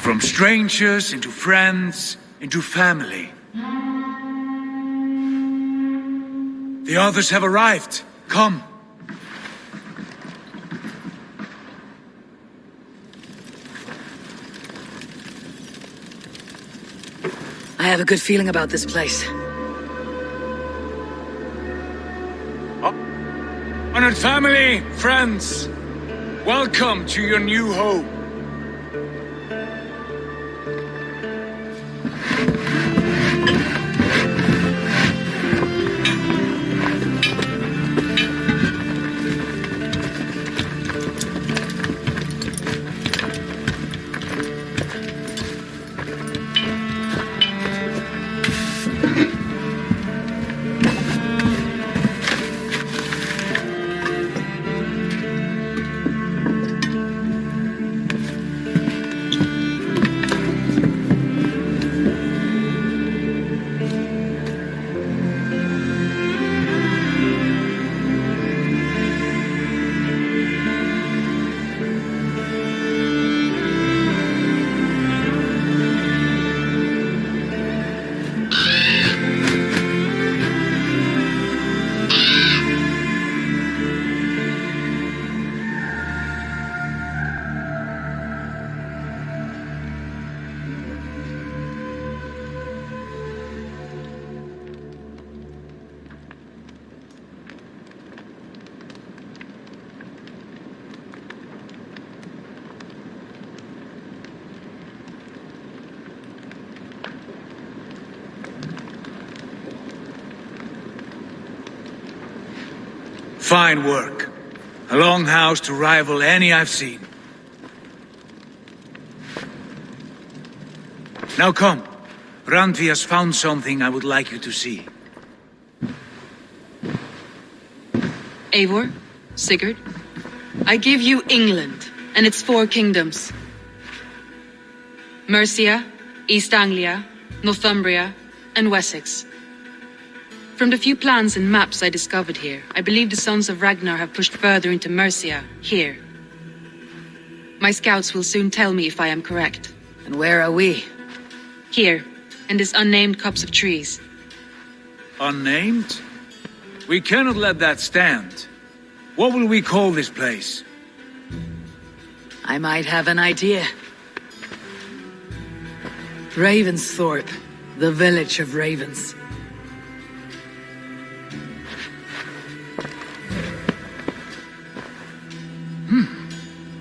From strangers into friends, into family. The others have arrived. Come. I have a good feeling about this place. Honored family, friends, welcome to your new home. Fine work. A longhouse to rival any I've seen. Now come. Randvi has found something I would like you to see. Eivor, Sigurd, I give you England and its 4 kingdoms. Mercia, East Anglia, Northumbria, and Wessex. From the few plans and maps I discovered here, I believe the Sons of Ragnar have pushed further into Mercia, here. My scouts will soon tell me if I am correct. And where are we? Here, in this unnamed copse of trees. Unnamed? We cannot let that stand. What will we call this place? I might have an idea. Ravensthorpe, the village of ravens.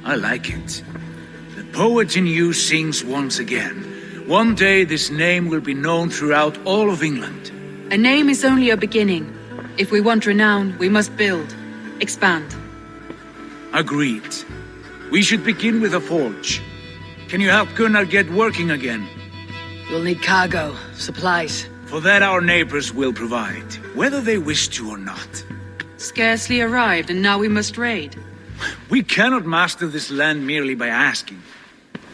I like it. The poet in you sings once again. One day this name will be known throughout all of England. A name is only a beginning. If we want renown, we must build, expand. Agreed. We should begin with a forge. Can you help Gunnar get working again? We'll need cargo, supplies. For that our neighbors will provide, whether they wish to or not. Scarcely arrived, and now we must raid. We cannot master this land merely by asking.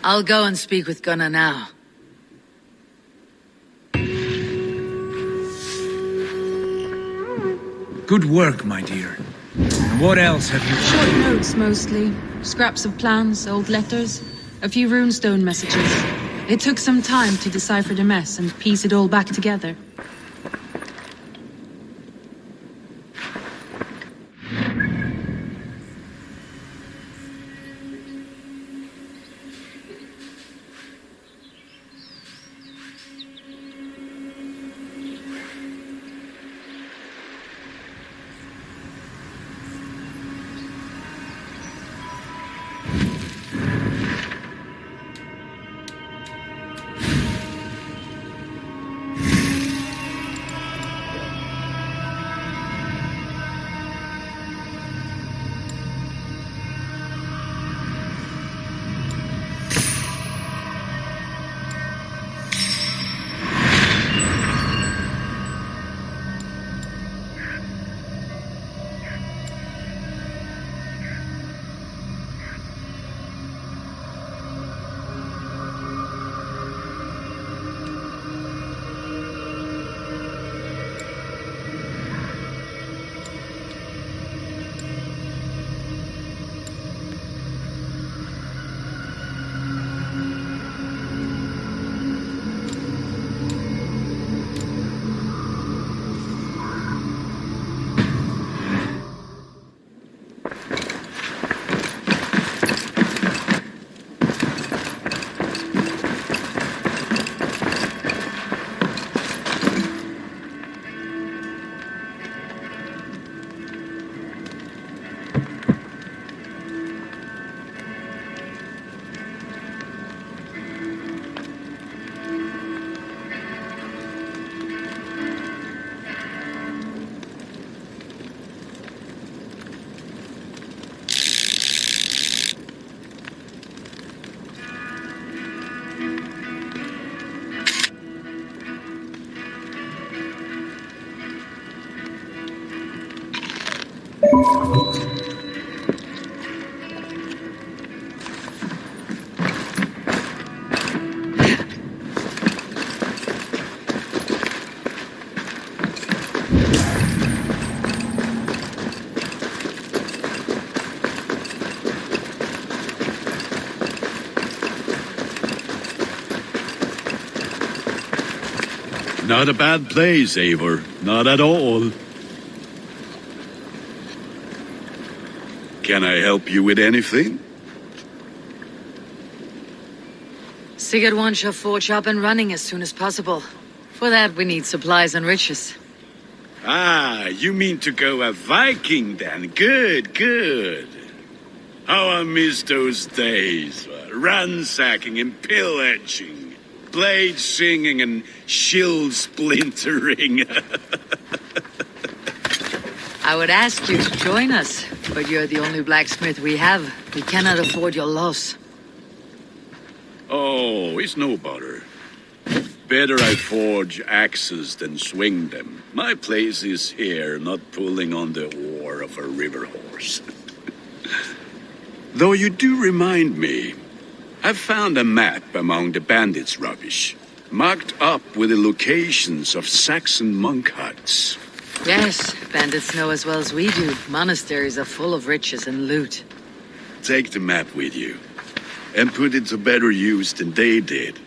I'll go and speak with Gunnar now. Good work, my dear. And what else have you Short found? notes, mostly. Scraps of plans, old letters, a few runestone messages. It took some time to decipher the mess and piece it all back together. Not a bad place, Eivor. Not at all. Can I help you with anything? Sigurd wants your forge up and running as soon as possible. For that, we need supplies and riches. Ah, you mean to go a Viking then? Good, good. How I miss those days. Ransacking and pillaging. Blade singing and shield splintering. I would ask you to join us, but you're the only blacksmith we have. We cannot afford your loss. Oh, it's no bother. Better I forge axes than swing them. My place is here, not pulling on the oar of a river horse. Though you do remind me, I've found a map among the bandits' rubbish, marked up with the locations of Saxon monk huts. Yes, bandits know as well as we do. Monasteries are full of riches and loot. Take the map with you, and put it to better use than they did.